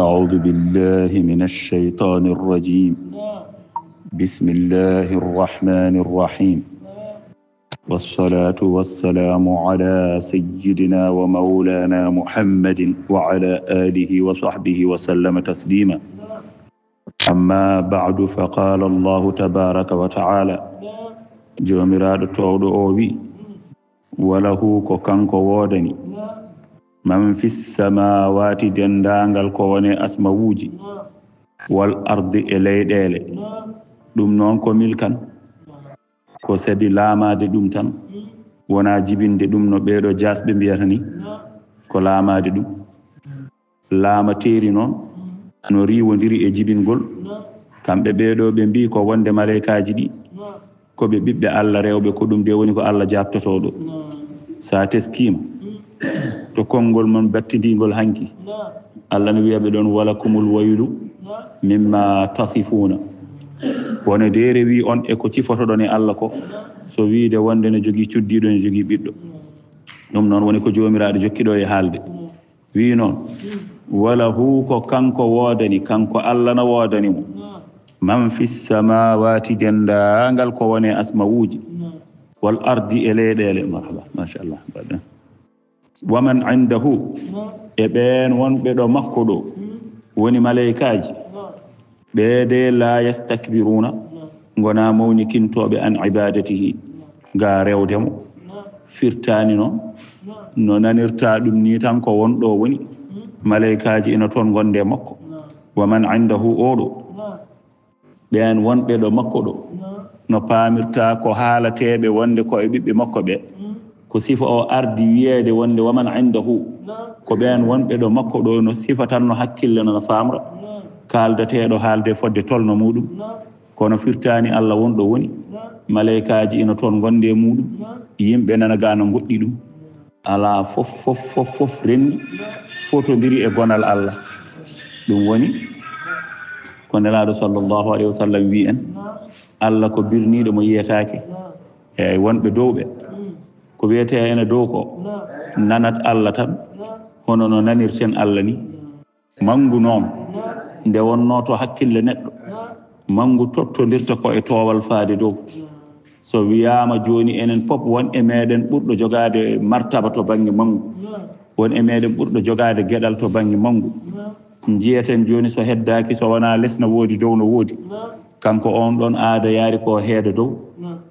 أعوذ بالله من الشيطان الرجيم. بسم الله الرحمن الرحيم. والصلاة والسلام على سيدنا ومولانا محمد وعلى آله وصحبه وسلم تسليما. أما بعد فقال الله تبارك وتعالى جوميرaaɗo towɗo o wi walahu ko kanko woodani man fi samawati dendangal ko woni asmawuji wal ardi e leyɗele ɗum noon ko milkan ko sabi laamade ɗum tan wona jibinde ɗum no ɓeeɗo jasɓe mbiyata ni ko laamade ɗum laamateri noon no riwodiri e jibingol kamɓe ɓeeɗo ɓe mbi ko wonde malaikaji ɗi ko ɓe ɓiɓɓe Allah rewɓe ko ɗum de woni ko Allah jabtotoɗo sa teskima to konngol mon battidigol hanki Allah no wiyaɓe ɗon walakumul waylu mimma tasifuna wona de rewi on e ko cifotoɗon e Allah ko so wiide wonde ne jogii cuddiɗo ne jogii ɓiɗɗo ɗum noon woni ko jomiraɗo jokkiɗo e haalde wi noon walahu ko kanko woodani kanko Allah no woodani mo man fi samawati dendagal ko woni asmawuji wal ardi e leyɗele marhaba machallah baɗa waman indahu e ɓen wonɓe ɗo makko ɗo woni malaikaji ɓeede la yastakbiruna gona mawnikintoɓe an ibadatihi ga rewdemo firtani noon no nanirta ɗum ni tan ko wonɗo woni malaikaji ina toon gonde makko waman indahu oɗo ɓen wonɓe ɗo makko ɗo no paamirta ko haalateɓe wonde ko e ɓiɓɓe makko ɓe ko sifa o ardi wiyeede wonde waman indahu ko ɓen wonɓe ɗo makko ɗo no sifa tan no hakkille no famra kaldateɗo haalde fodde tolno muɗum kono firtani Allah wonɗo woni malaikaji ina toon gonde muɗum yimɓe nana ga no goɗɗi ɗum ala fof renni fotodiri e gonal Allah ɗum woni ko nelaɗo sallllahu alayhi wa sallam wi en Allah ko birniɗo mo yiyetake e wonɓe dowɓe ko wiyete ene dow ko nanat Allah tan hono no nanirten Allah ni mangu noon nde wonno to hakkille neɗɗo mangu tottodirta ko e towal faade dow so wiyama joni enen pop won e meɗen ɓurɗo jogade martaba to banggue mangu won e meɗen ɓurɗo jogade gueɗal to banggue mangu jiyeten joni so heddaki so wona less no woodi dow no woodi kanko on ɗon aada yaari ko heeda dow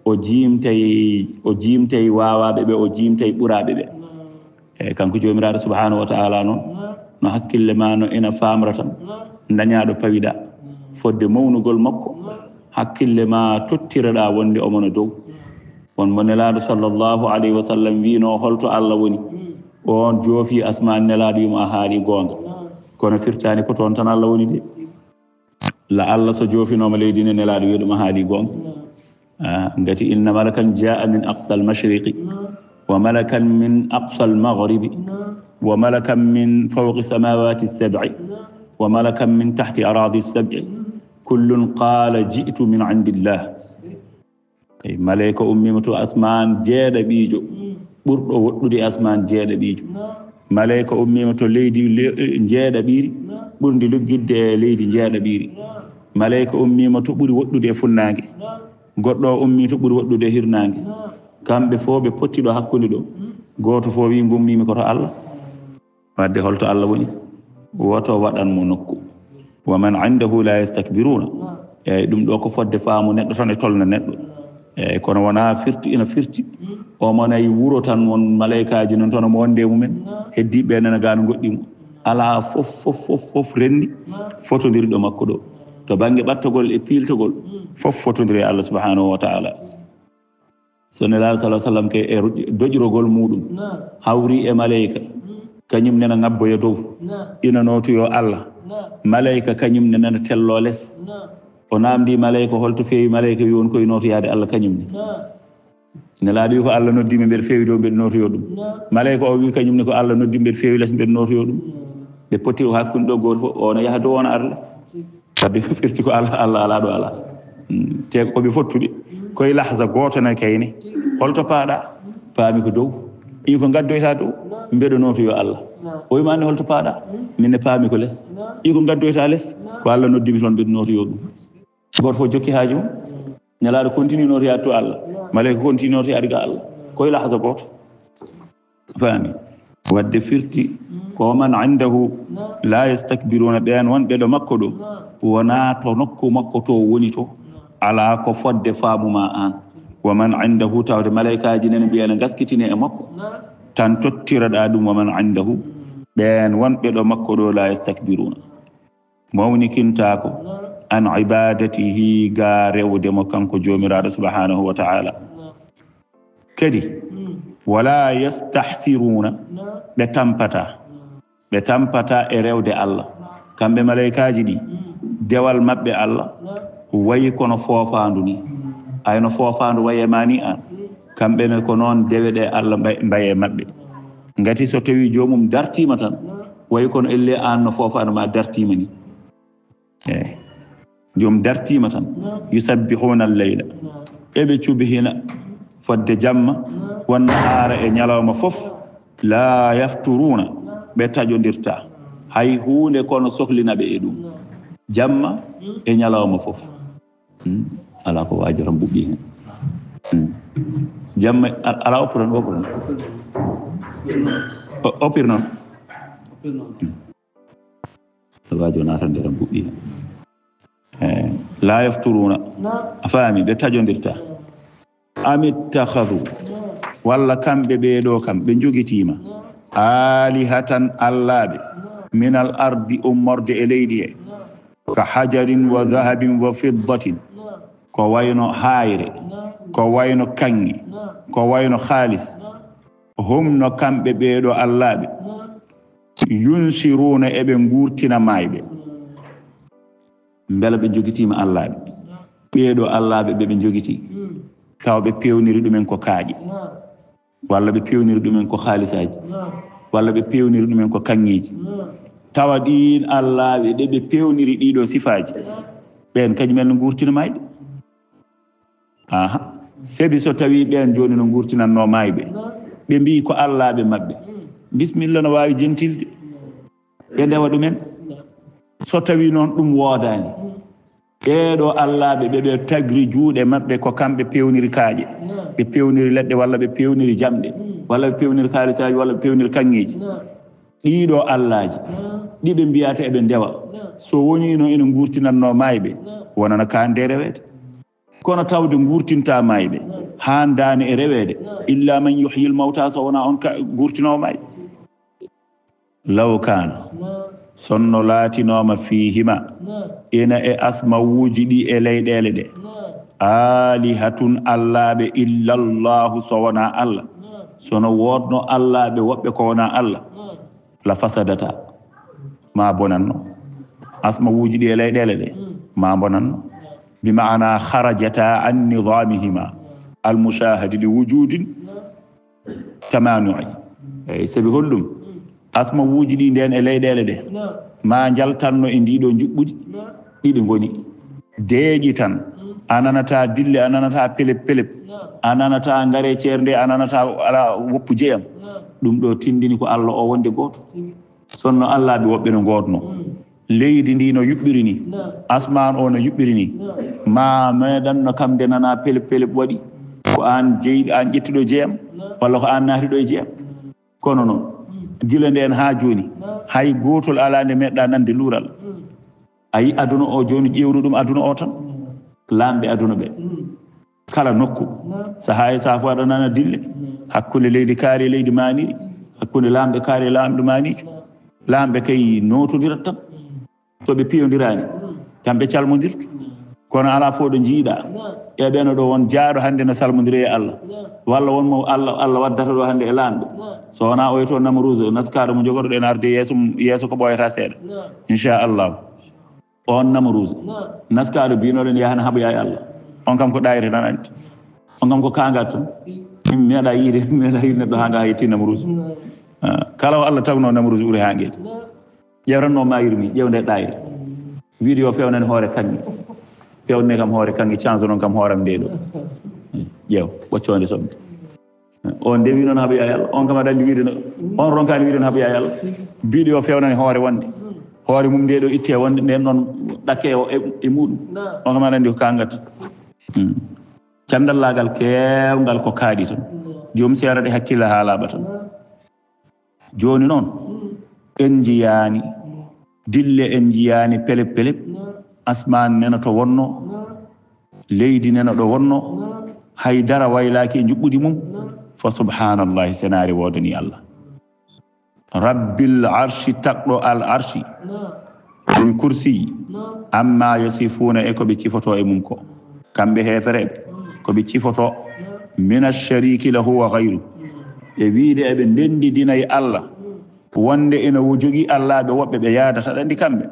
o jimtay wawaɓe ɓe o jimtay ɓuraɓe ɓe eyyi kanko jomiraɗo subhanahu wa ta'ala noon no hakkille ma no ina famra tan dañaɗo pawiɗa fodde mawnugol makko hakkille ma tottireɗa wonde omono dow won mo nelaɗo sallllahu alayhi wa sallam wino holto Allah woni on joofi asman nelaɗo yimo a haali gonga kono firtani ko toon tan Allah woni de la Allah so joofinoma leydi ne nelaɗo wiɗuma haali gonga ngati inna malakan jaa min aqsa al mashriqi wa malakan min aqsa al maghribi wa malakan min fawqi samawati sab'i wa malakan min tahti aradi sab'i kullun qala ji'tu min indillah ay malaika ummima to asman jeeɗaɓiijo ɓurɗo woɗɗude asman jeeɗaɓiijo malaika ummima to leydi jeeɗaɓiiri ɓurdi luggidde e leydi jeeɗaɓiiri malaika ummima to ɓuri woɗɗude e funnaange goɗɗo o ummi to ɓuri woɗɗude e hirnaange kamɓe fof ɓe pottiɗo hakkude ɗo gooto fof wi gummimi koto Allah wadde holto Allah woni woto waɗanmo nokku wa man indahu la yastakbiruna eyyi ɗum ɗo ko fodde faamu neɗɗo tan e tolna neɗɗo eyyi kono wona firti ina firti omo nayi wuro tan won malaikaji noon toon omo wonde mumen heddiɓe nana ga no goɗɗimo ala fof renndi fotodiriɗo makko ɗo to banggue ɓattogol e piltogol fof fotodiri Allah subhanahu wa ta'ala so nelaɗo sallah sallam ke e doƴirogol muɗum hawri e malayika kañum nena ngabboya dow ina notoyo Allah malaika kañum nena tello less o namdi malaika holto feewi malaika wi won koye notoyade Allah kañum ne nelaɗo wi ko Allah noddimi mbeɗa feewi dow mbeɗa notoyo ɗum malaika o wi kañum ne ko Allah noddi mbeɗa feewi less mbeɗa notoyo ɗum ɓe poti o hakkunde ɗo goto fof ono yaha dow ono ara less wadde firti ko Allah ala ɗo ala te koɓe fottuɓe koye lahza goto na kayne holto paaɗa paami ko dow i ko gaddoyta dow mbeɗa notoyo Allah o wima anne holto paaɗa minne paami ko less i ko gaddoyta less ko Allah noddimi toon mbeɗa notoyo ɗum goto fof jokki haaji mum nelaɗo continue notoyade to Allah malayka continue notoyade ga Allah koye lahza goto faami wadde firti ko man indahu la yastakbiruna ɓen wonɓe ɗo makko ɗo wona to nokku makko to woni to ala ko fodde faamuma an wa man indahu tawde malaikaji nene mbiyana gaskitine e makko tan tottiraɗa ɗum wa man indahu ɓen wonɓe ɗo makko ɗo la yastakbiruna mawnikintako an ibadatihi ga rewdemo kanko jomiraɗo subhanahu wa ta'ala kadi wala yastahsiruna ɓe tampata e rewde Allah kamɓe malaikaji ɗi dewal maɓɓe Allah wayi kono foofandu ni ayno foofandu waye mani an kamɓene ko noon dewe ɗe Allah mbaye maɓɓe ngati so tawi jomum dartima tan wayi kono elle an no foofandu ma dartima ni eyi jom dartima tan yusabbihuna al-layla eɓe cubihina fodde jamma wonna haara e ñalawma fof la yafturuna ɓe taƴodirta hay hunde kono sohlinaɓe e ɗum jamma e ñalawma fof ala ko wajiran ɓuɓɓi hen jamma ala oppiron oppir noon wajo nata nderan ɓuɓɓi hen la yafturuna a faami ɓe taƴodirta amittakhadhu walla kamɓe ɓeeɗo kam ɓe jogitima alihatan allaɓe min al ardi ummorde e leydi he ka hajarin wa dhahabin wa fiddatin ko wayno hayre ko wayno kanŋe ko wayno halis hum no kamɓe ɓeeɗo allaɓe yunsiruna eɓe gurtina mayɓe beela ɓe jogitima allaɓe ɓeeɗo allaɓe ɓeɓe jogiti taw ɓe pewniri ɗumen ko kaaƴe walla ɓe pewniri ɗumen ko haalisaji walla ɓe pewniri ɗumen ko kanŋeji tawa ɗin allaɓe ɗe ɓe pewniri ɗiɗo sifaji ɓen kañumen no gurtina mayɓe aha sebi so tawi ɓen joni no gurtinanno mayɓe ɓe mbi ko allaɓe maɓɓe bisimilla no wawi jentilde ɓe ndewa ɗumen so tawi noon ɗum woodani ɓeɗo allaɓe ɓeɓe tagri juuɗe maɓɓe ko kamɓe pewniri kaaƴe ɓe pewniri leɗɗe walla ɓe pewniri jamɗe walla ɓe pewniri kaalisaji walla ɓe pewniri kanŋeji ɗiɗo allaji ɗiɓe mbiyata eɓe ndewa so wonino ene gurtinanno mayɓe wonana kande rewede kono tawde gurtinta mayɓe handani e rewede illa man yuhyil mawta so wona on gurtinowo mayɓe law kana sonno laatinoma fihima ina e asmawuji ɗi e leyɗele ɗe alihatun allaɓe illallahu so wona Allah sono wodno allaɓe woɓɓe ko wona Allah la fasadata ma bonanno asmawuji ɗi e leyɗele ɗe ma bonanno bima'ana kharajata an nidamihima almushahadi li wujudin tamanu'i eyi sabi hollum asmawuji ɗi nden e leyɗele ɗe ma jaltanno e ndiɗo juɓɓudi ɗiɗi goni deeƴi tan ananata dille ananata pelep pelep ananata ngare ceernde ananata ala woppu jeyam ɗum ɗo tindini ko Allah o wonde goto sonno allaɓe woɓɓe no godno leydi ndi no yuɓɓiri ni asman o no yuɓɓiri ni ma meɗanno kam nde nana pelep pelep waɗi ko an jeyɗo an ƴettiɗo jeyam walla ko an naatiɗo e jeyam kono noon gila nden ha joni hay gotol ala nde meɗɗa nande luural ayi aduna o joni ƴewru ɗum aduna o tan lamɓe aduna ɓe kala nokku saha e safo aɗa nana dille hakkude leydi kaari e leydi maniri hakkude lamɓe kaari e lamɓe manijo lamɓe kay notodirat tan soɓe piyodirani kamɓe calmodirtu kono ala fo ɗo jiiɗa e ɓeno ɗo won jaaɗo hannde no salmodiri e Allah walla wonmo Allah waddata ɗo hannde e laamɓe so wona o to Namrouze naskaɗo mo jogorɗo en arde yeeso ko ɓoyata seeɗa inchallahu on Namrouze naskaɗo binoɗen yahana haɓoya e Allah on kam ko ɗayre tan andi on kam ko kangat tan mi meeɗa yiide neɗɗo ha nga yetti Namrouze kala o Allah tawno Namrouze ɓuuri ha gueeti ƴewranno mayiri ni ƴewde ɗayre wiide yo fewnane hoore kanŋe fewnne kam hoore kanŋe change noon kam hooram nde ɗo ƴeew ɓoccode soɓde on ndewi noon haɓoya e Allah on kam aɗa andi wiide on ronkani wiide no haɓoya e Allah mbiɗo yo fewnane hoore wonde hoore mum nde ɗo itte wonde nden noon ɗakke e muɗum on kam aɗa andi ko kangat candallagal kewgal ko kaaɗi tan joom seeɗa ɗe hakkille ha laaɓa tan joni noon en jiyani dille en jiyani pelep pelep asman nena to wonno leydi nena ɗo wonno haydara waylaki e juɓɓudi mum fa subhanallahi senari wodani Allah rabbil arshi taqɗo al arshi ɗum kursi amma yasifuna e koɓe cifoto e mum ko kamɓe hefereɓe koɓe cifoto min ashariki lahu wa gayru e wiide eɓe ndendidina e Allah wonde ina jogii allaɓe woɓɓe ɓe yaadata ɗandi kamɓe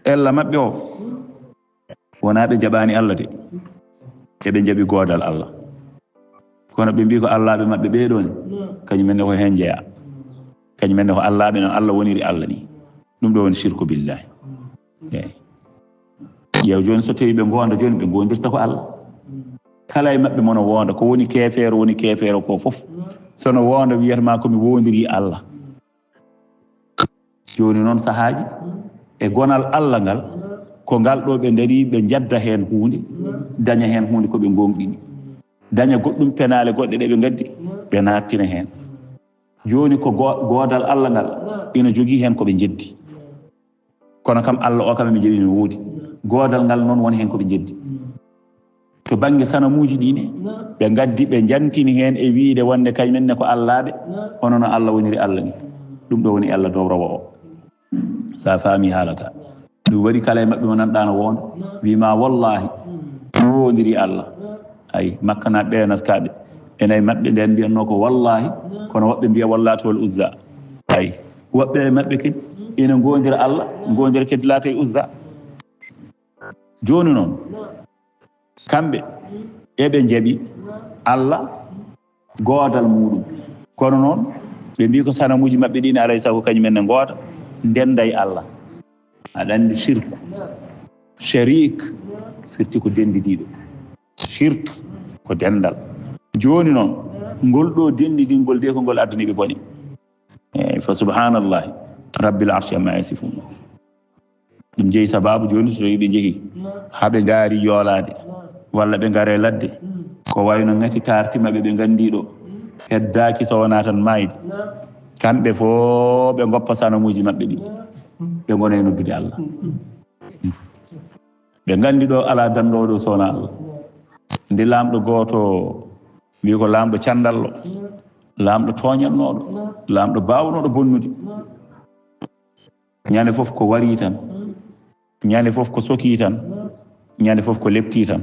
ella maɓɓe o wona ɓe jaɓani Allah de eɓe jaɓi goodal Allah kono ɓe mbi ko allaɓe maɓɓe ɓeɗoni kañumenne ko hen jeeya kañumenne ko allaɓe noon Allah woniri Allah ni ɗum ɗo woni shirku billahi eyi ƴeew joni so tawi ɓe gonda joni ɓe gondirta ko Allah kala e maɓɓe mono wonda ko woni kefeero ko fof sono wonda wiyatama komi wondiri Allah joni noon sahaaji e gonal Allah ngal ko ngal ɗo ɓe daari ɓe jadda hen hunde daña hen hunde koɓe gonɗini daña goɗɗum penale goɗɗe ɗe ɓe gaddi ɓe nattina hen joni ko godal Allah ngal ina jogii hen koɓe jeddi kono kam Allah o kam mi jeewi mi woodi godal ngal noon woni hen koɓe jeddi to banggue sanamuji ɗine ɓe gaddi ɓe jantini hen e wiide wonde kañumenne ko allaɓe hono no Allah woniri Allah ni ɗum ɗo woni Allah dowrowo o sa faami haala ka ɗum waɗi kala e maɓɓe mo nanɗa no wonda wima wallahi mi wondiri Allah ay makkanaɓe ɓe naskaɓe enayi maɓɓe nden mbiyatno ko wallahi kono woɓɓe mbiya wallatu wal uzza ay woɓɓe e maɓɓe kadi ina gondira Allah gondira kadi laata e uzza joni noon kamɓe eɓe jaaɓi Allah goodal muɗum kono noon ɓe mbi ko sanamuji maɓɓe ɗine alay sago kañumenne goota ndenda e Allah aɗa andi shirku sharik firti ko dendidiɗo shirk ko dendal joni noon ngol ɗo dendidingol de ko ngol addaniɓe bone eyyi fa subhanallahi rabbil arshi amma yasifun ɗum jeeyi sababu joni so ɓe jeehi haɓe gaari yoolade walla ɓe gaare ladde ko wayno ngati tartimaɓe ɓe gandiɗo heddaki so wona tan mayde kamɓe fo ɓe goppa sanamuji maɓɓe ɗi ɓe gona e noddude Allah ɓe gandi ɗo ala danɗoɗo so wona Allah nde lamɗo goto wi ko lamɗo candallo lamɗo toñannoɗo lamɗo bawnoɗo bonnude ñande foof ko wari tan ñande foof ko soki tan ñande foof ko lepti tan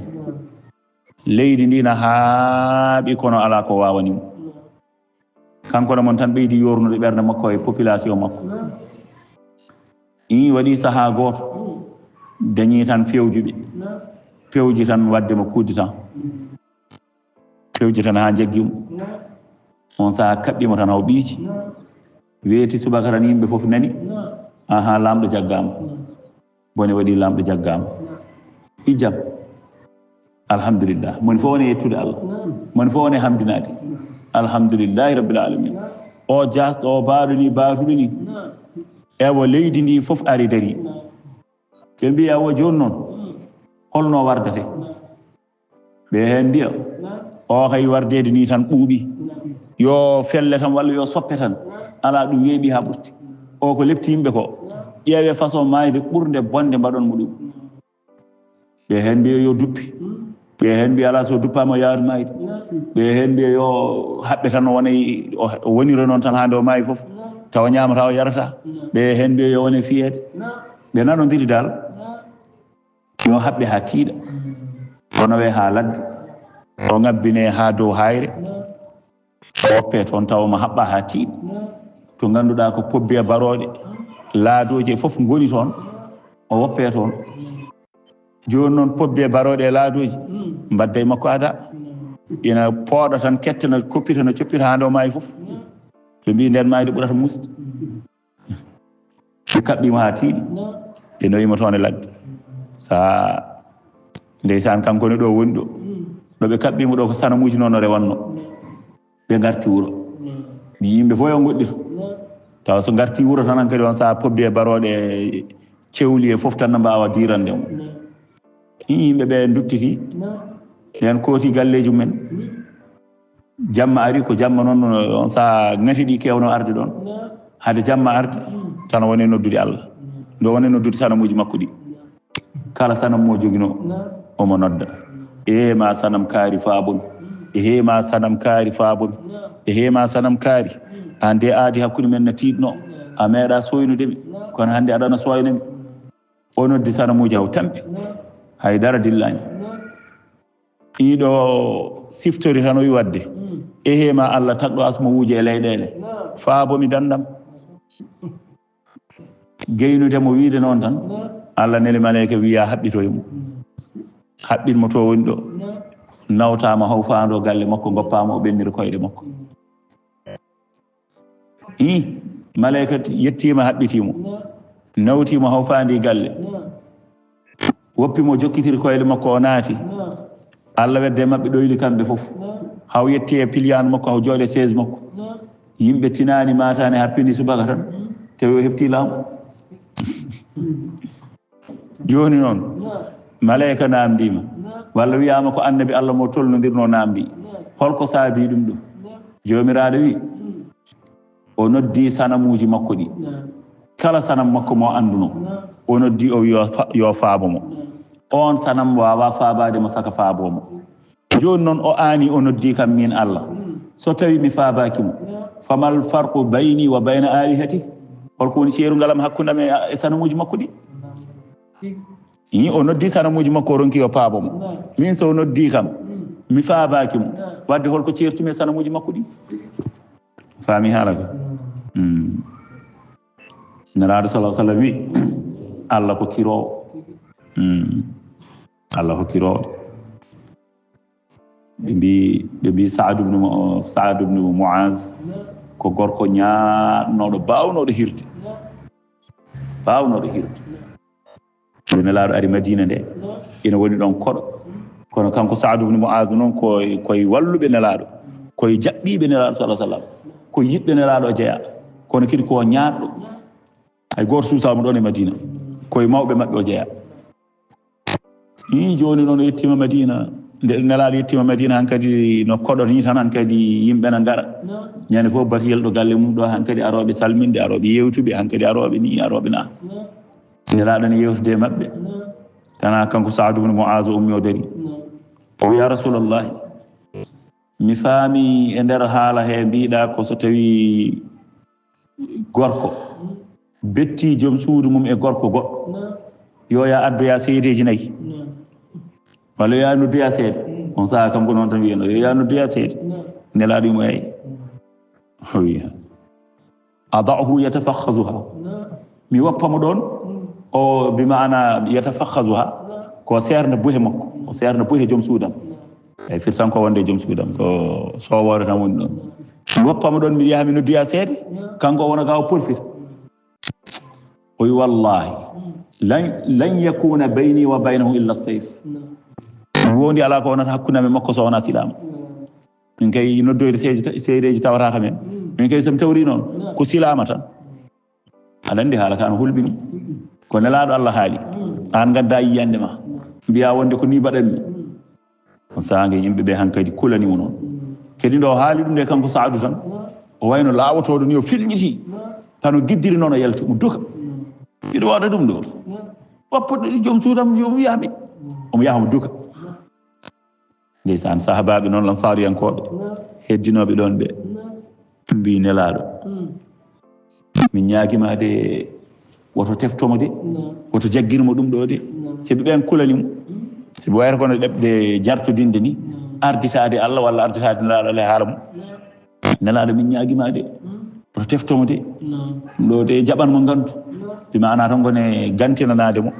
leydi ndina haaɓi kono ala ko wawanimo kanko mon tan ɓeydi yornude ɓerde makko e population makko i waɗi saaha goto dañi tan fewji tan waddemo kudde tan fewji tan ha jaggimo on saaha kaɓɓimo tan haw ɓiici weeti subaka tan yimɓe foof nani aha lamɗo jaggama bone waɗi lamɗo jaggama ijam alhamdulillah moni fof woni yettude Allah moni fof woni hamdinade alhamdulillahi rabbil alamin o jasɗo o baaɗo ni baatuɗo ni ewo leydi ndi fof ari dari ɓe mbiya o joni noon holno wardate ɓe hen mbiya o hay wardede ni tan ɓuuɓi yo felle tan walla yo soppe tan ala ɗum weeɓi ha ɓurti o ko lepti yimɓe ko ƴeewe façon mayde ɓurde bonde mbaɗon mo ɗum ɓe hen mbiya yo duppi ɓe hen mbiya ala so duppama yaaru mayde ɓe hen mbiya yo haɓɓe tan o wonira noon tan hande o maayi foof tawa ñamata o yarata ɓe hen mbiya yo wone fiyede ɓe nanodiri dal yo haɓɓe ha tiiɗa ono we ha ladde o ngabbine ha dow hayre woppe toon tawma haɓɓa ha tiiɗa to ganduɗa ko pobbi e baroɗe laadoji e foof goni toon o woppe toon joni noon pobbi e baroɗe e laadoji mbadda e makko ada ina pooɗa tan ketta no koppita no coppita ha ndo maayi foof ɓe mbi nden maayde ɓurata musde ɓe kaɓɓima ha tiiɗi ɓe noyima toon e ladde sa ndeysan kankone ɗo woni ɗo ɓe kaɓɓima ɗo ko sanamuji noon o rewanno ɓe garti wuuro mi yimɓe fof yo goɗɗito taw so garti wuuro tan hankadi on sa pobbi e baroɗe cewli e foof tan no mbawa dirande mo yimɓe ɓe duttiti ɓen kooti galleji mumen jamma ari ko jamma noon on sa ngati ɗi kewno arde ɗon hade jamma arde tan woni noddude Allah ndo woni noddude sanamuji makko ɗi kala sanam mo jogino omo nodda ma sanam kaari faabon ma sanam kaari faabon ma sanam kaari an de aadi hakkude men no tiɗno a meeɗa soynudeɓe kono hannde aɗana soynami o noddi sanamuji haw tampi haydara dillani ɗiɗo siftori tan o wi wadde ma Allah tagɗo asmo wuuje e leyɗele faabomi dandam geynudemo wiide noon tan Allah neli maleyka wiya haɓɓitoyemo haɓɓinmo to woni ɗo nawtama haw faando galle makko goppama o ɓenniri koyɗe makko maleyka yettima haɓɓitimo nawtimo haw faandi galle woppimo jokkitiri koyɗe makko o naati Allah wedde mabɓe ɗoyli kamɓe fof haw yetti e piliyanu makko haw jooɗe seize makko yimɓe tinani matani happini subaka tan tawi o hefti laamu joni noon maleyka namdima walla wiyama ko annabi Allah mo tolnodirno namdi holko saabi ɗum ɗo jomiraɗo wi o noddi sanamuji makko ɗi kala sanam makko mo anduno o noddi o wi yo faabomo on sanam wawa faabade mo saka faabomo joni noon o aani o noddi kam min Allah so tawi mi faabakimo famal farqu bayni wa bayna alihati holko woni ceerugalam hakkundam e sanamuji makko ɗi o noddi sanamuji makko o ronki yo paabomo min so noddi kam mi faabakimo wadde holko ceertumi e sanamuji makko ɗi faami haala ko nelaɗo sallam wi Allah ko kirowo Allah ko kirowo ɓe mbi Saad ibn Muaz ko gorko ñaannoɗo bawnoɗo hirde nde nelaɗo ari Madina nde ina woni ɗon koɗo kono kanko Saad ibn Muaz noon koye walluɓe nelaɗo koye jaɓɓiɓe nelaɗo sallam ko yiɗɓe nelaɗo jeeya kono kadi ko ñaanɗo hay goto suusama ɗon e Madina koye mawɓe mabɓe o jeeya joni noon o yettima Madina nde nelaɗo yettima Madina hankadi no koɗo ni tan hankadi yimɓe na ngara ñande fof batiyel ɗo galle mum ɗo hankadi aroɓe salminde aroɓe yewtuɓe hankadi aroɓe ni aroɓe na nelaɗo ne yewtude e mabɓe tana kanko Saad ibn Muaz ummi o dari o wi ya Rasulallahi mi faami e nder haala he mbiɗa ko so tawi gorko betti joom suudu mum e gorko goɗɗo yo ya addoya seedeji nayyi walla yo ya noddoya seede on saaha kam ko noon tan wiyeno yo ya noddoya seede nelaɗo mo eyi o wiya adahu yatafakhazuha mi woppamo ɗon o bimana yatafakhazuha ko serde buhe makko o serde buhe joom suudam eyi firtan ko wonde joom suudam ko sowore tan woni ɗon mi woppamo ɗon mbiɗa yaha mi noddoya seede kanko o wona ga o polfita o wi wallahi lan yakuna bayni wa baynahu illa sayf wondi ala ko wonata hakkundam e makko so wona silama min kay noddoyde seedeji tawataka men min kay somi tawri noon ko silama tan aɗa andi haala ka no hulɓini ko nelaɗo Allah haali an gadda yiyande ma mbiya wonde ko ni mbaɗanmi on sahange yimɓeɓe hankadi kulanimo noon kadi ndo haali ɗum nde kanko Saadu tan o wayno laawotoɗo ni o filñiti tan o giddiri noon o yalti mo duka mbiɗo waɗa ɗum ɗo woppuɗo joom suudam yomi yahmi omo yahamo duka ndeysan sahabaɓe noon lansariyankoɓe heddinoɓe ɗon ɓe mbi nelaɗo min ñaaguima de woto teftomo de woto jaggirmo ɗum ɗo de siɓe ɓen kulanimo siɓe wayata kono ɗeɓde jartodinde ni arditade Allah walla arditade nelaɗo Allah e haala mum nelaɗo min ñaguima de to teftomo de ɗo de jaɓan mo gantu bima ana tan gone gantinanade mo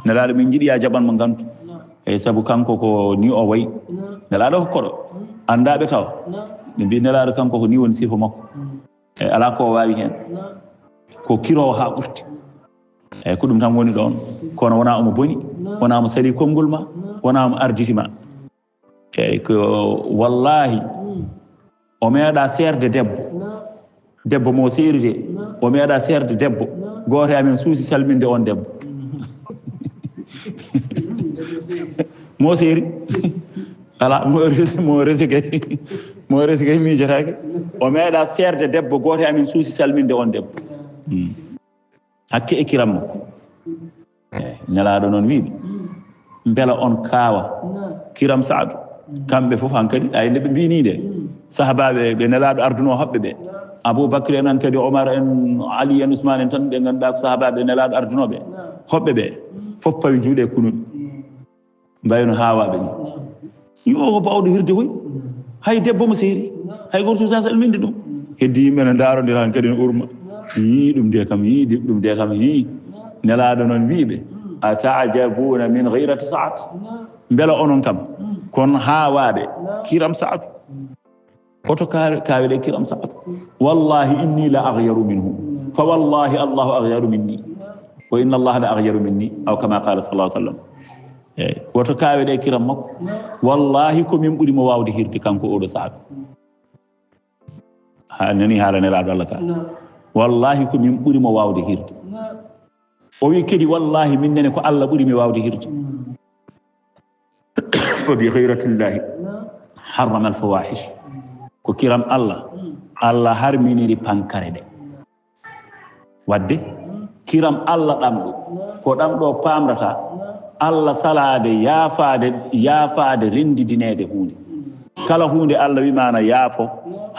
nelaɗo min jiiɗi ya jaɓan mo gantu eyyi saabu kanko ko ni o wayi nelaɗo hokkoɗo andaɓe taw ɓe mbi nelaɗo kanko ko ni woni sifa makko eyyi ala ko wawi hen ko kirowo ha ɓurti eyyi ko ɗum tan woni ɗon kono wona omo boni wona mo sali konngol ma wona mo arditima eyyi ko wallahi o meeɗa serde debbo mo seeri de o meeɗa serde debbo goto amen suusi salminde on debbo mo seeri ala mo resi kay miijotake o meeɗa serde debbo goto amen suusi salminde on debbo hakke e kiram makko eyyi nelaɗo noon wiiɓe beela on kaawa kiram Saadu kamɓe fof hankkadi ay nde ɓe mbini de sahabaɓe ɓe nelaɗo arduno hoɓɓe ɓe Aboubacry en an kadi Omar en Ali en Ousmane en tan ɓe ganduɗa ko sahabaɓe nelaɗo ardunoɓe hoɓɓe ɓe fof pawi juuɗe kunuɗ mbayno hawaɓe ni yo ko bawɗo hirde koy hay debbo mo seeri hay goto sa salminde ɗum heddi yimɓe ne darodira han kadi ne urma ɗum de kam ɗum de kam nelaɗo noon wiiɓe atajabuna min ghayrati Saad beela onon kam kono hawaɓe kiram Saadu oto kawiɗe kiram Saadu wallahi inni la aghyaru minhu fa wallahi Allahu aghyaru minni wa inna Allah la aghyaru minni aw kama qala sallallahu alaihi wasallam eyyi woto kawiɗe kiram makko wallahi komin ɓuurimo wawde hirde kanko oɗo Saadu ha nani haala nelaɗo Allah ka wallahi komin ɓuurimo wawde hirde o wi kadi wallahi min nene ko Allah ɓuurimi wawde hirde fa bi ghayratillahi harrama al fawahish ko kiram Allah harminiri pankare ɗe wadde kiram Allah ɗamɗo ko ɗamɗo pamrata Allah salade yaafade rendidinede hunde kala hunde Allah wimana yaafo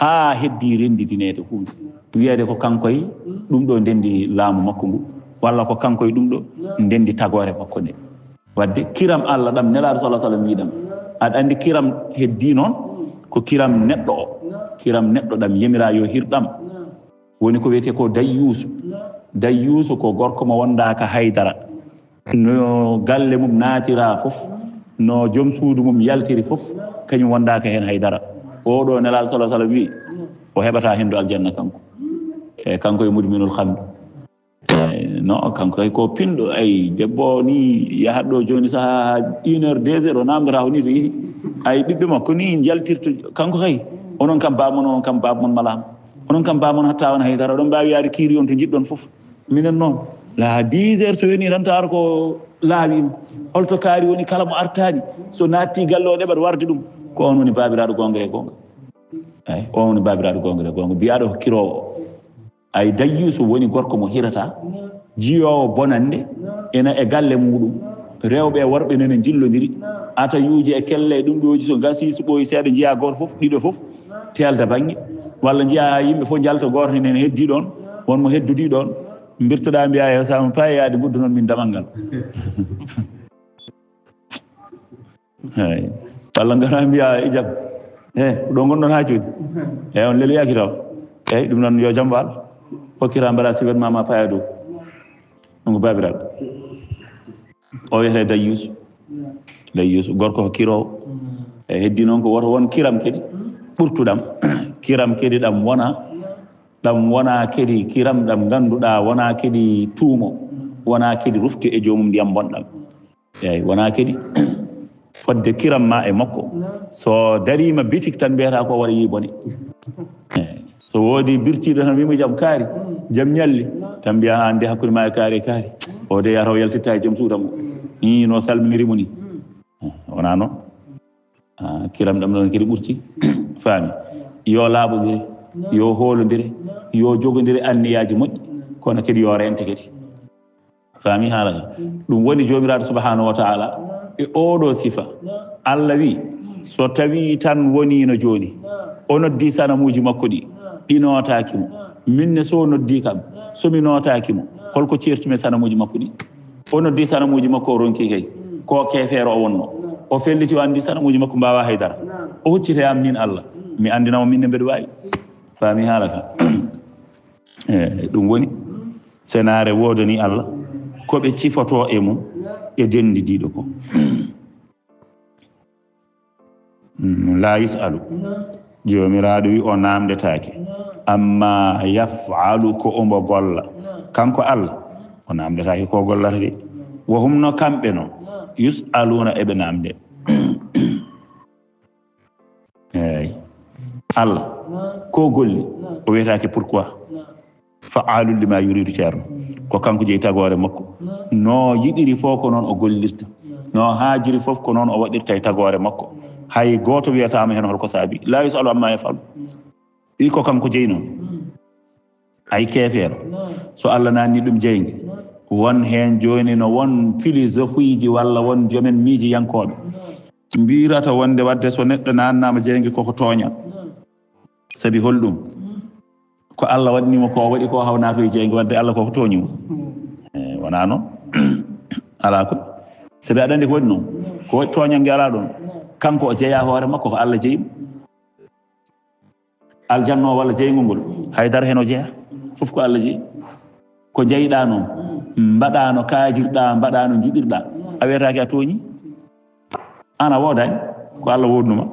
ha heddi rendidinede hunde wiyede ko kankoye ɗum ɗo ndendi laamu makko ngu walla ko kankoye ɗum ɗo ndendi tagore makko nde wadde kiram Allah ɗam nelaɗo sallah sallam wiɗam aɗa andi kiram heddi noon ko kiram neɗɗo o kiram neɗɗo ɗam yemira yo hirɗam woni ko wiyete ko dayyusu ko gorko mo wondaka haydara no galle mum naatira fof no joom suudu mum yaltiri fof kañum wondaka hen haydara oɗo nelaɗo sallah sallam wi o heɓata hendu aljanna kanko e kanko e mudminul hamdu non kanko kay ko pinɗo ay debbo ni yahat ɗo joni saha 1 heure 2 heures o namdata ko ni so yeehi ay ɓiɓɓe makko ni jaltirta kanko kay onon kam bamon on kam babamon malama onon kam bamon hatta wona haydara oɗon mbawi yaade kiiri on to jiɗɗon foof minen noon la 10 heures so woni tan tawata ko laawima holto kaari woni kala mo artani so natti galle o ɗeɓat warde ɗum ko on woni babiraɗo gonga e gonga eyyi on woni babiraɗo gonga e gonga mbiyaɗo ko kirowo ay dayyuso woni gorko mo hirata jiyowo bonande ena e galle muɗum rewɓe e worɓe nene jillodiri ata yuuje e kelle ɗum ɗoji so gasi so ɓooyi seeɗa jiiya goto foof ɗiɗo foof telda banggue walla jiiya yimɓe fof jalta goto nene heddi ɗon wonmo heddudi ɗon birtoɗa mbiya yo sama payiyade guddu noon min damal ngal eyyi walla gara mbiya ijam ɗo gonɗon ha joni eyyi on leloyaki taw eyyi ɗum noon yo jaam waal hokkira mbaɗa sigat mama paya dow ɗum ko babiraɗo o wiyete dayyusu gorko ko kirowo e heddi noon ko woto won kiram kadi ɓurtuɗam kiram kadi ɗam wona kadi kiram ɗam ganduɗa wona kadi tuumo wona kadi rufte e jomum ndiyam bonɗam eyyi wona kadi fodde kiram ma e makko so darima bitik tan mbiyata ko waɗa yi bone eyyi so woodi birtiɗo tan wimo jaam kaari jaam ñalli tan mbiya ande hakkude ma e kaari o de yataw yaltitta e joom suudam o no salminirimo ni wona noon kiram ɗam ɗon kadi ɓurti faami yo laaɓodire yo hoolodire yo jogodire anniyaji moƴƴi kono kadi yo rente kadi faami haala ka ɗum woni jomiraɗo subhanahu wa taala e oɗo sifa Allah wi so tawi tan wonino joni o noddi sanamuji makko ɗi notakimo minne so noddi kam somi notakimo holko certumi sanamuji makko ɗi o noddi sanamuji makko o ronki kay ko kefeero o wonno o felliti o andi sanamuji makko mbawa haydara o huccite am min Allah mi andinamo minne mbeɗa wawi faami haala ka ɗum woni senare wodani Allah koɓe cifoto e mum e dendidiɗo ko la yusalu jomiraɗo wi o namdetake amma yafalu ko ombo golla kanko Allah o namdetake ko gollata de wo humno kamɓe no yusaluna eɓe namde eyyi Allah ko golli o wiyetake pourquoi fa'alu lima yuridu ceerno ko kanko jeeyi tagore makko no yiɗiri fof ko noon o gollirta no haajiri fof ko noon o waɗirta e tagore makko hay goto wiyatama hen holko saabi la yusalu amma yafalu ɗi ko kanko jeeyi noon hay keefeero so Allah nanni ɗum jeyge won hen joni no won philosophie ji walla won jomen miiji yankoɓe mbirata wonde wadde so neɗɗo nannama jeyge koko tooña sabi holɗum ko Allah waɗnimo ko waɗi ko hawna to e jeyge wadde Allah koko tooñimo wona noon ala ko sabi aɗa andi ko waɗi noon ko waɗi tooñange ala ɗon kanko o jeeya hoore makko ko Allah jeyimo aljanno walla jeygol ngol haydara hen o jeeya fof ko Allah jeeyi ko jeyɗa noon mbaɗa no kaajirɗa mbaɗa no jiɗirɗa a wiyatake a tooñi an a woodani ko Allah wodnuma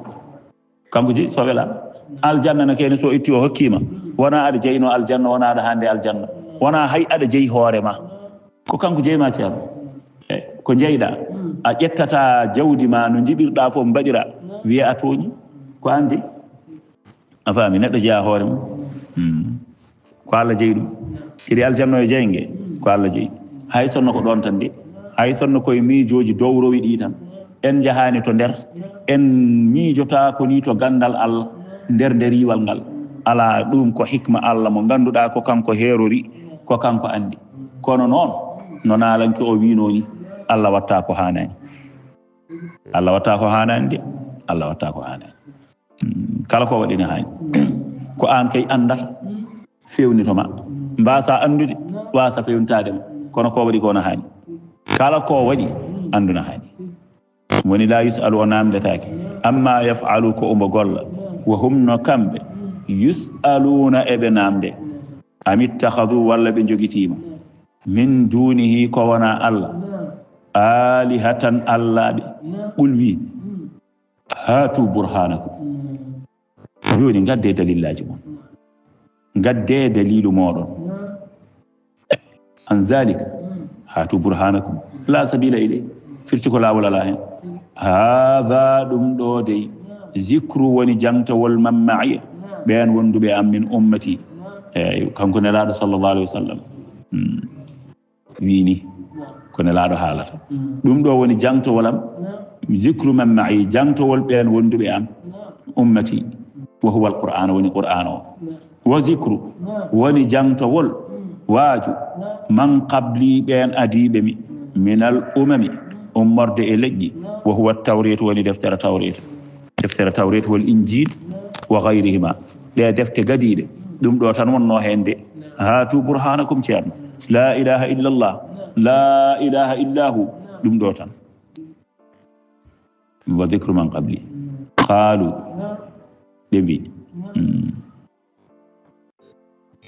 kanko jeeyi so welama aljanna no kene so itti o hokkima wona aɗa jeyno aljanna wona aɗa hande aljanna wona hay aɗa jeeyi hoore ma ko kanko jeeyima ceerno ko jeyɗa a ƴettata jawdi ma no jiɗirɗa fof mbaɗira wiye a tooñi ko an jeeyi a faami neɗɗo jeeya hoore mum ko Allah jeeyi ɗum iɗi aljanno e jeyge ko Allah jeeyi hay sonno ko ɗon tan de hay sonno koye miijoji dowrowi ɗi tan en jahani to nder en miijota ko ni to gandal Allah nder riiwal ngal ala ɗum ko hikma Allah mo ganduɗa ko kanko heerori ko kanko andi kono noon no naalanke o wino ni Allah watta ko hanani Allah watta ko hanani de Allah watta ko hanani kala ko waɗini hani ko an kay andata fewnito ma mbasa andude wasa fewntade ma kono ko waɗi kono hani kala ko waɗi anduna hani woni la yusalu o namdetake amma yafalu ko ombo golla wa hum no kamɓe yusaluna eɓe namde amittakhadu walla ɓe jogitima min dunihi ko wona Allah alihatan allaɓe ɓul wi hatu burhanakum joni gadde dalillaji mon gadde dalilu moɗon an zalika hatu burhanakum la sabila ilay firti ko lawol ala hen hada ɗum ɗo dey zicru woni jangtawol man ma'iya ɓen wonduɓe am min ummati eyyi kanko nelaɗo sallllahu alayhi wa sallam wini ko nelaɗo haalata ɗum ɗo woni jangtowolam zicru man ma'i jangtowol ɓen wonduɓe am ummati wa huwa alqur'an woni qur'an o wa zicru woni jangtowol waaju man qabli ɓen adiɓe mi minal umami ummorde e leƴƴi wa huwa tawret woni deftere tawret wal injil wa gayrihima ɗe defte gadiɗe ɗum ɗo tan wonno hen de hatu burhanakum ceerno la ilaha illallah la ilaha illahu ɗum ɗo tan wa dhikru man qabli qalu ɓe mbi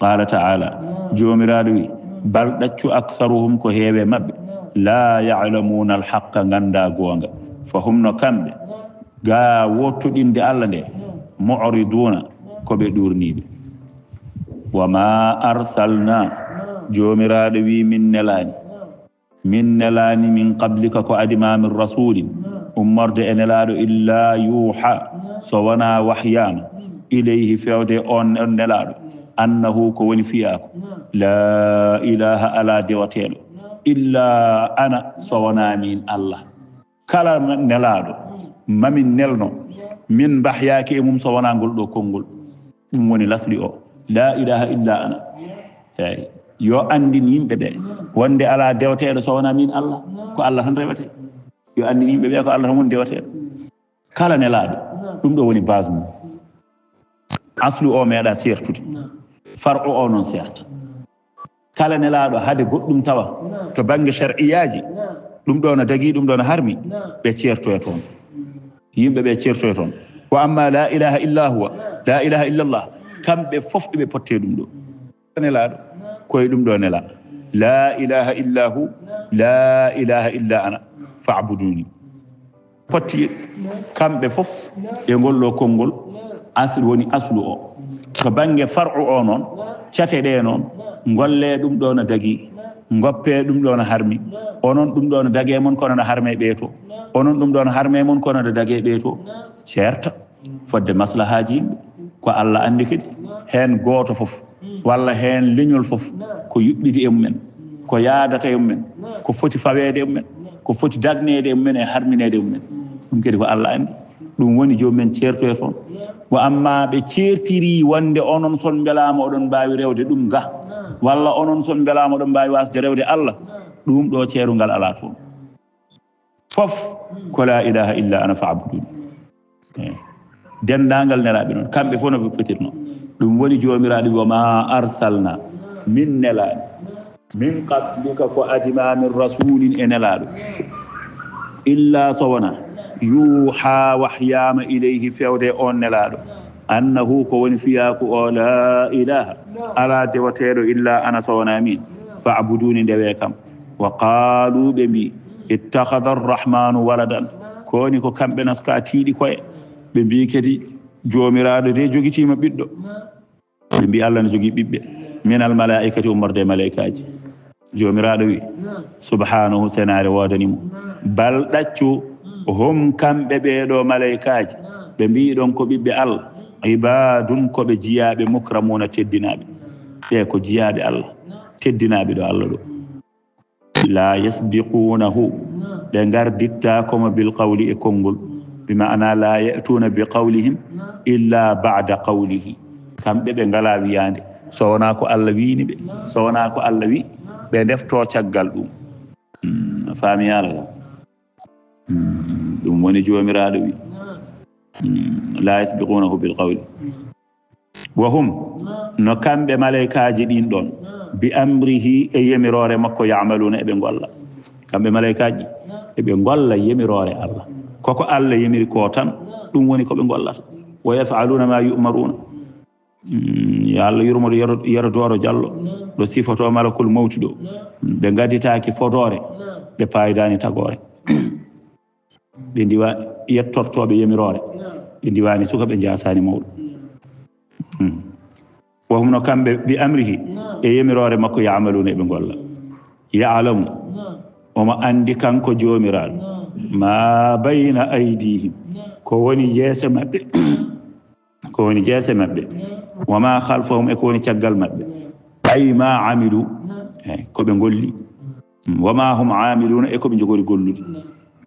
qala ta'ala jomiraɗo wi bal ɗaccu aktharuhum ko heewe mabɓe la ya'lamuna alhaqqa ganda gonga fa hum no kamɓe ga wottoɗinde Allah nde mu'riduna ko ɓe ɗurniɓe wa ma arsalna jomiraɗo wi min nelani min qablika ko adima min rasulin ummorde e nelaɗo illa yuha so wona wahyama ilayhi fewde on nelaɗo annahu ko woni fiyako la ilaha ala dewateɗo illa ana so wona min Allah kala nelaɗo mamin nelno min mbahyaki e mum so wona ngol ɗo konngol ɗum woni lasli o la ilaha illa ana eyyi yo andin yimɓe ɓe wonde ala dewateɗo so wona min Allah ko Allah tan rewete yo andin yimɓe ɓe ko Allah tan woni dewateɗo kala nelaɗo ɗum ɗo woni base mum aslu o meeɗa sertude far'u o noon serta kala nelaaɗo hade goɗɗum tawa to baŋnge shar'iyaaji ɗum ɗo no dagii ɗum ɗo no harmi ɓe ceertoye toon yimɓe ɓe ceertoye toon wa amma la ilaha illa huwa la ilaha illallah kamɓe fof ɗiɓe potte ɗum ɗo nelaaɗo koye ɗum ɗo nela la ilaha illa hu la ilaha illa ana fa'buduni potti kamɓe fof e ngolɗo konngol asli woni aslu o to baŋnge far'u o noon cate ɗe noon ngolle ɗum ɗo no dagii ngoppe ɗum ɗo no harmi onon ɗum ɗo no dage mon kono no harme ɓeeto onon ɗum ɗo no harme mon kono no dage ɓeeto ceerta fodde maslahaji yimɓe ko Allah andi kadi heen gooto fof walla heen leñol fof ko yuɓɓidi e mumen ko yaadata e mumen ko foti faweede e mumen ko foti dagneede e mumen e harmineede e mumen ɗum kadi ko Allah andi ɗum woni jomumen ceertoye toon wa amma ɓe ceertiri wonde onon son mbelaama oɗon mbaawi rewde ɗum ga walla onon son mbelaama oɗon mbaawi wasde rewde Allah ɗum ɗo ceerungal alaa toon fof ko la ilaha illa ana fa'buduni denndaangal nelaaɓe noon kamɓe fof no ɓe petirno ɗum woni joomiraaɗo wa ma arsalna min nelaaɗo min qablika ko adima min rasulin e nelaaɗo illa so wona yuha wahyama ilayhi fewde on nelaaɗo annahu ko woni fiyaku o la ilaha ala dewateɗo illa ana so wona min fa'buduni ndewe kam wa qalu ɓe mbi ittakhadha arrahmanu waladan koni ko kamɓe naska tiiɗi koye ɓe mbi kadi jomiraɗo de jogitima ɓiɗɗo ɓe mbi Allah ne jogui ɓiɓɓe min al malaikati ummorde malaikaji jomiraɗo wi subhanahu senare wodanimo bal ɗaccu hum kamɓe ɓeɗo malaikaji ɓe mbiɗon ko ɓiɓɓe Allah ibadun koɓe jiyaɓe mukramuna teddinaɓe ɓe ko jiyaɓe Allah teddinaɓe ɗo Allah ɗo la yasbiqunahu ɓe gardittakomo bil qawli e konngol bima'ana la ya'tuna bi qawlihim illa ba'da qawlihi kamɓe ɓe ngala wiyande so wona ko Allah wiini ɓe so wona ko Allah wi ɓe defto caggal ɗum faami yaala ɗum woni jomiraɗo wi la yasbiqunahu bil qawli wa hum no kamɓe malaikaji ɗin ɗon bi amrihi e yemirore makko ya'maluna eɓe golla kamɓe malaikaji eɓe golla yemirore Allah koko Allah yemiri ko tan ɗum woni koɓe gollata wa yaf'aluna ma yu'maruna ya Allah yurmodo yerodoro jallo ɗo sifoto malakul mawti ɗo ɓe gadditaki fodore ɓe payidani tagore ɓe ndiwa yettortoɓe yemirore ɓe ndiwani suka ɓe jasani mawɗo wa hum no kamɓe bi amrihi e yemirore makko ya'maluna eɓe golla ya'lamu omo andi kanko jomiraɗo ma bayna aydihim ko woni yeese maɓɓe ko woni jeese maɓɓe wa ma khalfahum e ko woni caggal maɓɓe ay ma amilu koɓe golli wa ma hum amiluna e koɓe jogori gollude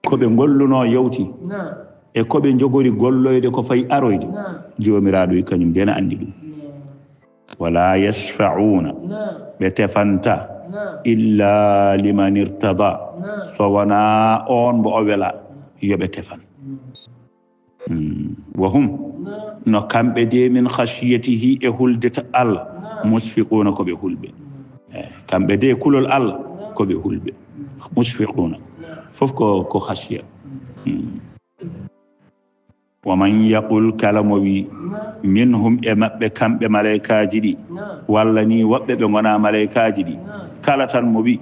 koɓe golluno yawti e koɓe jogori golloyde ko fayi aroyde jomiraɗo wi kañum dena andi ɗum wala yashfa'una ɓe tefanta illa liman irtada so wona on mbo o wela yoɓe tefan wa hum no kamɓe de min khashiyatihi e huldeta Allah musfiquna koɓe hulɓe kamɓe de kulol Allah koɓe hulɓe musfiquna fof ko khashiya wa man yaqul kala mo wi minhum e maɓɓe kamɓe malaikaji ɗi walla ni woɓɓe ɓe gona malaikaji ɗi kala tan mo wi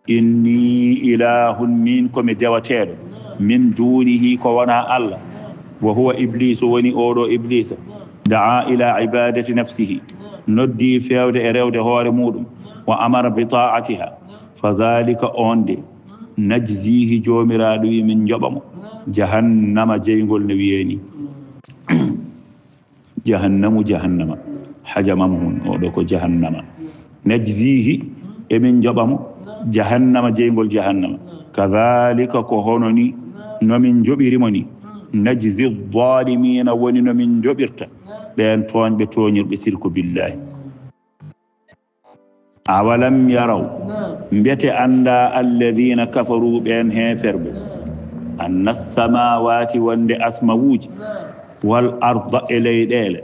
inni ilahun min komi dewateɗo min dunihi ko wona Allah wa huwa iblisu woni oɗo iblisa da'a ila ibadati nafsihi noddi fewde e rewde hoore muɗum wa amara bi ta'atiha fa zalika onde najzihi jomiraɗo wi min joɓamo jahannama jeygol ne wiyeni jahannama hajamam hun oɗo ko jahannama najzihi emin joɓamo jahannama jeygol jahannama kadhalika ko hono ni nomin joɓirimo ni najzi zalimina woni nomin joɓirta ɓen toñɓe toñirɓe sirku billahi awalam yaraw mbete anda alladhina kafaru ɓen heferɓe anna samawati wonde asmawuji wal arda e leyɗele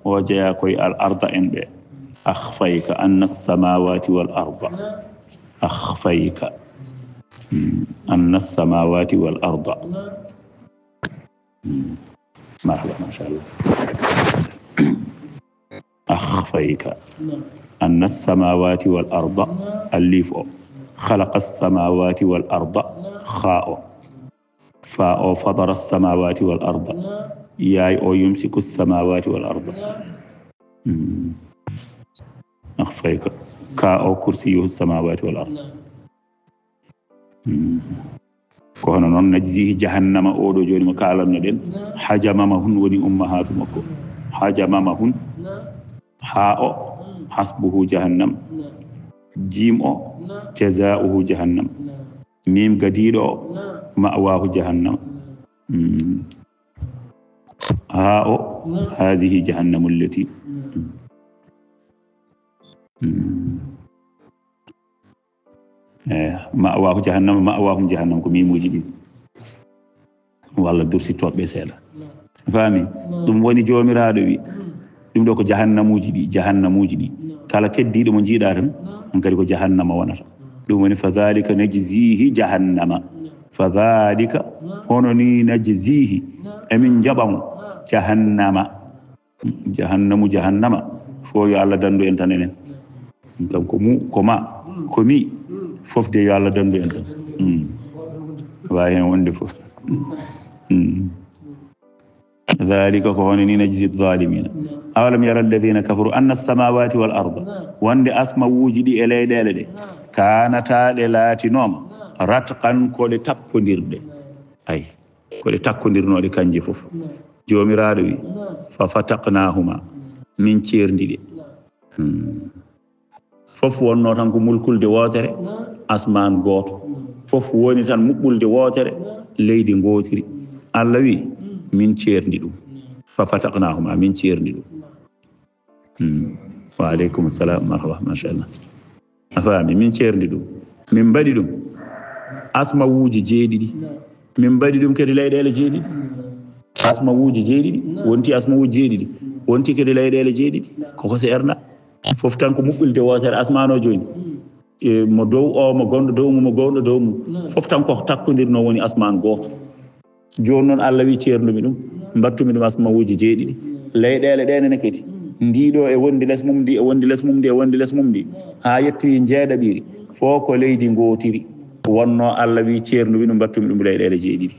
o jeeya koye al arda en ɓe أخفيك أن السماوات والأرض أخفيك أن السماوات والأرض مرحبا ما شاء الله أخفيك أن السماوات والأرض الليف خلق السماوات والأرض خاء فاء فضر السماوات والأرض ياي أو يمسك السماوات والأرض أخفيك كاء كرسيه السماوات والأرض كهنا نون نجزيه جهنم أودو جوني مكالم ندين حجممهن وني أمهات مكو حجممهن حاء حسبه جهنم جيم جزاؤه جهنم ميم قدير مأواه جهنم هاء هذه جهنم التي مأواه جهنم مأواهم جهنم كمي موجبين والله درسي توبة سيلا فامي دم وني جوميرادو وي dum do ko jahannamuji di jahannamuji di kala keddido mo jiida tan on kadi ko jahannama wonata dum woni fadhalika najzihi jahannama fadhalika hono ni najzihi emin jabam jahannama jahannama fo yo Allah dandu en tan enen kam ko mu ko ma ko mi fofde yo Allah dandu en tan wa hen wonde fof ذلك كهونني نجزي الظالمين أولم يرى الذين كفروا أن السماوات والأرض وند أسمى وجدي إلي دالده كانتا للاتي نوم رتقا كل تقندير أي كل تقندير نولي كانجي فوف جومي رادوي ففتقناهما من تيرندي فوف ونو تانكو ملكول دي واتره أسمان غوتو فوف وني تان مقبول دي واتره ليدي غوتري الله وي min ceerndi ɗum fafataqnahuma min ceerndi ɗum wa aleykum salam marhaba machallah a faami min ceerndi ɗum min mbaɗi ɗum asmawuji jeeɗiɗi min mbaɗi ɗum kadi leyɗele jeeɗiɗi asmawuji jeeɗiɗi wonti asmawuji jeeɗiɗi wonti kadi leyɗele jeeɗiɗi koko seerna fof tan ko muɓɓilde wotere asmano joni mo dow o mo gonɗo dow mum mo gonɗo dow mum fof tan ko takkodirno woni asman goto joni noon Allah wi ceernumi ɗum mbattumi ɗum asmawuji jeeɗiɗi leyɗele ɗenene kadi ndiɗo e wondi less mum ndi e wondi less mum ndi e wondi less mum ndi ha yettoyi jeeɗaɓiri fo ko leydi gotiri wonno Allah wi ceernumi ɗum mbattumi ɗum leyɗele jeeɗiɗi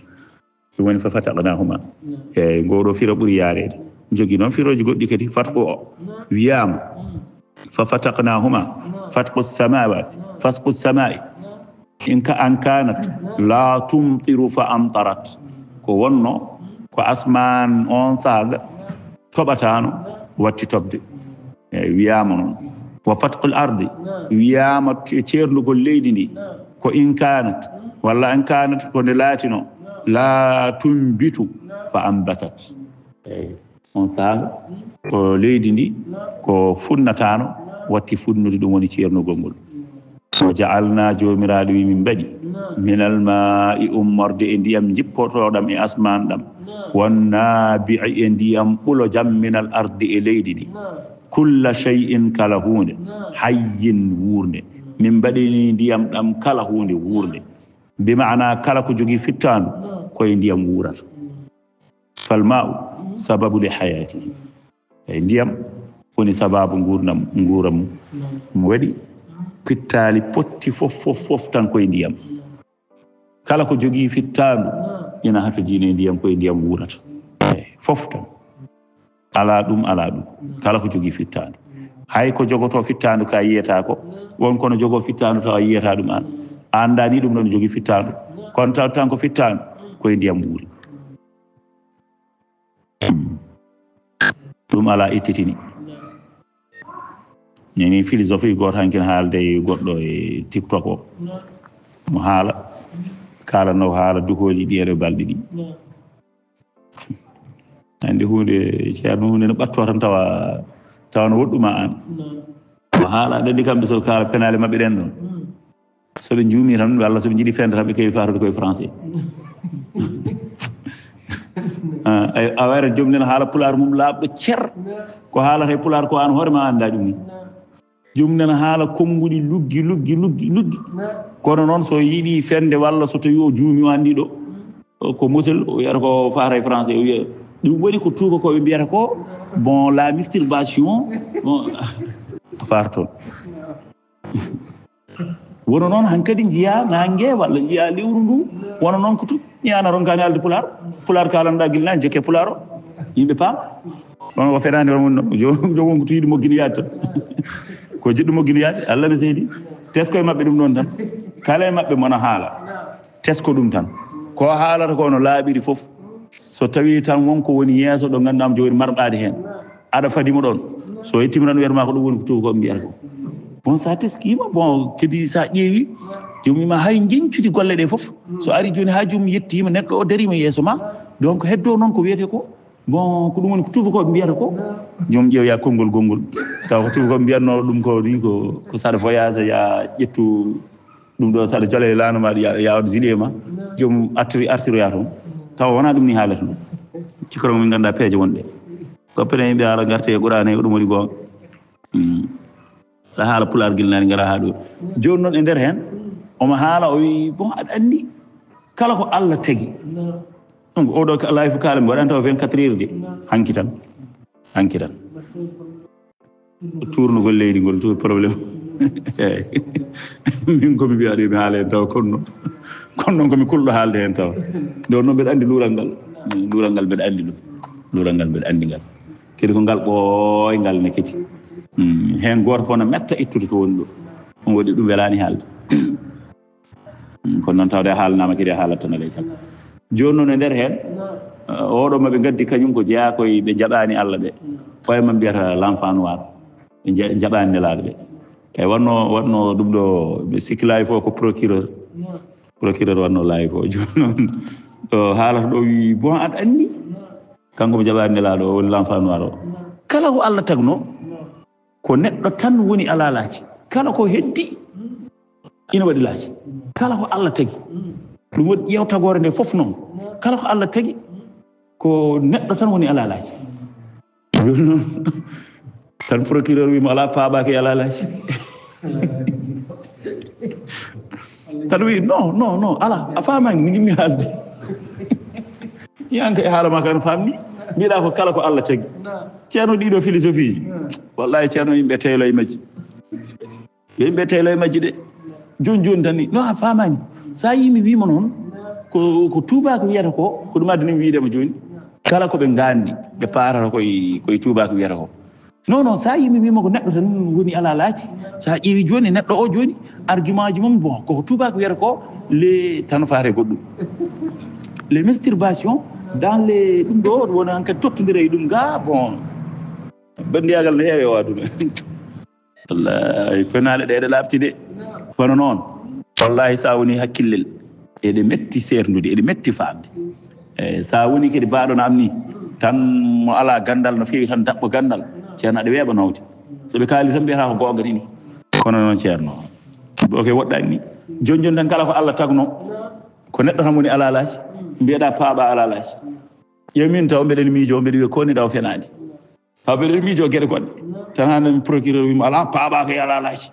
ɗum woni fafataqnahuma eyyi ngoɗo firo ɓuuri yarede jogui noon firoji goɗɗi kadi fatqu o wiyama fafataqnahuma fatqu samawati fatqu samai in ka an kanat la tumtiru fa amtarat ko wonno ko asman on saaga toɓatano watti tobde eyyi wiyama noon wa fatqul ardi wiyama ceerlugol leydi ndi ko in kanat walla in kanat ko nde laatino la tumbitu fa ambatat eyyi on saaga ko leydi ndi ko funnatano watti funnude ɗum woni ceernugol ngol wa ja'alna jomiraɗo wi min mbaɗi minal ma'i ummorde e ndiyam jippotoɗam e asman ɗam wannabi'i e ndiyam ɓulo jam minal ardi e leydi ndi kulla shay'in kala hunde hayyin wuurde min mbaɗini ndiyam ɗam kala hunde wuurde bima'ana kala ko jogui fittandu koye ndiyam wuurata falma'u sababu li hayatihi e ndiyam woni sababu nguuram mo waɗi fittali potti fof tan koye ndiyam kala ko jogii fittandu ina hato jiine ndiyam koye ndiyam wuurata fof tan ala ɗum kala ko jogii fittandu hay ko jogoto fittandu ka yiyata ko wonkono jogo fittandu tawa yiyata ɗum an andani ɗum ɗon jogii fittandu kono taw tan ko fittandu koye ndiyam wuuri ɗum ala ittitini nini philosophie goto hankin haalde goɗɗo e TikTok o mo haala kalano haala duholi ɗiyeɗo balɗe ɗi andi hunde ceerno hunde no ɓatto tan tawa no woɗɗuma an mo haala aɗa kamɓe so kaala penale mabɓe ɗen ɗon soɓe juumi tan walla soɓe jiiɗi fende tan ɓe kewi fatude koye français a wayra joom nen haala pular mum laaɓɗo cer ko haalata e pular ko an hoorema anda ɗum ni jomum nana haala konngudi luggi kono noon so yiɗi fende walla so tawi o juumi o anndi ɗo ko musel o wiyata ko faata e français o wiya ɗum woni ko tubakoɓe mbiyata ko bon la masturbation bon faata toon wono noon hankkadi jiya nangue walla jiya lewru ndu wono noon ko ñana ronkani alde pular kalanɗa guilnani jokke pular o yimɓe paam ɗon o fetani on jomum ko tuyiɗi moggino yaade tan ko jiɗɗo moggino yaade Allah ne seydi tesko e mabɓe ɗum ɗon tan kala e mabɓe mona haala tesko ɗum tan ko haalata ko no laaɓiri foof so tawi tan wonko woni yeeso ɗo ganduɗama joni marɓade hen aɗa fadimo ɗon so yettima tan wiyatama ko ɗum woni ko tubakoɓe mbiyata ko bon sa teskima bon kadi sa ƴeewi jomuma hay jencudi golle ɗe foof so ari joni ha jomum yettima neɗɗo o darima yeeso ma donc heddo noon ko wiyete ko bon ko ɗum woni ko tubakoɓe mbiyata ko jomum ƴeewoya konngol gongol taw ko tubakoɓe mbiyatno ɗum ko ni ko saɗa voyage ya ƴettu ɗum ɗo saɗa jole lano maɗa yawde gilet ma jomum artiroya toon taw wona ɗum ni haalata ɗum cikoro min ganduɗa peeje wonɗe goppene yimɓe haala garte e ɓurani ko ɗum woni gonga aɗa haala pular guilnani gara ha ɗo joni noon e nder hen omo haala o wi bon aɗa andi kala ko Allah tagui donc oɗo life kalami waɗanta o 24 heures de hanki tan tournugol leydi ngol tour probléme eyyi min komi mbiyaɗo mi haala hen taw kono noon komi kulɗo haalde hen taw ndo noon mbeɗa andi luural ngal mbeɗa andi ɗum luural ngal mbeɗa andi ngal kadi ko ngal ɓooyngal ne keti hen goto fof no metta ittude to woni ɗo on waɗi ɗum welani haalde kono noon tawde haalanama kadi haalat tan alay saago joni noon e nder hen oɗo maɓe gaddi kañum ko jeeya koye ɓe jaɓani Allah ɓe ɓoyma mbiyata l'enfant noir ɓe jaɓani nelaɗo ɓe eyi wanno ɗum ɗo ɓe sikki laawi fof ko procureur wanno laawi fof joni noon ɗo haalata ɗo wi bon aɗa andi kanko mo jaɓani nelaɗo o woni l'enfant noir o kala ko Allah tagno ko neɗɗo tan woni ala laaci kala ko heddi ina waɗi laaci kala ko Allah tagui ɗum waɗi ƴewtagore nde foof noon kala ko Allah tagui ko neɗɗo tan woni ala laaci joni noon tan procureur wimo ala paaɓaki ala laaci tan wi non ala a famani mi gimmi haalde yanka e haala ma kan famni mbiɗa ko kala ko Allah tagui ceerno ɗiɗo philosophie ji wallahi ceerno yimɓe teylo e majji de joni tan ni no a famani sa yimi wima noon ko tubako wiyata ko ɗum addani mi wiidema joni kala koɓe gandi ɓe paarata koye tubako wiyata ko non sa yimi wima ko neɗɗo tan woni ala laaci sa ƴeewi joni neɗɗo o joni argument ji mum bon koko tubako wiyata ko les tan faate goɗɗum les masturbations dans les ɗum ɗo wona hankkadi tottodira e ɗum ga bon bandiyagal ne heewe o aduna wallahi penale ɗe laaɓti de kono noon wallahi sa woni hakkillel eɗe metti serdude eɗe metti famde eyyi sa woni kadi baɗono am ni tan mo ala gandal no fewi tan dabɓo gandal ceerno aɗa weeɓa nawde soɓe kaali tan mbiyata ko gonga ni kono noon ceerno ok woɗɗani ni joni tan kala ko Allah tagno ko neɗɗo tan woni ala laaci mbiyeɗa paaɓa ala laaci yemin taw mbeɗen miijo mbeɗa wiya koni daw fenade taw mbeɗen miijo gueɗe goɗɗe tan hanen procureur wimo ala paaɓa ko ala laaci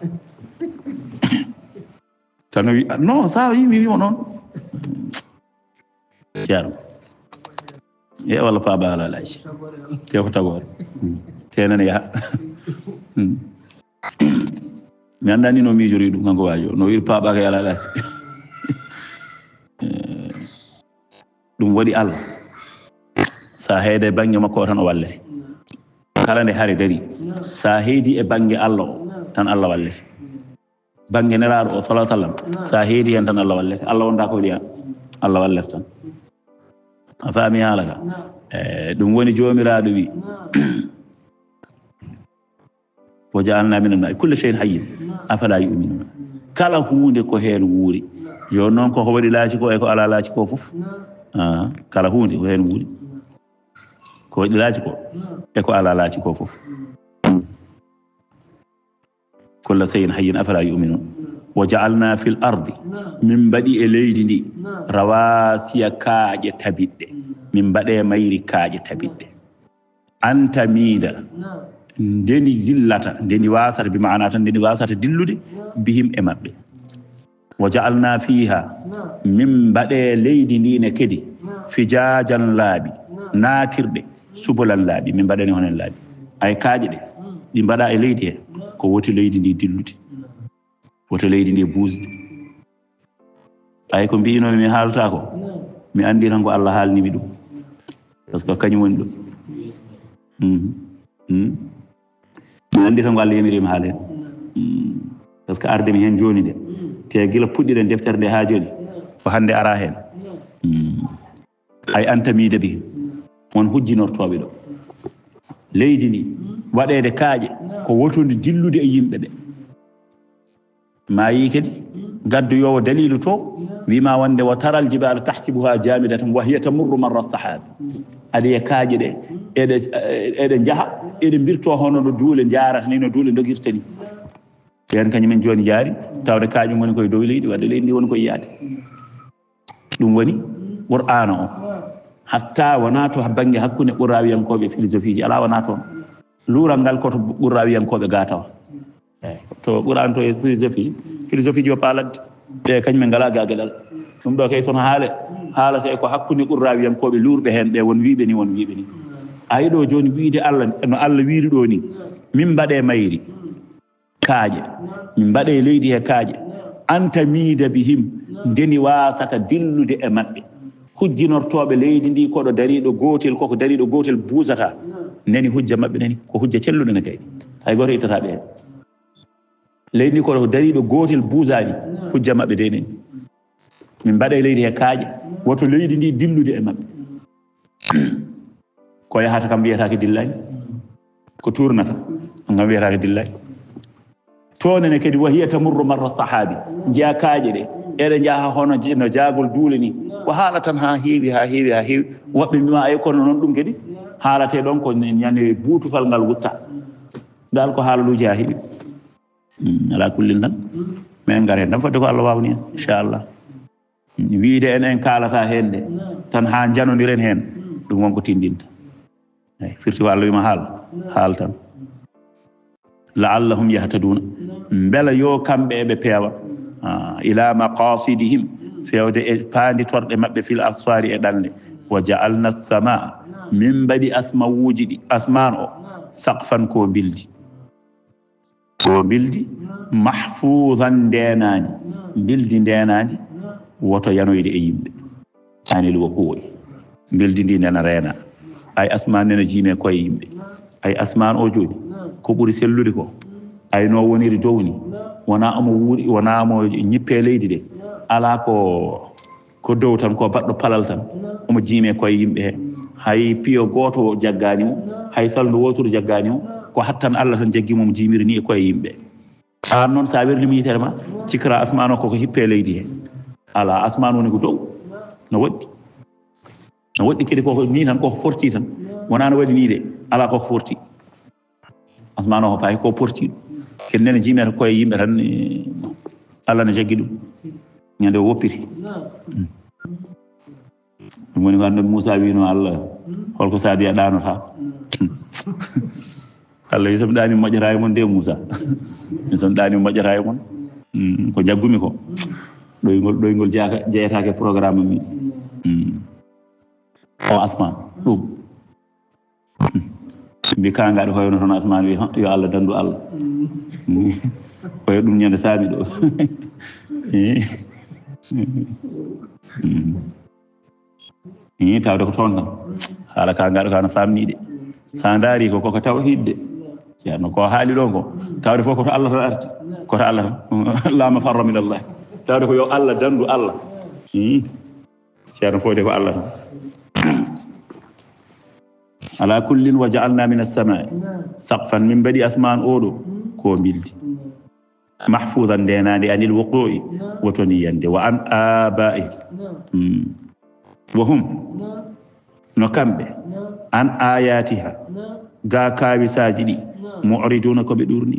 tan wi non sa yimi wimo noon ceerno e walla paaɓa ala laaci te ko tagore tenane yaha mi anda ni no miijori ɗum kanko waajo no wi paaɓa ko ala laaci ɗum waɗi Allah sa heede banggue makko o tan o wallete kala nde haare dari sa heedi e banggue Allah o tan Allah wallete banggue nelaɗo o sallah sallam sa heedi hen tan Allah wallete Allah wonda ko wiya Allah wallete tan a faami haala ka ɗum woni jomiraɗo wi wa ja'alna min al-ma'i kulli shay'in hayyin afala yu'minuna kala hunde ko hen wuuri joni noon koko waɗi laaci ko e ko ala laaci ko foof kala hunde ko hen wuuri ko waɗi laaci ko e ko ala laaci ko foof kulla shay'in hayyin afala yu'minun wa ja'alna fil ardi min mbaɗi e leydi ndi rawasiya kaaƴe tabiɗɗe min mbaɗe mayri kaaƴe tabiɗɗe anta miida ndeni zillata ndeni wasata bi maana tan ndeni wasata dillude bihim e mabbe wa ja'alna fiha min bade leydi ndi ne kedi fijajan laabi natirde subulan laabi min badani honen laabi ay kaaje de di bada e leydi he ko woti leydi ndi dillude woti leydi ndi buusde ay ko mbiino mi haalta ko mi andi tan ko Allah haalni mi dum parce que kañum woni dum mi andi tan ko Allah yemiri mi haalen parce que arde mi hen joni de te gila puddiren deftere nde ha joni ko hande ara hen ay antamide bi won hujjinortoɓe ɗo leydi ndi waɗede kaaƴe ko wotude dillude e yimɓe ɓe ma yi kadi gaddoyowo dalilu to wima wonde wa taral jibala tahsibuha jamidatan wa hiya tamurru marra sahab aɗa e kaaƴe ɗe eɗe jaaha eɗe mbirto hono no duule jarata ni no duule dogirta ni ɓen kañumen joni jaari tawde kaaƴum woni koye dow leydi wadde leydi ndi woni koye yaade ɗum woni qur'ana o hatta wona to banggue hakkude ɓurawiyankoɓe philosophie ji ala wona toon luural ngal koto ɓurawiyankoɓe ga tawa eyyi to ɓuran to e philosophie ji o paaladde ɓe kañumen ngala gagueɗal ɗum ɗo kay sono haalata e ko hakkude ɓurawiyankoɓe luurɓe hen ɓe won wiiɓe ni ayi ɗo joni wiide Allah no Allah wiiri ɗo ni min mbaɗe mayri kaaƴe min mbaɗe leydi he kaaƴe anta miida bihim ndeni wasata dillude e maɓɓe hujjinortoɓe leydi ndi koɗo dariɗo gotel koko dariɗo gotel buusata nani hujja maɓɓe nani ko hujja celluɗo ne kaydi hay goto ittataɓe hen leydi ndi koɗo dariɗo gotel buusani hujja maɓɓe de nani min mbaɗe leydi he kaaƴe woto leydi ndi dillude e maɓɓe ko yahata kam wiyatake dillani ko tournata ngam wiyatake dillani tonene kadi wahiya tamurru marra sahabi jiya kaaƴe ɗe eɗe jaaha hono no jaagol duule ni ko haalatan ha heewi woɓɓe mbima ay kono noon ɗum kadi haalate ɗon ko ñande buutufal ngal wutta dal ko haalaluji ha heewi ala kullin tan min gar hen tan fodde ko Allah wawni hen inchallah wiide en kaalata hen de tan ha janodiren hen ɗum wonko tindinta eyyi firti ko Allah wima haal tan la'allahum yahtaduna beela yo kamɓe eɓe peewa ila maqasidihim fewde e paanditorɗe maɓɓe fil asfari e ɗanle wa ja'alna as-samaa min mbaɗi asmawuji ɗi asman o saqfan ko bildi mahfuzan ndenadi woto yanoyde e yimɓe anil wo huwoy bildi ndi nena reena ay asman nena jiime koye yimɓe ay asman o joni ko ɓuri sellude ko ay no woniri dow ni wona omo ñippe leydi de ala ko dow tan ko baɗɗo palal tan omo jiime koye yimɓe he hay piyo goto jaggani mo hay saldu wotude jaggani mo ko hattan Allah tan jaggi momo jiimiri ni e koye yimɓe an noon sa werlimi yitere ma cikra asman o koko hippe leydi he ala asman woni ko dow no woɗɗi kadi koko ni tan koko forti tan wona no waɗi ni de ala koko forti asman o ko fayi ko portiɗo ken nene jimeta koye yimɓe tan Allah ne jaggi ɗum ñande o woppiri ɗum woni ko annabi Moussa wino Allah holko saabi a ɗanota Allah wi somi ɗani moƴƴata e mon de Moussa min somi ɗani moƴƴata e mon ko jaggumi ko ɗoygol jeyetake programme mi o asman ɗum mbi kangaɗo hoyno toon asman wi yo Allah dandu Allah koye ɗum ñande saabi ɗo tawde ko toon tan haala kangaɗo ka no famnide sa daari ko koko tawhidde ceerno ko haali ɗon ko tawde fof koto Allah tan arti koto Allah tan lama farra min Allah tawde ko yo Allah dandu Allah ceerno fode ko Allah tan ala kullin wa ja'alna min as-samai saqfan min badi asman oɗo ko bildi mahfuzan ndenade anil wuqu'i wotoni yande wa an aba'i wa hum no kamɓe an ayatiha ga kawisaji ɗi mu'riduna koɓe ɗurni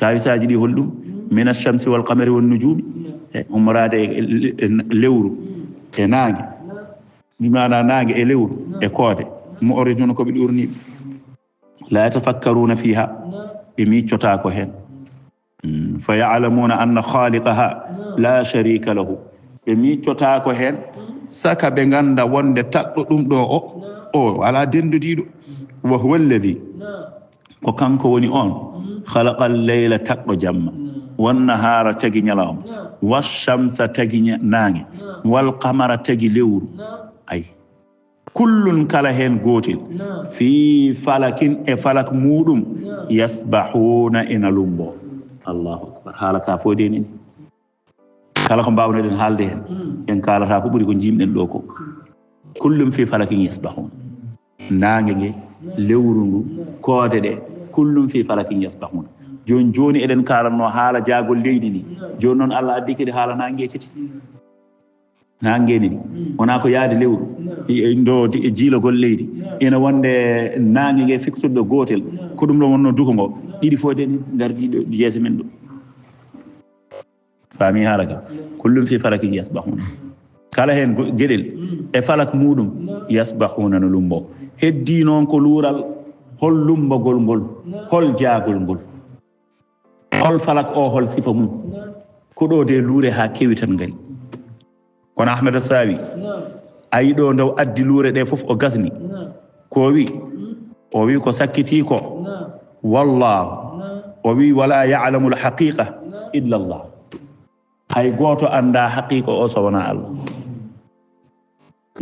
kawisaji ɗi holɗum min ash-shamsi wal qamari wan nujumi umrade lewru e nangue bimana nangue e lewru e koode mu'riduna koɓe ɗurniɓe la yatafakkaruna fiha bimiccota ko hen fa ya'lamuna anna khaliqaha la sharika lahu bimiccota ko hen saka be ganda wonde taddo dum do o ala dendudido wa huwa alladhi ko kanko woni on khalaqal layla taddo jamma wan nahara tagi nyalam wash-shamsa tagi nange wal qamara tagi lewru ay kullun kala hen gotel fi falakin e falak mudum yasbahuna ina lumbo Allahu akbar halaka fode ni kala ko mbawno den halde hen en kalata ko buri ko jimden do ko kullum fi falakin yasbahun nange nge lewru ndu koode de kullum fi falakin yasbahun joni eden karanno haala jaagol leydi ni joni non Allah addi kedi haala nange keti nange ni wona ko yaade lewru ndo jiilogol leydi ina wonde nange nge fiksudo gotel ko dum do wonno duko ngo didi fode ni dardi jeese men do fami halaka kullum fi falakin yasbahun kala hen gedel e falak mudum yasbahuna no lumbo heddi non ko luural hol lumbagol ngol hol jaagol ngol hol falak o hol sifa mum ko do de luure ha kewi tan ngari kono Ahmed Sawi ayi do ndaw addi luure de fof o gasni ko wi ko sakkiti ko wallahu o wi wala ya'lamu al-haqiqa illa Allah hay goto anda haqiqa o so wana Allah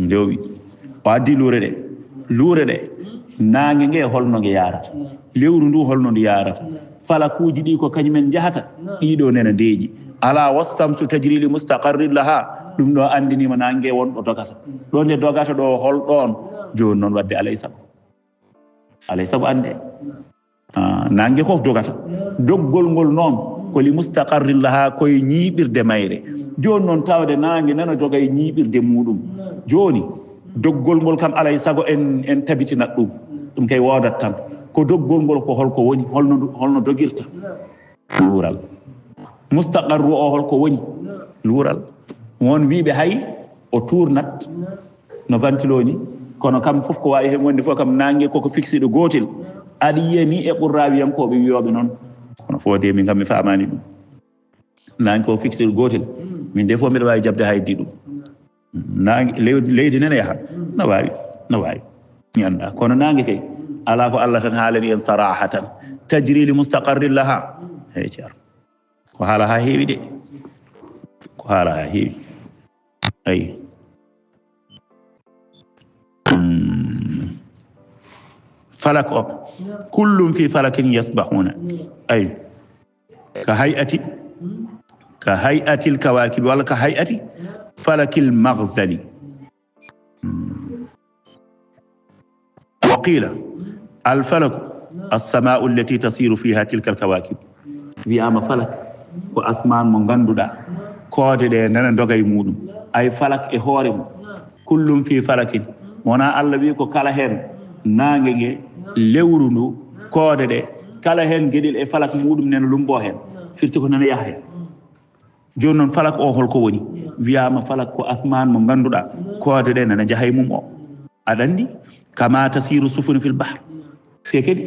ndewi o addi luure de nange nge holno nge yarata lewru ndu holno ndu yarata falakuji di ko kanyumen jahata dido nena deeji ala wasamsu tajri li mustaqarrin laha dum do andini ma nange won do dogata do ne dogata do hol don joni non wadde alaysa ande nange ko dogata doggol ngol non ko li mustaqarrin laha koy ñibirde mayre joni non tawde nange nana jogay ñibirde mudum joni doggol ngol kam alaysa go en tabitina dum kay wodat tan ko doggol ngol ko holko woni holno dogirta luural mustaqarru o holko woni luural won wiibe hay o tournat no bantiloni kono kam fof ko wawi hen wonde fof kam nange koko fixé do gotel adi yemi e burrawiyam ko be wiyobe non kono fode mi ngam mi famani dum nange ko fixé do gotel min defo mi wawi jabde haydi dum nange leydi nene yaha no wawi mi anda kono nange kay ala ko Allah tan haalani en sarahatan tajri li mustaqarrin laha hay ciar ko hala ha heewi de ko hala ha heewi ay falak o kullum fi falakin yasbahuna ay ka hay'ati al-kawakib wala ka hay'ati falakil maghzali وقيل الفلك السماء التي تسير فيها تلك الكواكب وياما فلك واسمان من غندودا كودي دي نانا دوغاي مودum ay falak e hoore mum kullum fi falakin wona Allah wi ko kala hen nange ge lewru ndu koode de kala hen gedel e falak mudum nen lumbo hen firti ko nana yaha joni non falak o holko woni wiyama falak ko asman mo ganduda koode de nana jahay mum o adandi kama tasiru sufun fil bahr sekedi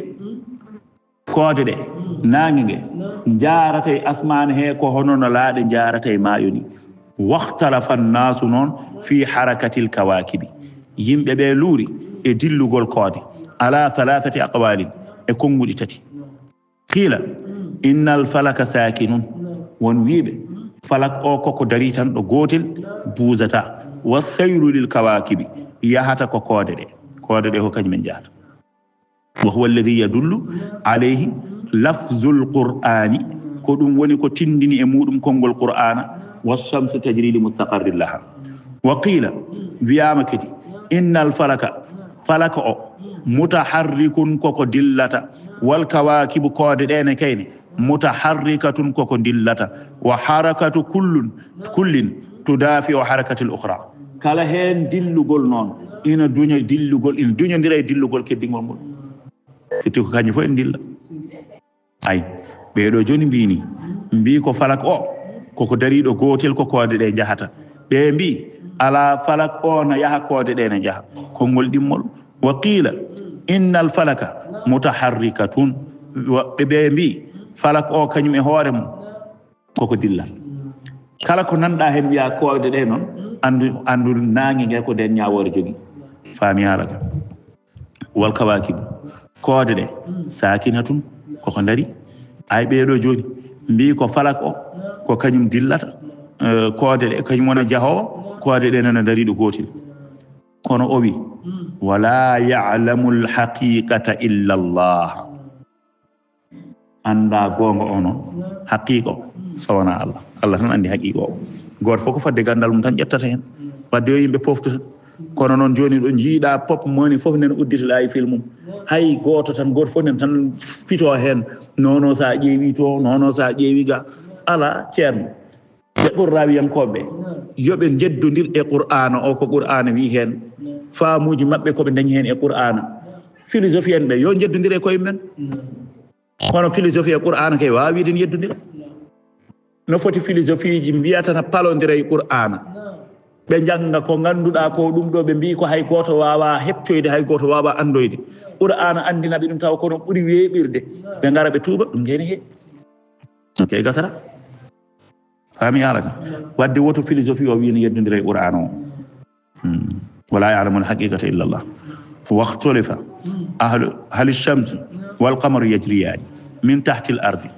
koode de nange ge jaarata asman he ko hono no laade jaarata maayo ni waqtalafa an-nasu non fi harakati al-kawakibi yimbe be luuri e dillugol koode ala thalathati aqwalin e kongudi tati qila innal falaka sakinun won wiibe falak o koko dari tan do gotel buuzata wasayru lil kawakibi yahata ko koode de ko kanyumen jahata wa huwa alladhi yadullu alayhi lafzul qur'ani ko dum woni ko tindini e mudum kongol qur'ana was-shamsu tajri li mustaqarrin laha wa qila wiyama kedi innal falaka o mutaharrikun koko dillata wal kawakibu koode dene kayne mutaharrikatun koko dillata wa harakatu kullin tudafi wa harakati al-ukhra kala hen dillugol non ina dunya ndira e dillugol keddingol mum fitti ko kanyi fo en dilla ay beedo joni mbi ko falak o koko darido gotel ko koode de jahata be mbi ala falak o na yaha koode de na jaha kongol dimmol wa qila innal falaka mutaharrikatun ɓe mbi falak o kañum e hoore mum koko dillal kala ko nanɗa hen wiya koode ɗe noon andu nangue ngue ko nden ñawore jogui faami haala ka wal kawakibu koode ɗe sakinatun koko dari ay ɓeeɗo joni mbi ko falak o ko kañum dillata koode ɗe kañum wona jahowo koode ɗe nana dariɗo gotel kono o wi wala ya'lamu alhaqiqata illa Allah anda gonga o noon haqiqa o sowona Allah tan andi haqiqa o goto fof ko fadde gandal mum tan ƴettata hen wadde yo yimɓe poftuta kono noon joni ɗo jiiɗa pop moni fof nen udditata e film mum hay goto tan goto fof nen tan fito hen nono sa ƴeewi to nono sa ƴeewi ga ala ceerno ɓe ɓurrawiyankoɓe yoɓe jeddodir e qur'ana o ko qur'ana wi hen faamuji mabɓe koɓe dañi hen e qur'ana philosophie en ɓe yo jeddodir e koye men kono philosophie e qur'ana kay wawiden yeddodira no foti philosophie ji mbiyatana palodira e qur'ana ɓe jangga ko ganduɗa ko ɗum ɗo ɓe mbi ko hay goto wawa heptoyde hay goto wawa andoyde qur'ana andinaɓe ɗum taw kono ɓuuri weeɓirde ɓe gara ɓe tuuba ɗum jeni he ok gasata faami haala ka wadde woto philosophie o wino yeddodira e qur'ana o wala ya'lamu al-haqiqata illa Allah waxtolifa hal shamsu wal qamaru yajriyani min tahti al-ardi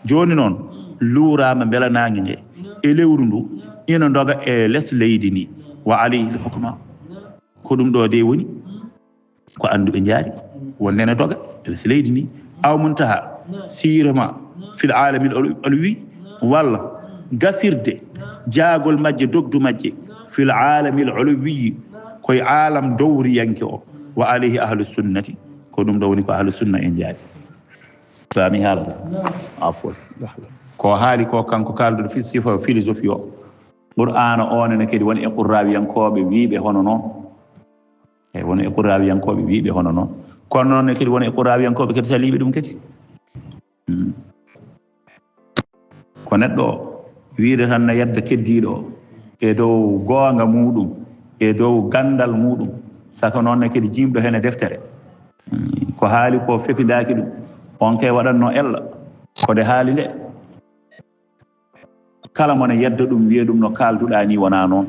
joni noon luurama beela nangue ngue e lewru ndu ina doga e less leydi ni wa alayhi al-hukma ko ɗum ɗo de woni ko anduɓe jaari wonnene doga e less leydi ni aw muntaha sirama fil alami alwi walla gasirde jaagol majje dogdu majje fil alami alulwi koye alam dowriyanke o wa alayhi ahlu sunnati ko ɗum ɗo woni ko ahlu sunna en jaari fami haala afol ko haali ko kanko kalduɗo fi sifa philosophie o qur'ana onene kadi woni e qurrawiyankoɓe wiiɓe hono noon e woni e qurrawiyankoɓe wiiɓe hono noon kono noon kadi woni e qurrawiyankoɓe kadi saliɓe ɗum kadi ko neɗɗo wiide tan no yedda keddiɗo o e dow goonga muɗum e dow gandal muɗum saka noonne kadi jimɗo hen e deftere ko haali ko fepidaki ɗum on kay waɗanno ella kode haali nde kala mone yedda ɗum wiya ɗum no kalduɗa ni wona noon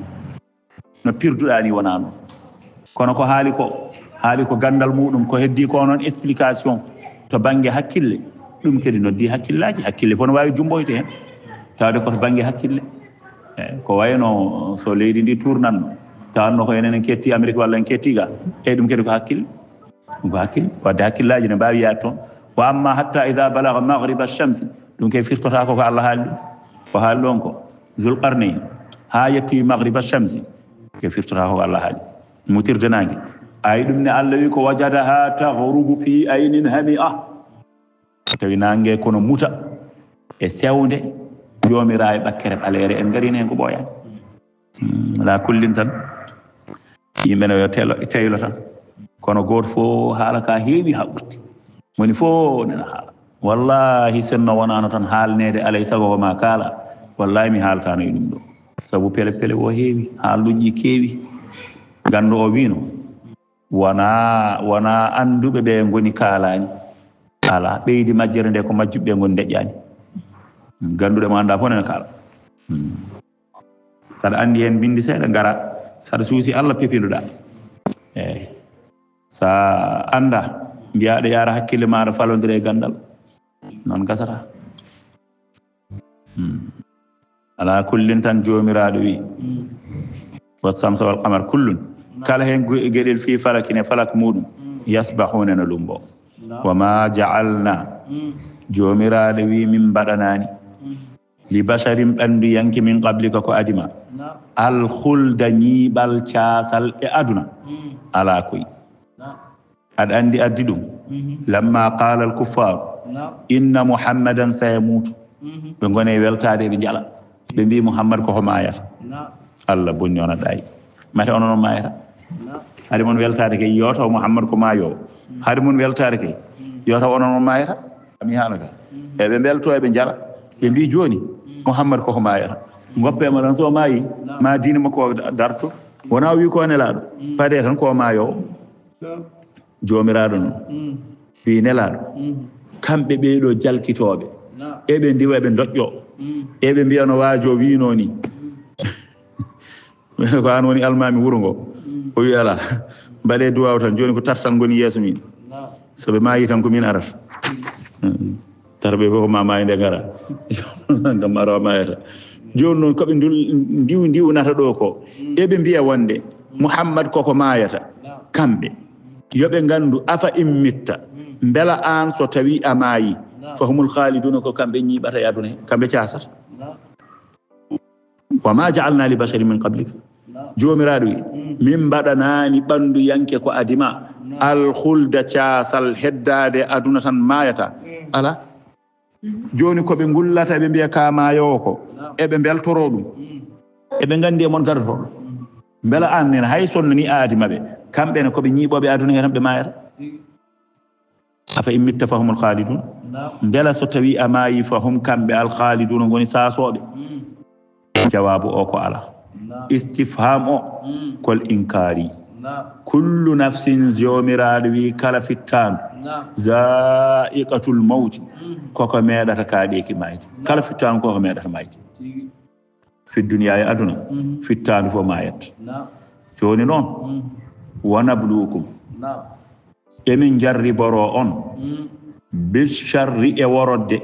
no pirduɗa ni wona noon kono ko haali ko gandal muɗum ko heddi ko noon explication to banggue hakkille ɗum kadi noddi hakkillaji hakkille fono wawi jumboyte hen tawde koto banggue hakkille ko wayno so leydi ndi tournanno tawanno ko enen en ketti Amérique walla en ketti ga e ɗum kadi ko hakkille wadde hakkillaji ne mbawi yaade toon wa amma hatta ida balaga maghrib ash-shams ɗum kay firtota ko Allah haali ɗum ko haali ɗon ko zulqarnayn ha yetti maghrib ash-shams ke firtota ko Allah haali mutirde nangue ay ɗum ne Allah wi ko wajadaha taghrubu fi aynin hami'a tawi nangue kono muta e sewnde jomira e ɓakkere ɓaleere en garini hen ko ɓooyani ala kullin tan yimɓe no yo teylo tan kono goto fof haala ka heewi ha ɓurti woni fof nena haala wallahi senno wonano tan haalnede alay sago ko ma kaala wallahi mi haalatano e ɗum ɗo saabu pele pele o heewi haaluji keewi gandu o wino wona anduɓe ɓe goni kaalani ala ɓeydi majjere nde ko majjuɓe goni deƴƴani ganduɗe mo anda fof nene kaala saɗa andi hen bindi seeɗa gara saɗa suusi Allah pepinduɗa eyyi sa anda mbiyaɗo yaara hakkille maɗa falodire e gandal noon gasata ala kullin tan jomiraɗo wi wassamsa wal qamar kullun kala hen gueɗel fi falakine falak muɗum yasbahuna no lumbo wama ja'alna jomiraɗo wi min mbaɗanani li basharin ɓandu yanki min qablika ko adima al khulda ñiɓal casal e aduna ala koy aɗa andi addi ɗum lamma qala al kuffar inna muhammadan sayamutu ɓe gone weltade ɓe jala ɓe mbi muhammad koko mayata Allah bonni ona ɗayi mate ono noon mayata haade mon weltade kay yotaw muhammad ko mayowo haade mon weltade kay yotaw ono noon mayata ami haala ka e ɓe belto eɓe jala ɓe mbi joni muhammad koko mayata goppema tan so maayi ma diine makko darto wona wi ko nelaɗo paade tan ko mayowo jomiraɗo non fi nelaɗo kamɓe ɓeeɗo jalkitoɓe eɓe ndiwa ɓe doƴƴo eɓe mbiyano waajo wino ni ko an woni almami wuro ngo o wi ala mbaɗe duwaw tan joni ko tartan goni yeeso min soɓe mayi tan ko min arata tarɓe fof ko ma mayi nde gara gam arawa mayata joni noon koɓe ndiwnata ɗo ko eɓe mbiya wonde Muhammad koko mayata kamɓe yoɓe gandu afa immitta beela an so tawi a maayi fahumul khaliduna ko kamɓe ñiɓata e aduna he kamɓe casata wa ma ja'alna li bashari min qablika jomiraɗo wi min mbaɗanani ɓandu yanke ko adima alhulda casal heddade aduna tan mayata ala joni koɓe gullata ɓe mbiya ka mayowo ko eɓe beltoro ɗum eɓe gandi e mon gardotoɗo beela an nen hay sonno ni adima ɓe kamɓene koɓe ñiɓoɓe aduna he tan ɓe mayata afa immitta fahumul khalidun beela so tawi a maayi fahum kamɓe al khaliduna goni sasoɓe jawabu o ko ala istifham o kol inkari kullu nafsin jomiraɗo wi kala fittanu zaiqatul mawti koko meɗata kaɗeki mayde kala fittanu koko meɗata mayde fi duniya e aduna fittanu fo mayat joni noon wanabluukum emin jarriboro on bisharri e worodde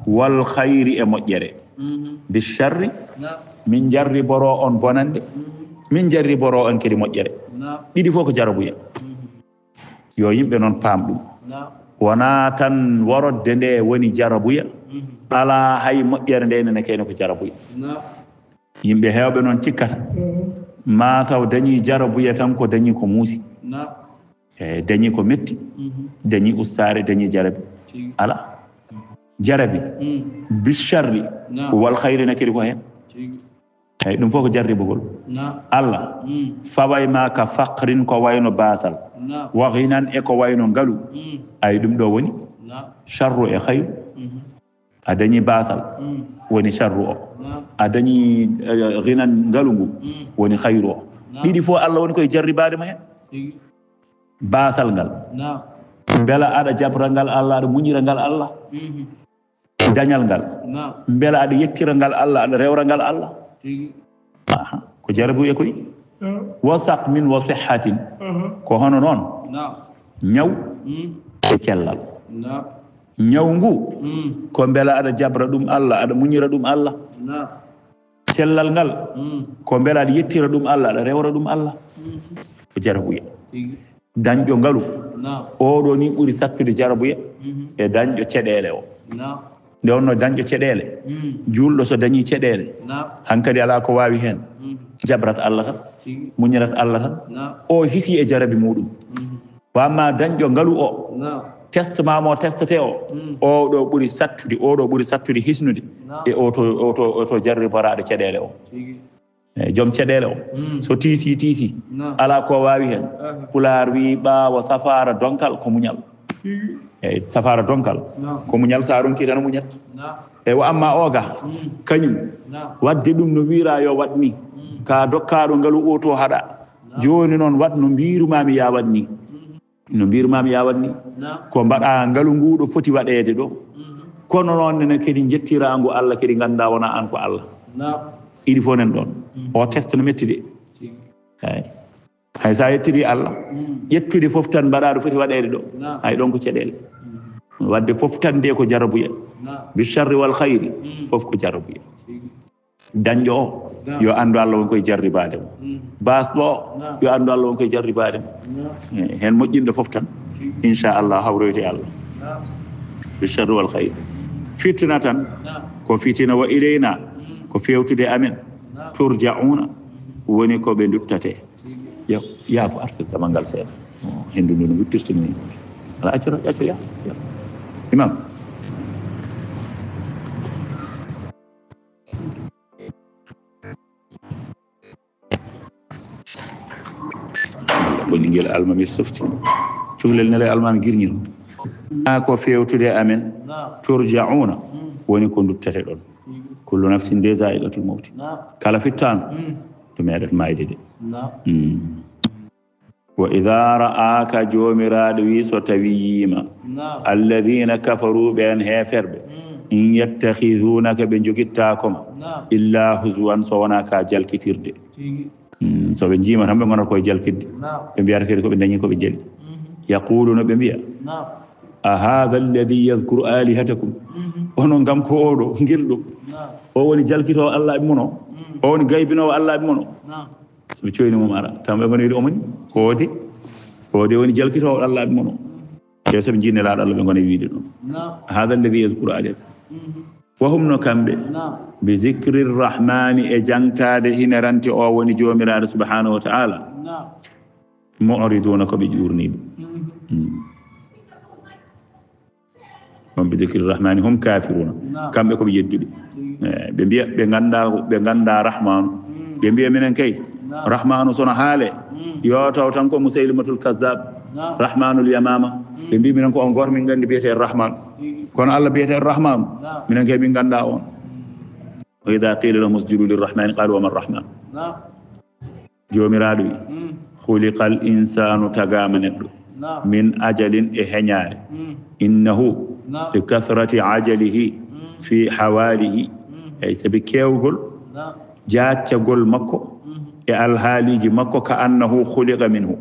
wal khayri e moƴƴere bisharri min jarriboro on bonande min jarriboro on kadi moƴƴere ɗiɗi fof ko jarabuya yo yimɓe noon paam ɗum wona tan worodde nde woni jarabuya ala hay moƴƴere nde nene kayne ko jarabuya yimɓe hewɓe noon cikkata mataw dañi jarabuya tan ko dañi ko muusi e dañi ko metti dañi ustare dañi jarabi ala jarabi bisharri wal khayri na kadi ko hen ay ɗum fof ko jarribugol Allah faway ma ka faqrin ko wayno basal wa ghinan e ko wayno ngalu ay ɗum ɗo woni sharru e khayru a dañi basal woni sharru o a dañi ghinan ngalu ngu woni khayru o ɗiɗi fof Allah woni koye jarribade ma hen basal ngal beela aɗa jabra ngal Allah aɗa muñira ngal Allah dañal ngal beela aɗa yettira ngal Allah aɗa rewra ngal Allah ko jarabu e koy wasaq min wa sihhatin ko hono noon ñaw e cellal ñaw ngu ko beela aɗa jabra ɗum Allah aɗa muñira ɗum Allah cellal ngal ko beela aɗa yettira ɗum Allah aɗa rewra ɗum Allah ko jarabu e dañƴo ngalu oɗo ni ɓuri sattude jarabuya e dañƴo ceɗele o nde wonno dañƴo ceɗele julɗo so dañi ceɗele hankkadi ala ko wawi hen jabrat Allah tan muñirat Allah tan o hisi e jarabi muɗum wamma dañƴo ngalu o testemamo testate o oɗo ɓuri sattude hisnude e oto jarriboraɗo ceɗele o eyyi joom ceɗele o so tiisi ala ko wawi hen pular wi ɓaawo safara donkal ko muñal eyyi safara donkal ko muñal sa ronki tan muñat eyyi wa amma oga kañum wadde ɗum no wira yo wat ni ka dokkaɗo ngaalu oto haɗa joni noon wat no mbirumami ya wat ni ko mbaɗa ngaalu nguɗo foti waɗede ɗo kono noon nene kadi jettirago Allah kadi ganda wona an ko Allah ɗiɗi fof nen ɗon o test no metti de hay sa yettiri Allah ƴettude fof tan mbaɗaɗo foti waɗede ɗo hay ɗon ko ceɗele wadde fof tan nde ko jarabuya bi sharri wal khayri fof ko jarabuya dañƴo o yo andu Allah won koye jarribade mo basɗo o yo andu Allah won koye jarribade mo hen moƴƴinɗo fof tan inchallah hawroyte Allah bi sharri wal khayri fitina tan ko fitina wa ilayna ko fewtude amen turja'una woni ko ɓe duttate yaafo artirtama ngal seeɗa hendu ndu no wittirtini ni ala accoro ya imam boni ngel almamir softi cuhlel nele almami girñiro ko fewtude amen turja'una woni ko duttate ɗon kullu nafsin de za'iqatul mawti kala fittanu to meɗat mayde de wa idha ra'aka jomiraɗo wi so tawi yima alladhina kafaru ɓen heferɓe in yattakhidunaka ɓe jogittakoma illa huzwan so wona ka jalkitirde so ɓe jima tan ɓe gonata koye jalkidde ɓe mbiyata kadi koɓe dañi koɓe jali yaquluna ɓe mbiya a hadha alladhi yadhkuru alihatakum onon gam ko oɗo gelɗo o woni jalkitowo allah ɓe mono o woni gaybinowo allah ɓe mono soɓe coyni mum ara tan ɓe gona wiide omoni koode woni jalkitowo allah ɓe mono te soɓe jinne laaɗo allah ɓe gona wiide ɗum hadha alladhi yadhkuru alihatakum wa hum no kamɓe bi zicri rrahmani e jangtade hinerante o woni jomiraɗo subhanahu wa ta'ala mu'riduna koɓe ƴurniɓe on bi zicri rrahmani hum kafiruna kamɓe koɓe yedduɓe ɓe mbiya ɓe ganda rahmanu ɓe mbiya minen kay rahmanu sono haale yo taw tan ko musaylimatul kazzab rahmanul yamama ɓe mbi minen ko on goto min gandi biyete rahman kono allah biyete rahmanu minen kay min ganda on wa ida qila lahum usjudu lirrahmani qalu wa man rahman jomiraɗo wi khuliqa al insanu tagama neɗɗo min ajalin e heñare innahu li kathrati ajalihi fi hawalihi ey sabi kewgol jaccagol makko e alhaaliji makko ka annahu khuliqa minhu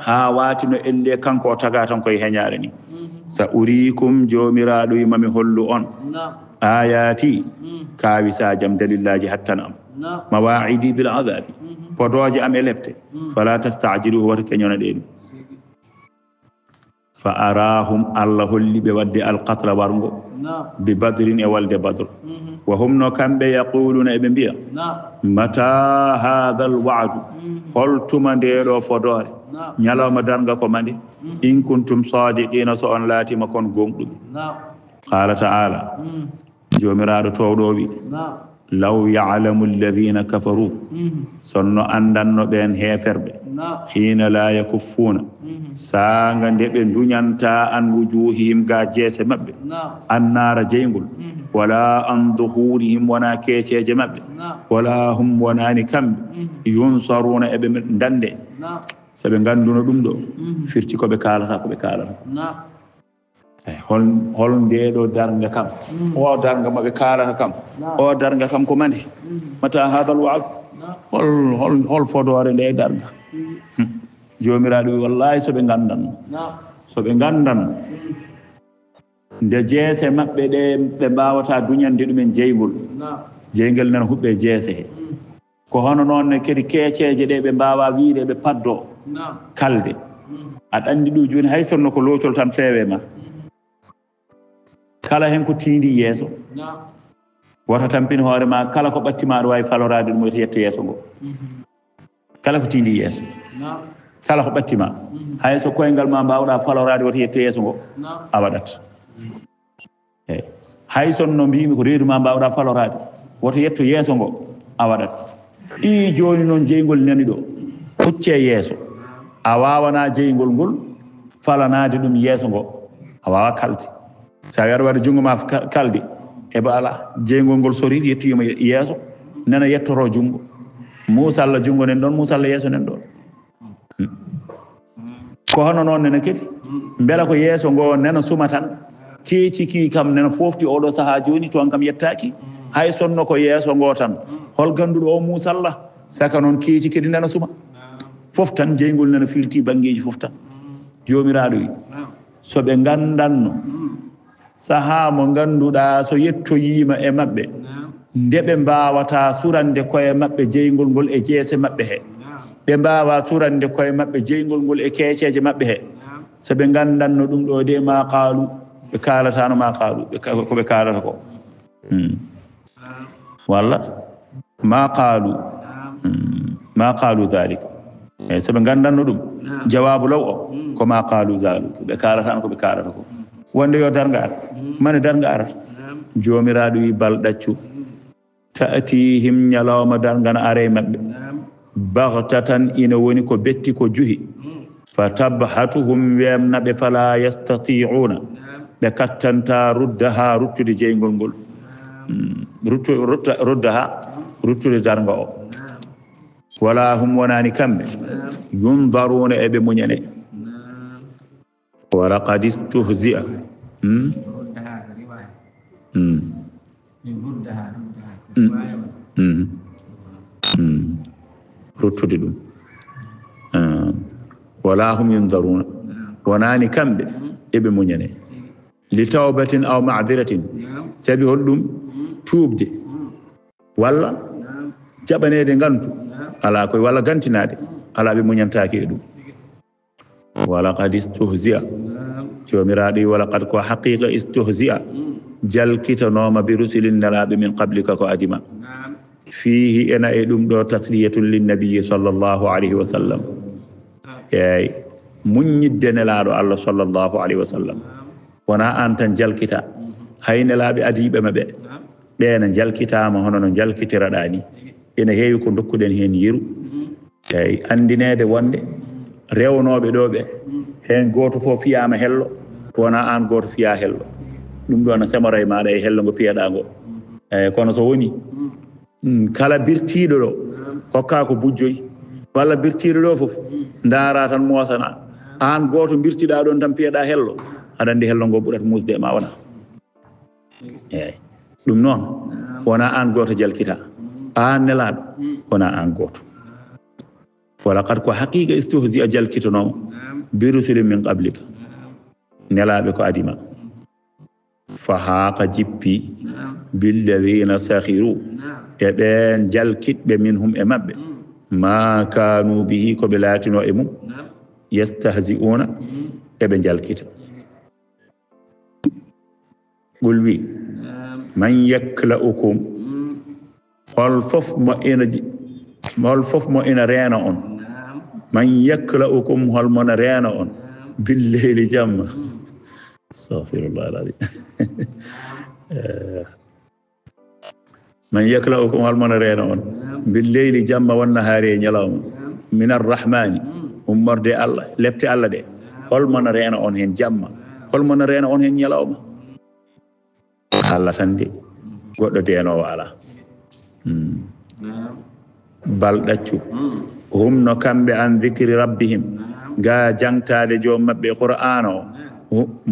ha watino elle kanko o taga tan koye heñare ni sa urikum jomiraɗo yimami hollu on ayati kawisajam dalillaji hattana am mawa'idi bil azabi podoje am e lebte fala tastajiluhu wata keñona ɗeɗum fa arahum allah holliɓe wadde alqatra wargo bi badrin e walde badr wa hum no kamɓe yaquluna eɓe mbiya mata hadha alwa'du holtuma ndeɗo fodore ñalawma darga ko mande in kuntum sadiqina so on laatima kon gonɗuɓe qala ta'ala jomiraɗo towɗo wi law ya'lamu alladhina kafaru sonno andanno ɓen heferɓe hina la yakuffuna sanga nde ɓe duñanta an wujuhihim ga jeese maɓɓe annara jeygol wala an duhurihim wona keeceje maɓɓe wala hum wonani kamɓe yunsaruna eɓe dande soɓe ganduno ɗum ɗo firti koɓe kalata hol ndeɗo darga kam o darga maɓe kalata kam o darga kam ko mande mata hadal wa'd hol fodore nde darga jomiraɗo wi wallahi soɓe gandanno nde jeese maɓɓe ɗe ɓe mbawata duñande ɗumen jeygol jeygel nana huɓɓe jeese he ko hono noon kadi keeceje ɗe ɓe mbawa wiide ɓe paddo kalde aɗa andi ɗum joni hay sonno ko loocol tan feewe ma kala hen ko tiindi yeeso wota tampini hoore ma kala ko ɓattima aɗa wawi falorade ɗum wiyete yetto yeeso ngo kala ko tiindi yeeso kala ko ɓattima hay so koyngal ma mbawɗa falorade wota yetto yeeso ngo a waɗat eyyi hay sonno mbimi ko reedu ma mbawɗa falorade wota yetto yeeso ngo a waɗat ɗi joni noon jeygol nani ɗo hucce yeeso a wawana jeygol ngol falanade ɗum yeeso ngo a wawa kalde sa wi aɗa waɗa jungo ma kalde eɓe ala jeygol ngol sori yettoyima yeeso nana yettoro jungo Musa Allah jungo nen ɗon Musa Allah yeeso nen ɗon ko hono noon nene kadi beela ko yeeso ngo nena suma tan keeciki kam nena fofti oɗo saaha joni toon kam yettaki hay sonno ko yeeso ngo tan hol ganduɗo o Musa Allah saka noon keeci kadi nena suma fof tan jeygol nena filti banggueji fof tan jomiraɗo wi soɓe gandanno saaha mo ganduɗa so yettoyima e maɓɓe nde ɓe mbawata surande koye maɓɓe jeygol ngol e jeese maɓɓe he ɓe mbawa surande koye maɓɓe jeygol ngol e keeceje maɓɓe he soɓe gandanno ɗum ɗo de ma qaalu ɓe kalatano ma qaalu koɓe kalata ko walla ma qaalu dhalika eyyi soɓe gandanno ɗum jawabu law o ko ma qaalu zalika ɓe kalatano koɓe kalata ko wonde yo darga ara mane darga arata jomiraɗo wi bal ɗaccu ta'tihim ñalawma darga na are maɓɓe baghtatan ina woni ko betti ko juhi fa tabhatuhum wemnaɓe fala yastati'una ɓe kattanta ruddaha ruttude jeygol ngol ruddaha ruttude darga o wala hum wonani kamɓe ينظرون أبي منينة ولقد استهزئ رتدي دum ولا هم ينظرون وناني كمبه ebe muñane li tawbatin aw ma'diratin sabi hoddum tuubde walla jabanede gantu ala koy walla gantinade ala be muñantaake dum wala qad istuhzi'a jomiraadi wala qad ko haqiqa istuhzi'a jalkitanoma bi rusulin nalabe min qablika ko adima fihi ena e dum do tasliyatun lin nabiy sallallahu alayhi wa sallam ay muñidde nelaado Allah sallallahu alayhi wa sallam wana antan jalkita hayne laabe adibe mabbe beena jalkitaama hono no jalkitiradaani ina heewi ko dokkuden hen yiru ay andinede wonde rewnoobe do be hen goto fo fiyaama hello wana an goto fiya hello dum do na samaray maada e hello ngo piyeeda ngo kono so woni kala birtiido do hokka ko bujjoy walla birtiido do fof ndaara tan moosana an goto birtida don tan piyeeda hello aɗa andi hello ngo ɓurat musde ma wona eyyi ɗum noon wona an goto jalkita an nelaɗo wona an goto wala qad ko haqiqa istuhzi a jalkitanoma bi rusulin min qablika nelaɓe ko adima fa haqa jippi billadina sahiru e ɓen jalkitɓe minhum e mabɓe ma kanu bihi koɓe laatino e mum yastahzi'una eɓe jalkita قل بي من يكلؤكم هل فف ما إن رينا أن من يكلؤكم هل من رينا أن بالليل جمع استغفر الله العظيم من يكلؤكم هل من رينا أن بالليل جمع والنهار يلام من الرحمن أمر دي الله لبت الله دي هل من رينا أن هن جمع هل من رينا أن هن يلام Allah tan de goddo denowo ala bal daccu hum no kambe an dhikri rabbihim ga jangtade joom mabbe qur'ano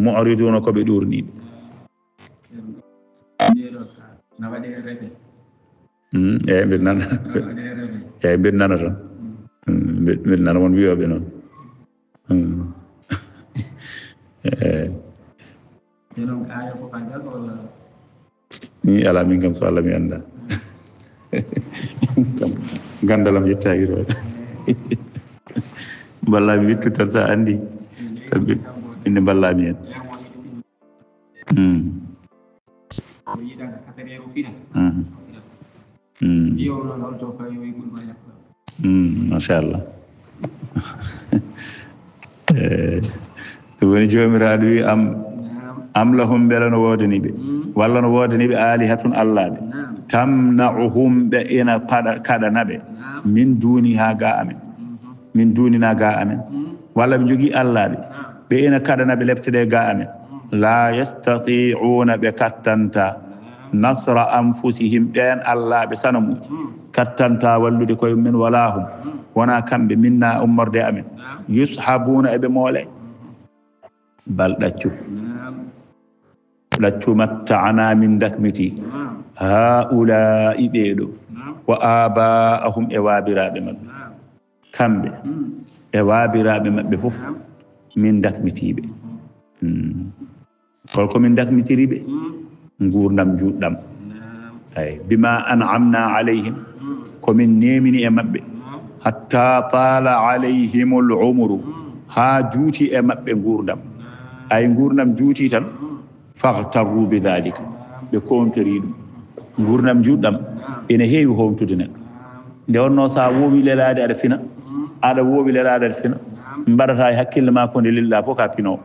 mu'riduna ko be durni bir nana bir nana tan bir nana won wiyobe non ni ala min kam so Allah mi anda gandalam yettaki to ballami wittu tan sa andi tan inde ballami en machallah woni jomiraɗo wi am lahum bela no wodani ɓe walla no wodani ɓe alihatun allah ɓe tamna'uhum ɓe ina kaɗana ɓe min duniha ga amen min dunina ga amen walla ɓe jogui allah ɓe ina kaɗana ɓe lepteɗe ga amen la yastati'una ɓe kattanta nasra anfusihim ɓen allah ɓe sanamuji kattanta wallude koye men wala hum wona kamɓe minna ummorde amen yushabuna eɓe moole bal ɗaccu matta'ana min dakmiti haula'i ɓeɗo wa aba'ahum e waabiraɓe maɓɓe kamɓe e waabiraɓe maɓɓe fof min dakmitiɓe holko min dakmitiriɓe gurdam juɗɗam ay bima an'amna alayhim komin nemini e maɓɓe hatta tala alayhimul umru ha juuti e maɓɓe gurdam ay gurdam juuti tan faghtarru bidhalika ɓe kontori ɗum gurdam juɗɗam ene heewi homtude neɗɗo nde wonno sa wowi lelade aɗa fina aɗa wowi lelade aɗa fina mbaɗata e hakkille ma ko nde lilla fof ka pinowo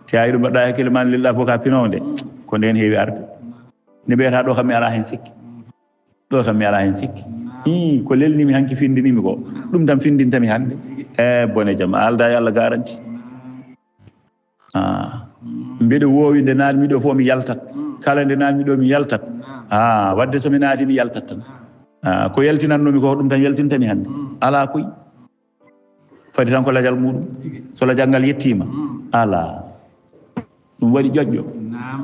te ayi ɗum mbaɗɗa e hakkille ma nde lilla fof ka pinowo nde ko nden heewi arde nde mbiyata ɗo kam mi ala hen sikki ɗo kam mi ala hen sikki ko lelnimi hanki findinimi ko ɗum tan findintami hande bone jaam alda e Allah garanti mbeɗo wowi nde naatmiɗo fof mi yaltat kala nde naatmiɗo mi yaltat wadde somi naati mi yaltat tan ko yaltinannomi ko ɗum tan yaltintami hannde ala koy fadi tan ko lajal muɗum so lajal ngal yettima ala ɗum waɗi ƴoƴƴo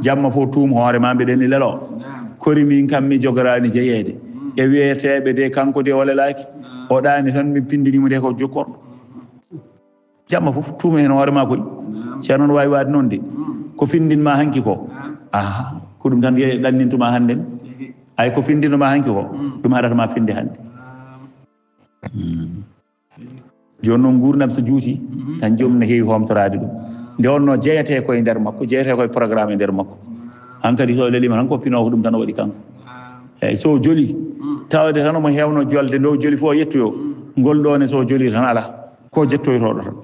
jamma fof tuum hoore ma mbiɗen lelo kori min kam mi jogorani jeeyede e wiyeteɓe de kanko de o lelaki o ɗani tan min pindinimo de ko jokkorɗo jamma fof tuum hen hoore ma koy ceerno no wawi wade noon de ko findinma hanki ko ko ɗum tan ɗannintuma hannde ay ko findinoma hanki ko ɗum haɗatama finde hannde joni noon gurdam so juuti tan joomum ne heewi homtorade ɗum nde wonno jeeyete koye nder makko jeeyete koye programme e nder makko hankkadi so lelima tan koppino ko ɗum tan o waɗi kanko eyyi so joli tawde tan omo hewno jolde nde o joli fof o yettoyo ngol ɗone so joli tan ala ko jettoytoɗo tan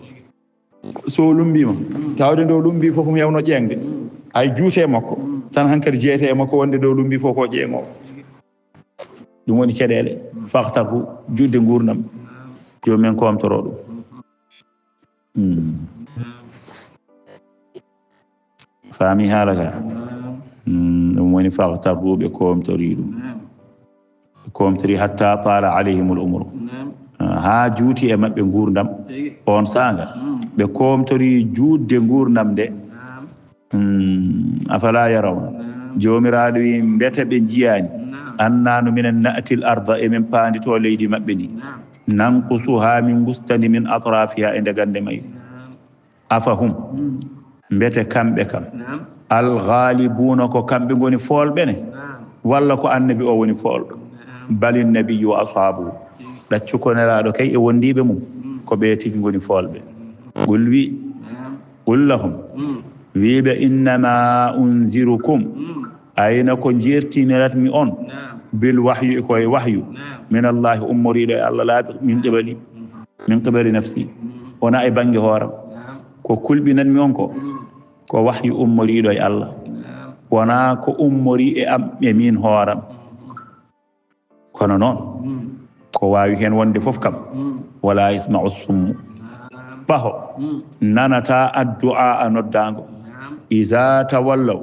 so lumbima tawde nde o lumbi fof mo hewno ƴeŋde hay juute makko tan hankkadi jeeyete e makko wonde nde o lumbi fof ko ƴeeŋowo ɗum woni caɗele faktarhu judde gurdam jomumen komtoro ɗum faami haala ka ɗum woni faktarhu ɓe komtori ɗum ɓe komtori hatta tala alayhim l umru ha juuti e maɓɓe gurdam on sanga ɓe komtori juutde gurdam nde afala yarawna jomiraɗo wi mbete ɓe jiyani annanu minen na'til arda emin paandito leydi maɓɓe ndi nankusuha min gustandi min atrafiha e ndegande mayri afahum mbete kamɓe kam alghalibuna ko kamɓe goni folɓene walla ko annabi o woni folɗo balin nabiyu wa ashabuhu ɗaccu ko nelaɗo kay e wondiɓe mum ko ɓe tigi goni folɓe qul wi qul lahum wiɓe innama unzirukum ayna ko jertiniratmi on bil wahyu koye wahyu min allahi ummoriɗo e allah laaɓi min qibali nafsi wona e banggue hooram ko kulɓinanmi on ko wahyu ummoriɗo e allah wona ko ummori e am e min hooram kono noon ko wawi hen wonde fof kam wala isma'u summu baho nanata addu'a a noddago iza tawallaw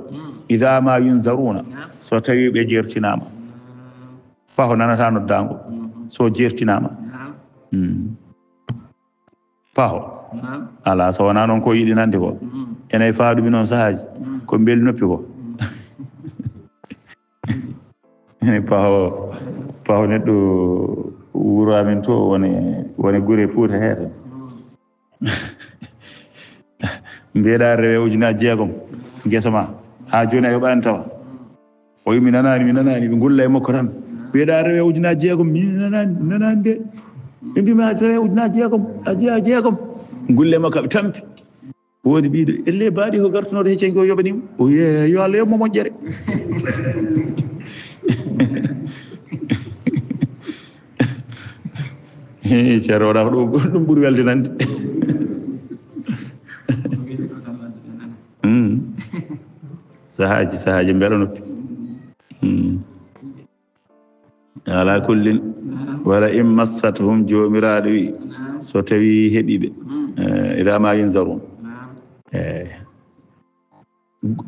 ida ma yunzaruna so tawi ɓe jertinama baho nanata noddago so jertinama baho ala so wona noon ko yiɗi nande ko ene faaɗumi noon sahaji ko beeli noppi ko ene paho neɗɗo wuro amen to wone gure Fuuta heeta mbiyeɗa rewe ujunaji 6 guesa ma ha joni a yoɓani tawa o wi mi nanani ɓe gulla e makko tan mbiyeɗa rewe ujunaji 6 mi nanani de ɓe mbima rewe ujunaji 6 a jeeya 6 gulle makko ɓe tampi woodi ɓiɗo elle baaɗi ko gartunoɗo heccenki o yoɓanimo o wiye yo Allah yoɓmo moƴƴere ceero waɗa ko ɗum ɓuuri weltinande sahaji mbeɗa noppi ala kullin wala in massathum jomiraɗo wi so tawi heeɓiɓe ida ma yunzarun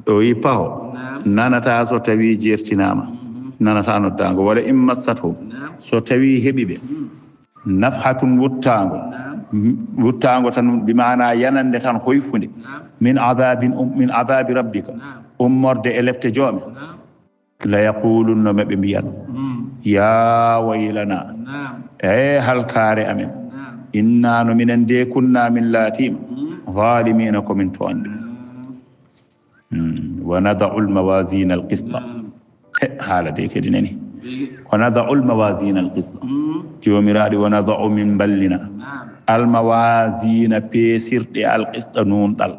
o wi paho nanata so tawi jertinama nanata noddago wala in massathum so tawi heeɓiɓe nafhatun wuttago tan bimana yanande tan hoyfunde min adabi rabbika ummorde e lebte joome la yaqulunno maɓe mbiyan ya waylana e halkare amen inna no minen de kunna min laatima zalimina komin toonde wa nadau lmawasina alqista haala de kadi nani wa nadau lmawasina alqista jomiraɗo wa nadau min ballina almawasina peesirɗe alqista nunɗal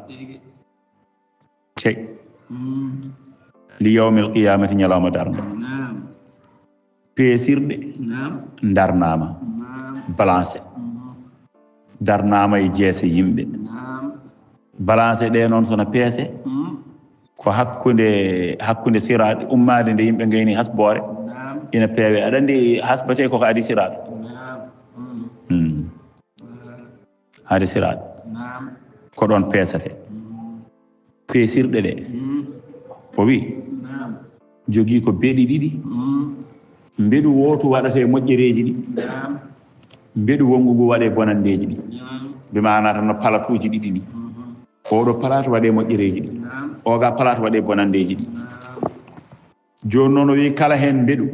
tey li yawmi alqiyamati ñalawma darnde peesirɗe darnama balance darnama e jeese yimɓe balance ɗe noon sona peese ko hakkude siraɗe ummade nde yimɓe gayni hasbore ina peewe aɗa andi hasbate koko adi siraɗe adi siraɗe ko ɗon peesate peesirɗe ɗe o wi jogii ko beeɗi ɗiɗi mbeɗu wotu waɗate moƴƴereji ɗi mbeɗu wongu ngu waɗe bonandeji ɗi ɓe mana tan no palatuji ɗiɗi ni oɗo palatu waɗe moƴƴereji ɗi oga palatu waɗe bonandeji ɗi joni noon o wi kala hen mbeɗu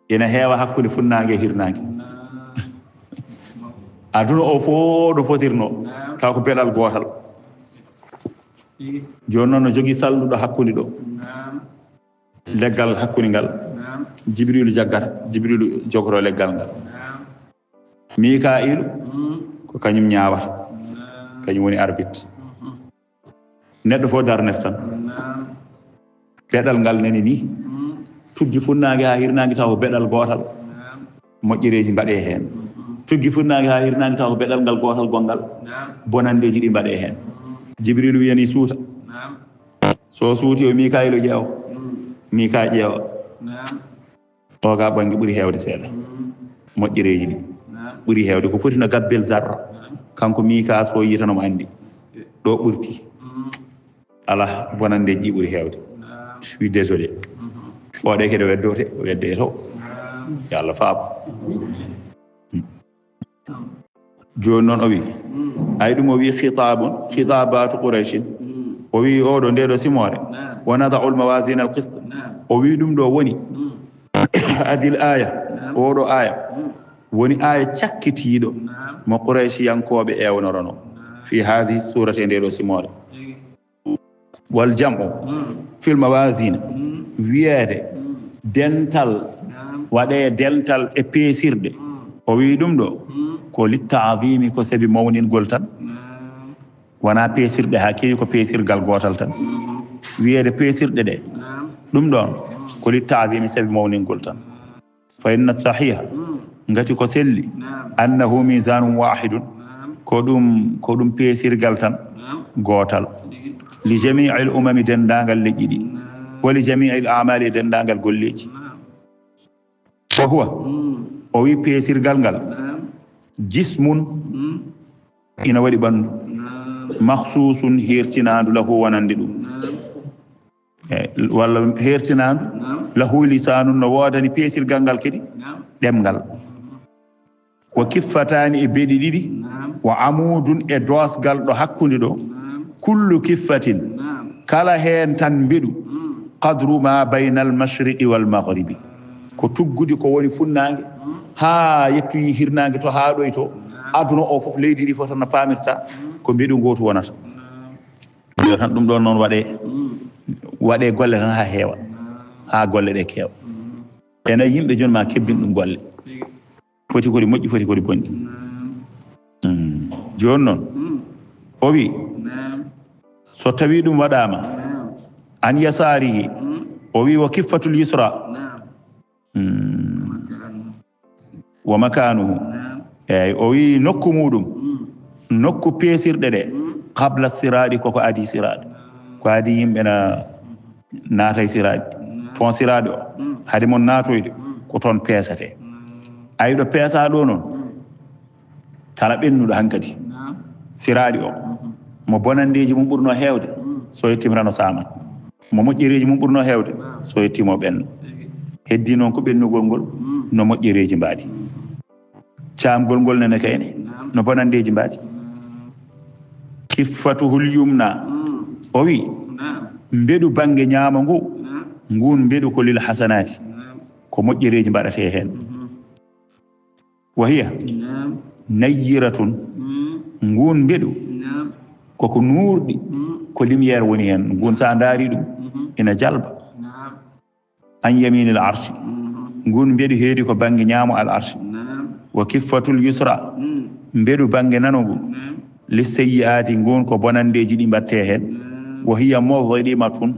ina heewa hakkude funnague e hirnague aduna o fof ɗo fotirno taw ko beɗal gotal joni noon no jogui salluɗo hakkude ɗo leggal hakkude ngal jibrilu jaggata jibrilu jogoro leggal ngal mika'ilu ko kañum ñawata kañum woni arbitre neɗɗo fof darnete tan beɗal ngal nani ni tuggi funnague ha hirnague taw ko beɗal gotal moƴƴereji mbaɗe hen tuggi funnague ha hirnague taw ko beɗal ngal gotal gongal bonandeji ɗi mbaɗe hen jibrilu wiyani suuta so suuti o mika'ilu ƴeewa mika ƴeewa oga ɓangue ɓuuri hewde seeɗa moƴƴereji ɗi ɓuuri hewde ko foti no gabbel zarra kanko mika so yitanomo andi ɗo ɓurti ala bonandeji ɗi ɓuuri hewde je suis désolé oɗe kede weddote wedde to yo Allah faabo joni noon o wi ay ɗum o wi khitabatu qurayshin o wi oɗo ndeɗo simore wa nadau lmawasin al qist o wi ɗum ɗo woni adil aya oɗo aya woni aya cakkitiɗo mo quraysiyankoɓe ewnorono fi hadi surate ndeɗo simore wal jam'u fil mawasina wiyede dental waɗe dental e peesirɗe o wi ɗum ɗo ko littaadimi ko sabi mawningol tan wona peesirɗe ha kewi ko peesirgal gotal tan wiyede peesirɗe ɗe ɗum ɗon ko littaadimi sabi mawningol tan fa inna sahiha ngati ko selli annahu misanum wahidun ko ɗum peesirgal tan gotal li jamii l umami dendagal leƴƴi ɗi wa li jamii l amali e dendagal golleji ko huwa o wi peesirgal ngal jismun ina waɗi ɓandu mahsusun hertinandu lahu wonande ɗum walla hertinandu lahu lisanun no wodani peesirgal ngal kadi ɗemgal wa kiffatani e beɗi ɗiɗi wa amudun e dosgal ɗo hakkude ɗo kullu kiffatin kala hen tan mbeɗu qadru ma bayna al mashriqi wal maghribi ko tuggude ko woni funnague ha yettoyi hirnague to ha ɗoy to aduna o foof leydi ndi fof tan no pamirta ko mbeɗu gotu wonata yo tan ɗum ɗon noon waɗe golle tan ha heewa ha golle ɗe keewa ena yimɓe joni ma kebbin ɗum golle foti kodi moƴƴi foti kodi bonɗi joni noon o wi so tawi ɗum waɗama an yasarihi o wi wa kiffatul yusra wa makanuhu eyyi o wi nokku muɗum nokku peesirɗe ɗe qabla siraɗi koko adi siraɗe ko adi yimɓe na naata e siraɗi toon siraɗe o haade mon natoyde ko toon peesate ayi ɗo peesa ɗo noon kala ɓennuɗo hankadi siraɗi o mo bonandeji mum ɓurno hewde so yettimrano saman mo moƴƴereji mum ɓurno hewde so yettimo ɓenno heddi noon ko ɓennugol ngol no moƴƴereji mbaadi caamgol ngol nene kayne no bonandeji mbaadi kiffatuhul yumna o wi mbeɗu bange ñaama ngun mbeɗu ko lil hasanati ko moƴƴereji mbaɗate hen wa hiya nayyiratun ngun mbeɗu koko nuurɗi ko lumiére woni hen ngun sa daari ɗum ina jalba an yaminil arshi ngun mbeɗu heedi ko bange ñaamo al arshi wa kiffatul yusra mbeɗu bange nano ngu lisseyyi'ati ngun ko bonandeji ɗi mbatte hen wa hiya mudlimatun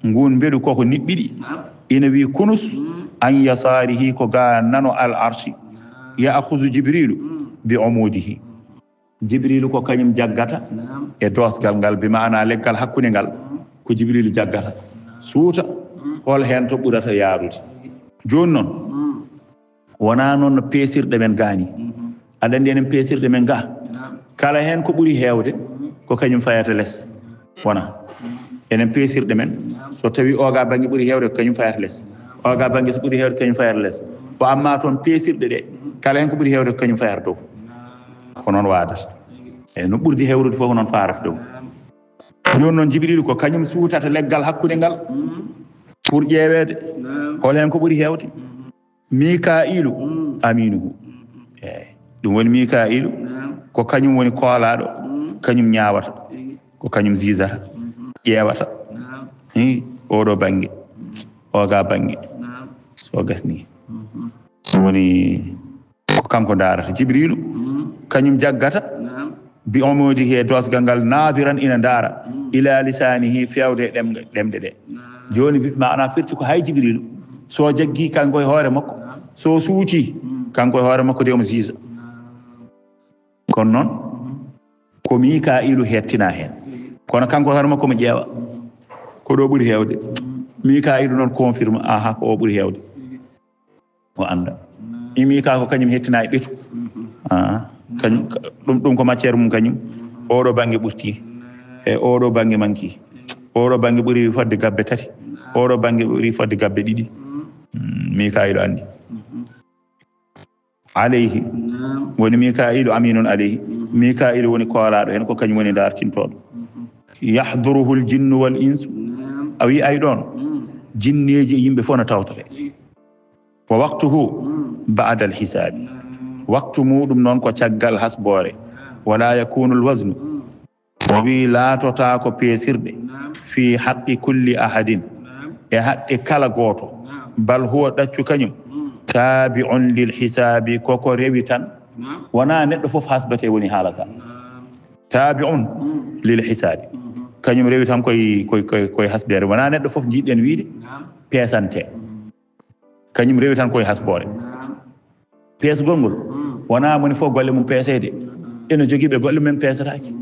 ngun mbeɗu koko niɓɓiɗi ina wi kunus an yasarihi ko ga nano al arshi ya'khudhu jibrilu bi umudihi jibrilu ko kañum jaggata e dosgal ngal bi maana leggal hakkude ngal ko jibrilu jaggata suuta hol hen to ɓurata yaarude joni noon wona noon no peesirɗe men gaani aɗa andi enen peesirɗe men ga kala hen ko ɓuri heewde ko kañum fayata less wona enen peesirɗe men so tawi oga bange ɓuri heewde ko kañum fayata less o ga bangi so ɓuri hewde kañum fayata less o amma toon peesirɗe ɗe kala hen ko ɓuri hewde kañum fayata dow ko noon wadata eyyi no ɓurdi hewrude fof ko noon farata dow joni noon Jibrilu ko kañum suutata leggal hakkude ngal pour ƴeewede hol hen ko ɓuri hewde Mika'ilu aminuhu eyyi ɗum woni Mika'ilu ko kañum woni koolaɗo kañum ñaawata ko kañum jijata ƴeewata oɗo bange oga bange so gasni woni ko kanko darata Jibrilu kañum jaggata bi omoji he dosgal ngal naadiran ina ndaara ila lisanihi fewde ɗemɗe ɗe joni bima ana firti ko hay Jibrilu so jaggi kanko e hoore makko so suuti kanko e hoore makko de omo jija kono noon ko Mika'ilu hettina hen kono kanko e hoore makko mo ƴeewa ko ɗo ɓuri hewde Mika'ilu noon confirme aha ko o ɓuri hewde o anda Mika ko kañum hettina e ɓetu kañum ɗum ko matiére mum kañum oɗo bange ɓurti e oɗo bange manki oɗo bange ɓuri fodde gabbe tati oɗo bange ɓuri fodde gabbe ɗiɗi Mika'ilu andi alayhi woni Mika'ilu aminun alayhi Mika'ilu woni koolaɗo hen ko kañum woni dartintoɗo yahduruhu l jinnu wal insu a wi ay ɗon jinneji e yimɓe fof no tawtote wa waqtuhu ba'da al hisabi waktu muɗum noon ko caggal hasbore wala yakunu l wasnu o wi laatota ko peesirɗe fi haqqi kulli ahadin e haqqi kala gooto bal huwa ɗaccu kañum tabi'un lil hisabi koko rewi tan wona neɗɗo fof hasbate woni haala ka tabi'un lil hisabi kañum rewi tan koye hasbere wona neɗɗo fof jiɗɗen wiide peesante kañum rewi tan koye hasbore peesgol ngol wona moni fof golle mum peesede ene jogui ɓe golle mumen peesatake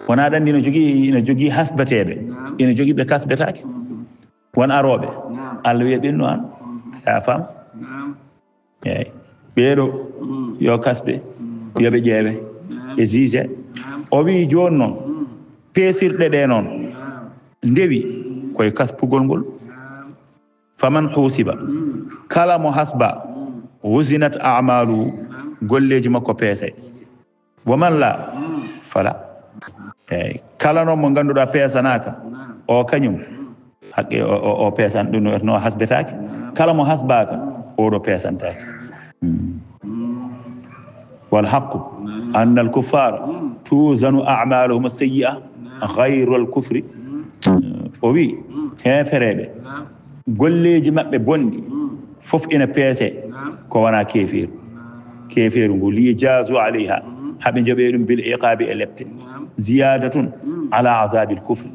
wona ɗandi ene jogui hasbateɓe ene jogui ɓe kasbetake won aroɓe Allah wiya ɓennu an ya fam eyyi ɓeeɗo yo kasɓe yoɓe ƴeewe e juge o wi joni noon peesirɗe ɗe noon ndewi koye kaspugol ngol faman husiba kala mo hasba wusinat a'maluhu golleji makko peese waman la fala eyyi kala noon mo ganduɗa peesanaka o kañum haqqe o peesan ɗum no hasbetake kala mo hasbaka oɗo peesantake wal haqqu anna al kuffara tuzanu a'maluhum sayyi'a ghayru al kufri o wi hefereɓe golleji mabɓe bonɗi fof ina peese ko wona keferu ngu li jazu alayha haɓe joɓe ɗum bil iqabi e lepte ziyadatun ala azabil kufri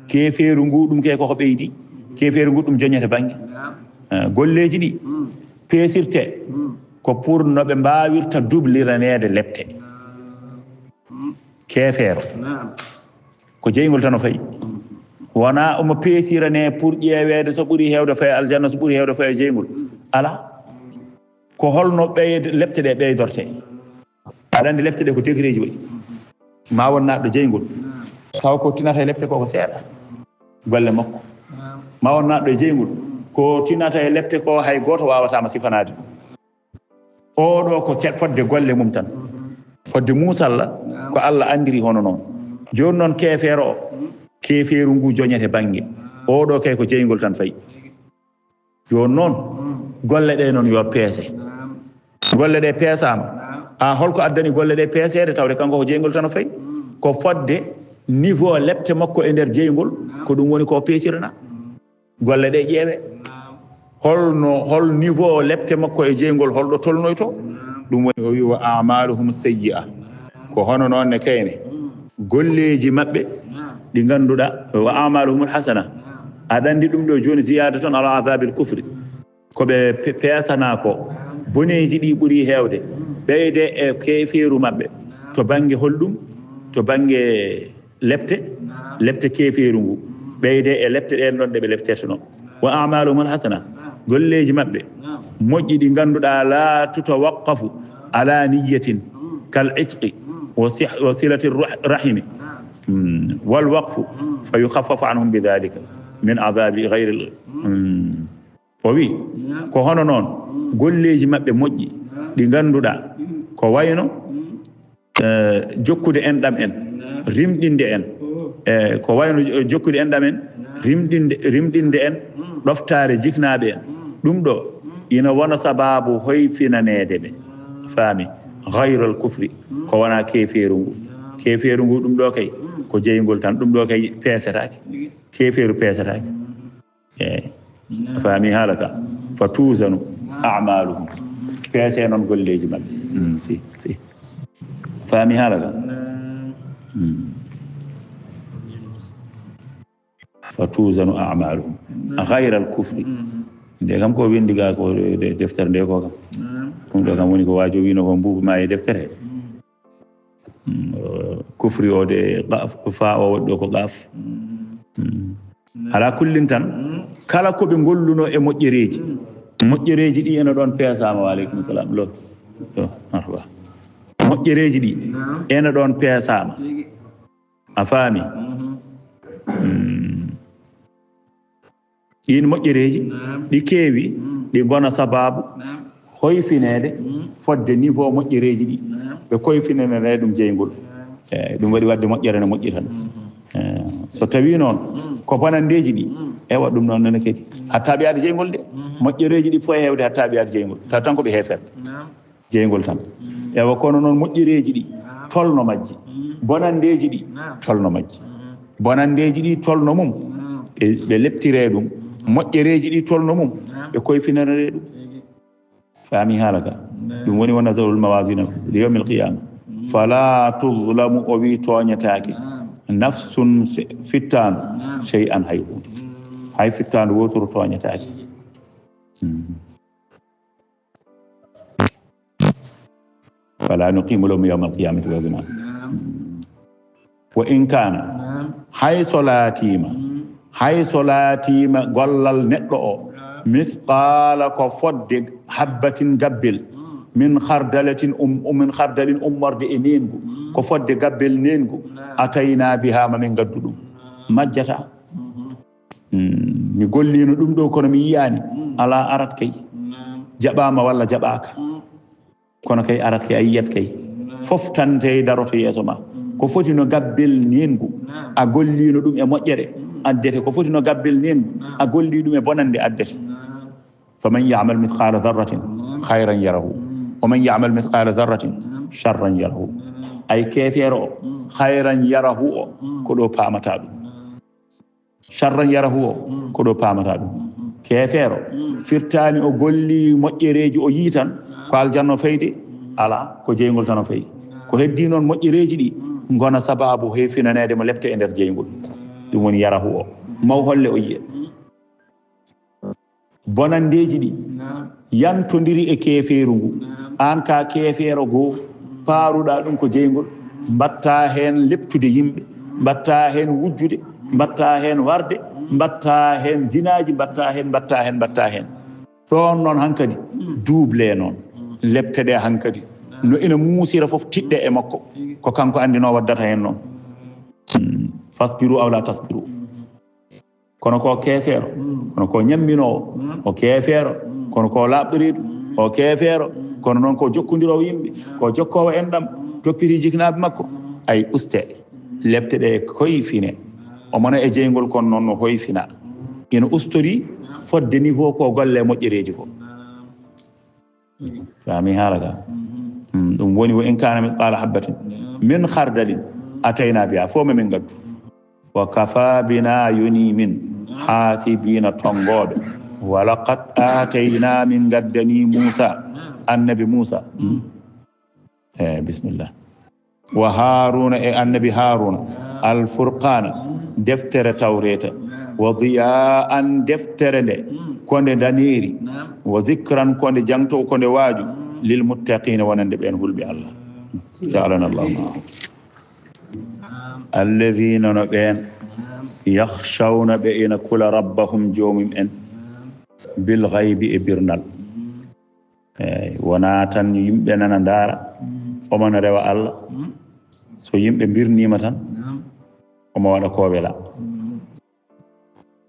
keferu ngu ɗum ke koko ɓeydi keferu ngu ɗum joñete banggue golleji ɗi peesirte ko pour noɓe mbawirta dubliranede lepte kefeero ko jeygol tan o fayi wona omo peesirane pour ƴeewede so ɓuuri hewde faye aljanna so ɓuuri hewde faye jeygol ala ko holno ɓeyde lepte ɗe ɓeydorte aɗa andi lepte ɗe ko degré ji waɗi ma won naɗɗo jeygol taw ko tinata e lepte koko seeɗa golle makko ma won naɗɗo e jeygol ko tinata e lepte ko hay goto wawatama sifanade oɗo ko fodde golle mum tan fodde musalla ko Allah andiri hono noon joni noon kefeero o keferu ngu joñete banggue oɗo kay ko jeygol tan fayi joni noon golle ɗe noon yo peese golle ɗe peesama holko addani golle ɗe peesede tawde kanko ko jeygol tan o fayi ko fodde niveau lepte makko e nder jeygol ko ɗum woni ko peesirana golle ɗe ƴeewe hol niveau lepte makko e jeygol holɗo tolnoyto ɗum woni o wi wa a'maluhum sayyi'a ko hono noon ne kayne golleji mabɓe ɗi ganduɗa wa a'maluhum hasana aɗa andi ɗum ɗo joni ziyada ton ala azabil kufri koɓe peesana ko boneji ɗi ɓuuri hewde ɓeyde e keferu mabɓe to banggue holɗum to banggue lepte keferu ngu ɓeyde e lepte ɗen ɗon ɗe ɓe lepteteno wa a'maluhum hasana golleji mabɓe moƴƴi ɗi ganduɗa la tutawaqqafu ala niyatin kal itqi wa silati rahimi wal waqfu fa yukhaffafu anhum bidhalika min adabi ghayri o wi ko hono noon golleji maɓɓe moƴƴi ɗi ganduɗa ko wayno jokkude enɗam en rimɗinde en ko wayno jokkude enɗam en rimɗinde en ɗoftare jiknaɓe en ɗum ɗo ina wona sababu hoyfinanede ɓe faami gayrol kufri ko wona keferu ngu ɗum ɗo kay ko jeygol tan ɗum ɗo kay peesetake keferu peesetake faami haala ka fa tuusanu amaluhum peese noon golleji maɓɓe si faami haala ka fa tuusanu amaluhum gayral kufri nde kam ko windi ga ko deftere nde ko kam ɗum ɗo kam woni ko waajo wino ko mbuuba ma e deftere kufri o de fa o waɗi ɗo ko gaaf ala kullin tan kala ko ɓe golluno e moƴƴereji ɗi ene ɗon peesama waleykum salam lo marhaba moƴƴereji ɗi ene ɗon peesama a faami ɗin moƴƴereji ɗi keewi ɗi gona sababu hoyfinede fodde niveau moƴƴereji ɗi ɓe koyfinanede ɗum jeygol ɗum waɗi wadde moƴƴere ne moƴƴi tan so tawi noon ko bonandeji ɗi ewa ɗum noon nene kadi hatta ɓeyade jeygol de moƴƴereji ɗi fof e hewde hatta ɓeyade jeygol taw tan ko ɓe heefere jeygol tan ewa kono noon moƴƴereji ɗi tolno majji bonandeji ɗi tolno majji bonandeji ɗi tolno mum ɓe leptire ɗum moƴƴereji ɗi tolno mum ɓe koyfinanede ɗum faami haala ka ɗum woni wona zawrul mawasina li yawmil qiyama fala tuzlamu o wi toñatake nafsun fittandu shay'an hay hunde hay fittandu wotoro toñatake fala nuqimu lahum yawmal qiyamati wazna wa in kana hay solatima gollal neɗɗo o mithqala ko fodde habbatin gabbel min khardalatin min khardalin ummorde e nengu ko fodde gabbel nengu atayna biha ma min gaddu ɗum majjata mi gollino ɗum ɗo kono mi yiyani ala arat kay jaɓama walla jaɓaka kono kay arat kay a yiyat kay fof tante daroto yeeso ma ko foti no gabbel nengu a gollino ɗum e moƴƴere addete ko foti no gabbel nengu a golli ɗum e bonande addete faman yamal mithqala dharratin hayran yarahu waman yamal mithqala dharratin charran yarahu ay keefeero o hayran yarahu o ko ɗo paamata ɗum charran yarahu o ko ɗo paamata ɗum keefeero firtani o golli moƴƴereji o yii tan ko aljanno feyde ala ko jeygol tan o feyi ko heddi noon moƴƴereji ɗi gona sababu hefinanede mo lepte e nder jeygol ɗum woni yarahu o maw holle o yiya bonandeji ɗi yantodiri e keefeeru ngu an ka keefeero goo paaruɗa ɗum ko jeygol mbatta hen leptude yimɓe mbatta hen wujjude mbatta hen warde mbatta hen zinaji mbatta hen ɗon noon hankadi double noon lepte ɗe hankadi no ina muusira fof tiɗɗe e makko ko kanko andino waddata hen noon fasbiru aw la tasbiru kono ko keefeero kono ko ñamminowo o keefeero kono ko laaɓɗoriɗo o keefeero kono noon ko jokkodirowo yimɓe ko jokkowo enɗam jokkiri jiknaɓe makko ay uste lepte ɗe koyfine omona e jeygol kono noon no hoyfina ina ustori fodde niveau ko golle moƴƴereji ko fami haala ka ɗum woni wo in kana mithqala habbatin min khardalin atayna biha fo mamin gaddu wa kafa bina yuni min hasibina tongoɓe walaqad atayna min gaddani Musa annabi Musa bismillah wa Haruna e annabi Haruna alfurqana deftere tawreta wa diya'an deftere nde konde daniri wa zikran konde jangto konde waaju lil muttaqina wonande ɓen hulɓe Allah ja'alana Allah ma'ahum alladhina no ɓen yakhshawna ɓe ina kula rabbahum joomum en bil ghaibi e birnal wona tan yimɓe nana ndaara omona rewa Allah so yimɓe birnima tan omo waɗa ko wela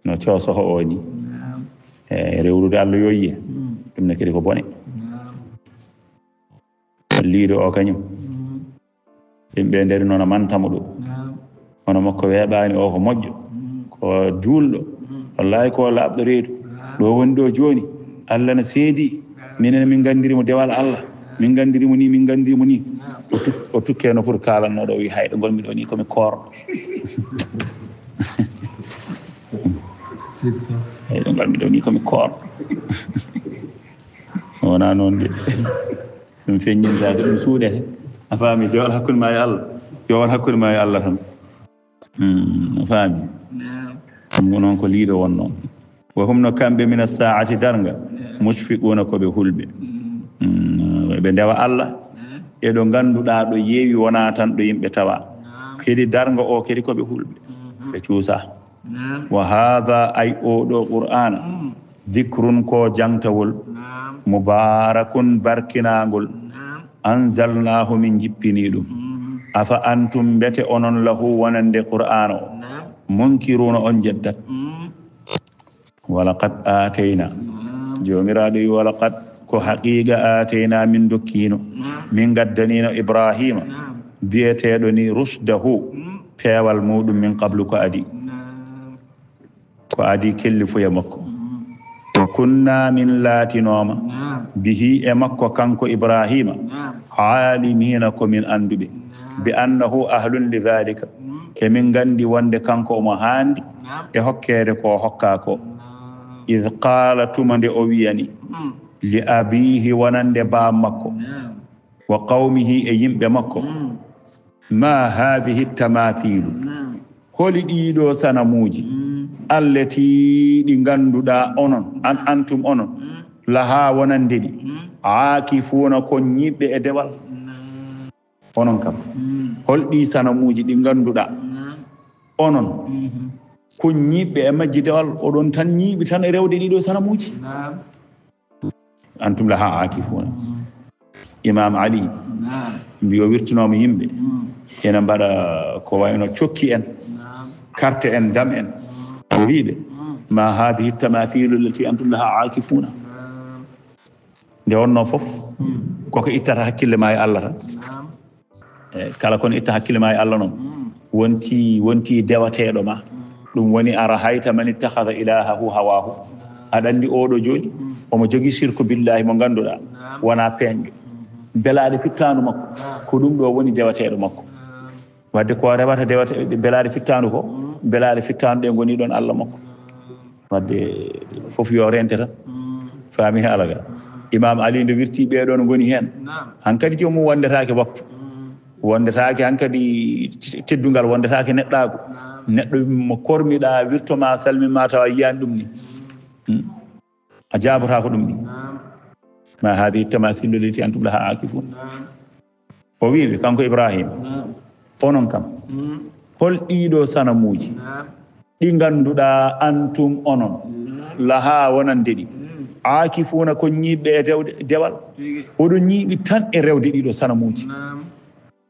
no coosoho o ni rewrude Allah yoyyi ɗum ne kadi ko bone liido o kañum yimɓe nderi noon mantamo ɗo hono makko weeɓani o ko moƴƴo ko juulɗo wallahi ko laaɓɗo reedu ɗo woni ɗo joni Allah ne seedi minen min gandirimo dewal Allah min gandirimo ni o tukke no pour kalannoɗo o wi hayɗo golmi ɗo ni komi koorɗo hayɗo golmi ɗo ni komi koorɗo wona noon de ɗum feññintade ɗum suuɗete a faami jowal hakkude ma e Allah jowal hakkude ma e Allah tan a faami ɗum noon ko liiɗo won noon wa hum no kamɓe mina saati darga mushfiquna koɓe hulɓe ɓe ndewa Allah eɗo ngannduɗaa ɗo yeewi wona tan ɗo yimɓe tawa kadi darga o kadi koɓe hulɓe ɓe cuusa wa hada ay oɗo qur'ana dicrun ko jangtawol mubarakun barkinagol anzalnahu min jippini ɗum afa antum mbete onon lahu wonande qur'ana o munkiruna on jeddat walaqad atayna jomiraɗo wi walaqad ko haqiqa atayna min dokkino min gaddanino ibrahima biyeteɗo ni rushdahu peewal muɗum min qablu ko adi kelli fuya makko wa kunna min laatinoma bihi e makko kanko ibrahima alimina ko min anduɓe bi annahu ahlun li dhalika emin gandi wonde kanko omo haandi e hokkede ko hokka ko id qala tuma nde o wiyani li abihi wonande baa makko wa qawmihi e yimɓe makko ma hadihi tamathilu holi ɗiɗo sanamuji allati ɗi ganduɗa onon antum onon laha wonande ɗi aakifuna kon ñiɓɓe e dewal onon kam holɗi sanamuji ɗi ganduɗa onon kon ñiɓɓe e majji dewal oɗon tan ñiiɓi tan e rewde ɗiɗo sanamuji antum laha aakifuna imam ali mbi o wirtunomo yimɓe ena mbaɗa ko wayno cokki en carte en dam en o wiɓe ma hadihi tamathilu allati antum laha aakifuna nde wonno fof koko ittata hakkille ma e Allah tan kala kono itta hakkille ma e Allah noon wonti dewateɗo ma ɗum woni ara hayta man ittakhadha ilahahu hawahu aɗa andi oɗo joni omo jogui shirku billahi mo ganduɗa wona peñƴo belade fittanu makko ko ɗum ɗo woni dewateɗo makko wadde ko rewata dewate belade fittanu ko belade fittanu ɗe goni ɗon Allah makko wadde fof yo rente tan faami alaga imam ali nde wirti ɓeɗon goni hen hankkadi jomum wondetake waktu wondetake hankkadi teddugal wondetake neɗɗago neɗɗo mo kormiɗa wirtoma salmima tawa yiyani ɗum ni a jabata ko ɗum ni ma hadihi tamathilu allati antum laha aakifun o wiɓe kanko ibrahima onon kam hol ɗiɗo sanamuji ɗi ganduɗa antum onon laha wonande ɗi aakifuna ko ñiɓɓe e dewal oɗon ñiiɓi tan e rewde ɗiɗo sanamuji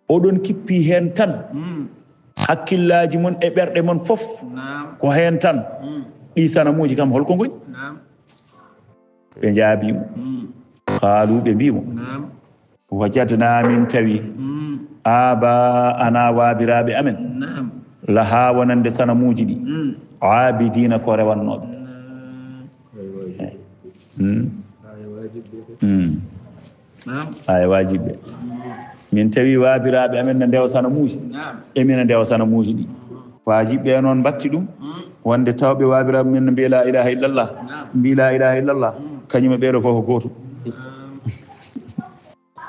oɗon kippi hen tan hakkillaji mon e ɓerɗe mon fof ko hen tan ɗi sanamuji kam holko goni ɓe jaabimo qaalu ɓe mbimo wajadna min tawi aba ana waabiraɓe amen laha wonande sanamuji ɗi abidina ko rewannoɓe aya wajibɓe min tawi waabiraɓe amen ne ndewa sanamuji emina ndewa sanamuji ɗi wajibɓe noon batti ɗum wonde tawɓe waabiraɓe men no mbiya la ilaha illallah mbi la ilaha illallah kañum e ɓeɗo fof ko goto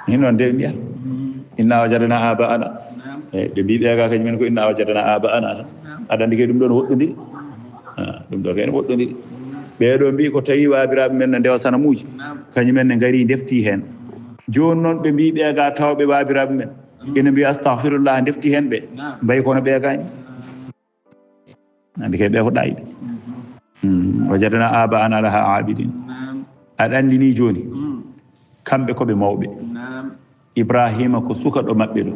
hin noon nde mbiyata inna wajadna aba ana ɓe mbi ɓeega kañumen ko inna wajadna aba ana tan aɗa andi kay ɗum ɗo no woɗɗodiri ɗum ɗo kay no woɗɗodiri ɓeɗo mbi ko tawi waabiraɓe men no ndewa sanamuji kañumen ne gaari defti hen joni noon ɓe mbi ɓeega tawɓe waabiraɓe men ina mbiya astahfirullah defti hen ɓe mbayi kono ɓeegani andi kay ɓe ko ɗayɓe wajadna aba ana laha abidin aɗa andi ni joni kamɓe koɓe mawɓe ibrahima ko suka ɗo maɓɓe ɗo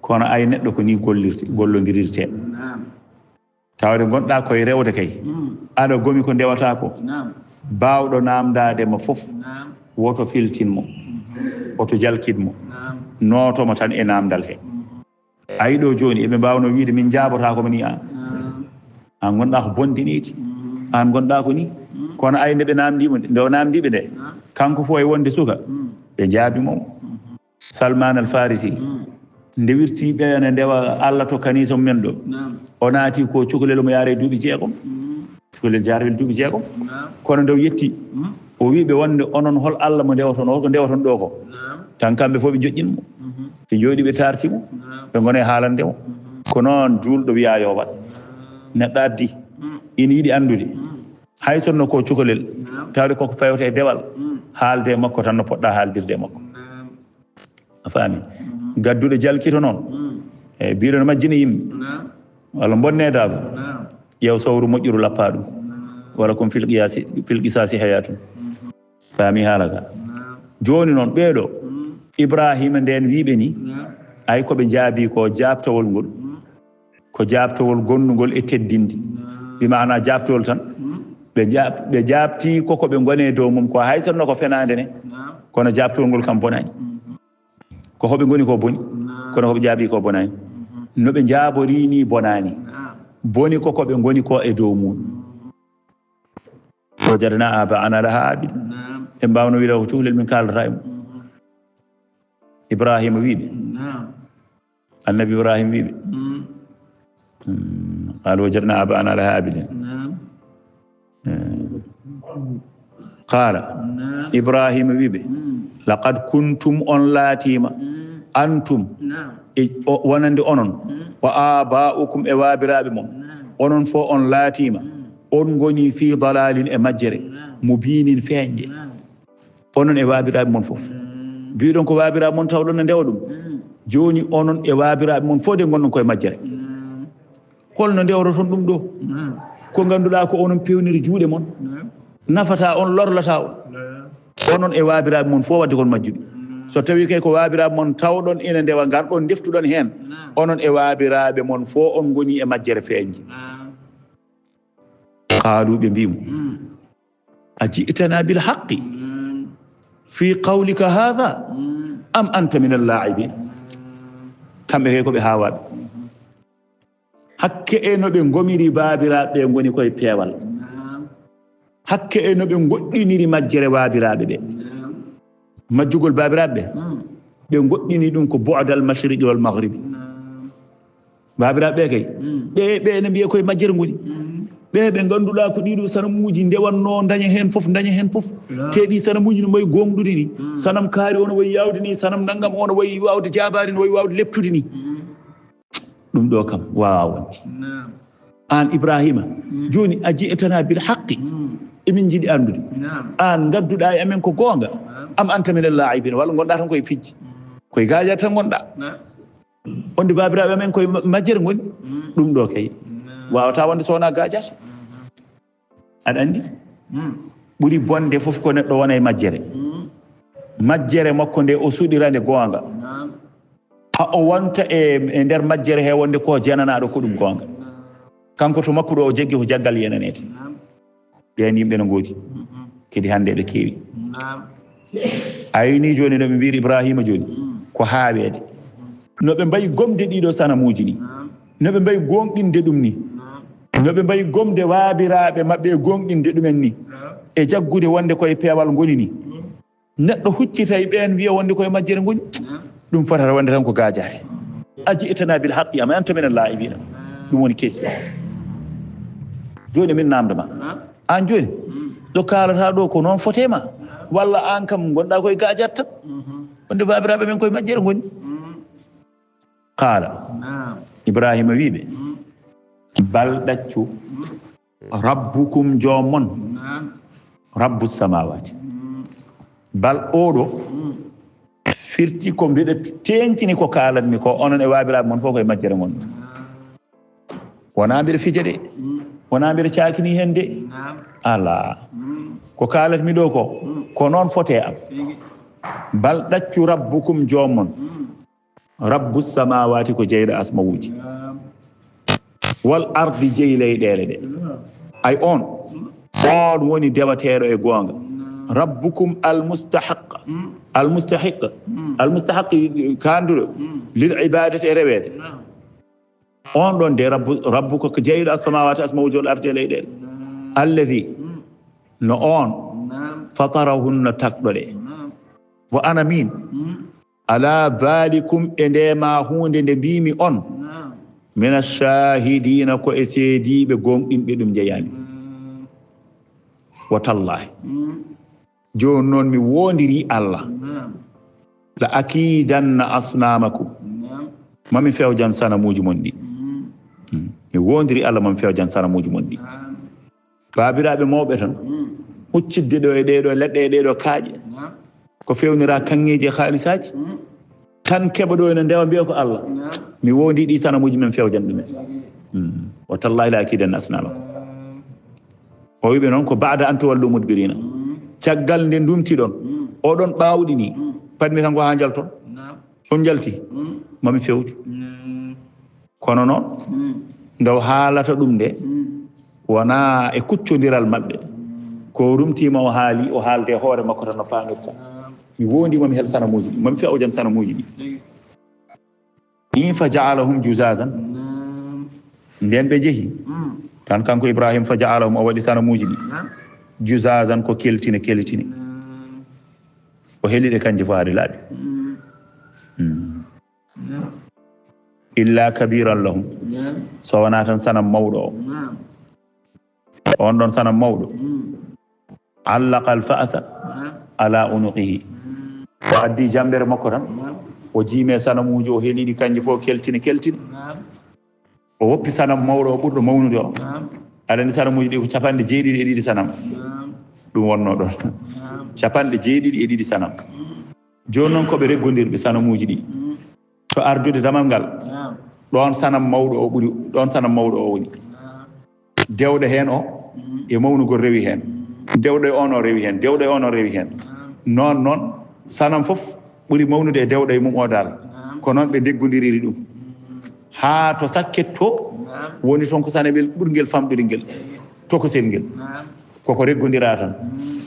kono ay neɗɗo ko ni gollodirte tawde gonɗa koye rewde kay aɗa gomi ko ndewata ko bawɗo namdadema fof woto filtinmo woto jalkitmo notomo tan e namdal he ayi ɗo joni eɓe mbawno wiide min jabota komo ni an gonɗa ko bondiniti an gonɗa ko ni kono ay nde ɓe namdimo nde o namdiɓe nde kanko fo e wonde suka ɓe jaabimomo Salman al Farisi nde wirti ɓeyane ndewa Allah to kanisa mumen ɗo o naati ko cukalel mo yaare duuɓi jeegom cukalel jarwel duuɓi jeegom kono nde o yetti o wiɓe wonde onon hol Allah mo ndewaton holko ndewaton ɗo ko tan kamɓe fof ɓe joƴƴinmo ɓe jooɗi ɓe tartimo ɓe gone haalandemo ko noon julɗo wiya yo waɗ neɗɗo addi ina yiɗi andude hay sonno ko cukalel tawde koko fewte e dewal haalde makko tan no poɗɗa haaldirde makko a faami gadduɗo jalkito noon e biɗo no majjina yimɓe walla bonnedako ƴeew sawru moƴƴuru lappa ɗum walla kon filqisasi hayatum faami haala ka joni noon ɓeeɗo Ibrahima nden wiɓe ni ay koɓe jaabi ko jabtawol ngol ko jabtawol gonnugol e teddinde bimana jabtawol tan ɓe jabti koko ɓe gone dow mum ko hay sonno ko fenade ne kono jabtawol ngol kam bonani ko hoɓe goni ko boni kono hoɓe jaabi ko bonani no ɓe jaabori ni bonani boni koko ɓe goni ko e dow muɗum wajadna aba'ana laha abid en mbawno wiide ko cuhlel min kaldata e mum Ibrahima wiɓe annabi Ibrahima wiɓe qal wajadna aba'ana laha abidin qala Ibrahima wiɓe laqad kuntum on laatima antum e wonande onon wa aba'ukum e waabiraɓe mon onon fo on laatima on goni fi dalalin e majjere mubinin feeñƴe onon e waabiraɓe mon fof mbiɗon ko waabiraɓe mon tawɗon no ndewa ɗum joni onon e waabiraɓe mon fof de gonnon koye majjere holno ndewroton ɗum ɗo ko ganduɗa ko onon pewniri juuɗe mon nafata on lorlata on onon e waabiraɓe mon fof wadde kon majjuɓe so tawi kay ko waabiraɓe mon tawɗon ina ndewa garɗon deftuɗon hen onon e waabiraɓe mon fof on goni e majjere feeñje qaalu ɓe mbimo a ji'tana bil haqqi fi qawlika hadha am anta min al-la'ibin kamɓe kay koɓe haawaɓe hakke e no ɓe gomiri baabiraɓe ɓe goni koye peewal hakke e no ɓe goɗɗiniri majjere waabiraɓe ɓe majjugol baabiraɓe ɓe goɗɗini ɗum ko bu'dal mashriqi wal maghribi baabiraɓe ɓe kay ɓe ne mbiye koye majjere goni ɓe ganduɗa ko ɗiɗo sanamuji ndewanno daña hen fof teɗi sanamuji no wayi gonɗude ni sanam kaari ono wayi yawde ni sanam naggam ono wayi wawde jabade no wayi wawde leptude ni ɗum ɗo kam wawa wonde an Ibrahima joni a ji'tana bil haqqi emin jiiɗi andude an gadduɗa e amen ko gonga am anta min al-la'ibin walla gonɗa tan koye pijji koye gajat tan gonɗa onde babiraɓe amen koye majjere goni ɗum ɗo kay wawata wonde sowona gajata aɗa andi ɓuuri bonde fof ko neɗɗo wona e majjere makko nde o suɗirande gonga ha o wonta e nder majjere he wonde ko jananaɗo ko ɗum gonga kanko to makko ɗo o jaggi ko jaggal yenanete ɓen yimɓe no goodi kadi hande ɗo keewi ayini joni no ɓe mbiri Ibrahima joni ko haawede no ɓe mbayi gomde ɗiɗo sanamuji ni no ɓe mbayi gonɗinde ɗum ni no ɓe mbayi gomde waabiraɓe maɓɓe e gonɗinde ɗumen ni e jaggude wonde koye peewal goni ni neɗɗo huccita e ɓen wiya wonde koye majjere goni ɗum fotata wonde tan ko gajare a ji'tana bil haqqi am anta min al-la'ibina ɗum woni question joni min namdoma an joni ɗo kalata ɗo ko noon fotema walla an kam gonɗa koye gajat tan wonde babiraɓe men koye majjere goni qala Ibrahima wiɓe bal ɗaccu rabbukum joomon rabbu samawati bal oɗo firti ko mbiɗa tencini ko kalatmi ko onon e waabiraɓe mon fof koye majjere gon wona mbiɗa fija de wona mbiɗa cakini hen de ala ko kalatmi ɗo ko noon fote am bal ɗaccu rabbukum joomon rabbu samawati ko jeyɗo asmawuji wal ardi jeyi leyɗele ɗe ay on woni dewateɗo e goonga rabbukum almustahiq kanduɗo lil ibadati e rewede on ɗon de rabbuka ko jeyiɗo assamawati asmawuji wal ardi e leyɗele alladi no on fatarahunna takɗo ɗe wa ana min ala dhalikum e ndema hunde nde mbimi on min ashahidina ko e seediɓe gonɗinɓe ɗum jeyani wa tallahi joni noon mi wondiri Allah la akidanna asnamakum mami fewjan sanamuji mon ɗi mi wondiri Allah mami fewjan sanamuji mon ɗi babiraɓe mawɓe tan huccidde ɗo e ɗeɗo leɗɗe e ɗeɗo kaaƴe ko fewnira kanŋeji e haalisaji tan keɓa ɗo ene ndewa mbiya ko Allah mi wondi ɗi sanamuji men fewjan ɗumen wa tallahi la akidanna asnamakum o wiɓe noon ko bada an towallu mudbirina caggal nde ndumti ɗon oɗon ɓawɗi ni padmi tan ko ha jalton on jalti mami fewju kono noon ndew haalata ɗum nde wona e kuccodiral maɓɓe ko rumtima o haali o haalde hoore makko tan no pamirta mi wondi mami hel sanamuji ɗi mami fewjan sanamuji ɗi in fa jaalahum jusazan nden ɓe jeehi tan kanko Ibrahima fa jaalahum o waɗi sanamuji ɗi jusazan ko keltine o heliɗe kanje fo haade laaɓi illa kabiran lahum so wona tan sanam mawɗo o on ɗon sanam mawɗo allaqa alfa'asa ala unuqihi o addi jambere makko tan o jiime sanamuji o heliɗi kanje fof keltine o woppi sanam mawɗo o ɓurɗo mawnude o aɗa andi sanamuji ɗi ko 9.2 sanam ɗum wonno ɗon 9.2 sanam joni noon koɓe reggodirɓe sanamuji ɗi to ardude damal ngal ɗon sanam mawɗo o ɓuri ɗon sanam mawɗo o woni dewɗo hen o e mawnugol rewi hen dewɗo e on o rewi hen dewɗo e on o rewi hen noon sanam fof ɓuri mawnude e dewɗo e mum o dal ko noon ɓe deggodiriri ɗum ha to sakket to woni toon ko sanabel ɓurguel famɗude ngel tokosel ngel koko reggodira tan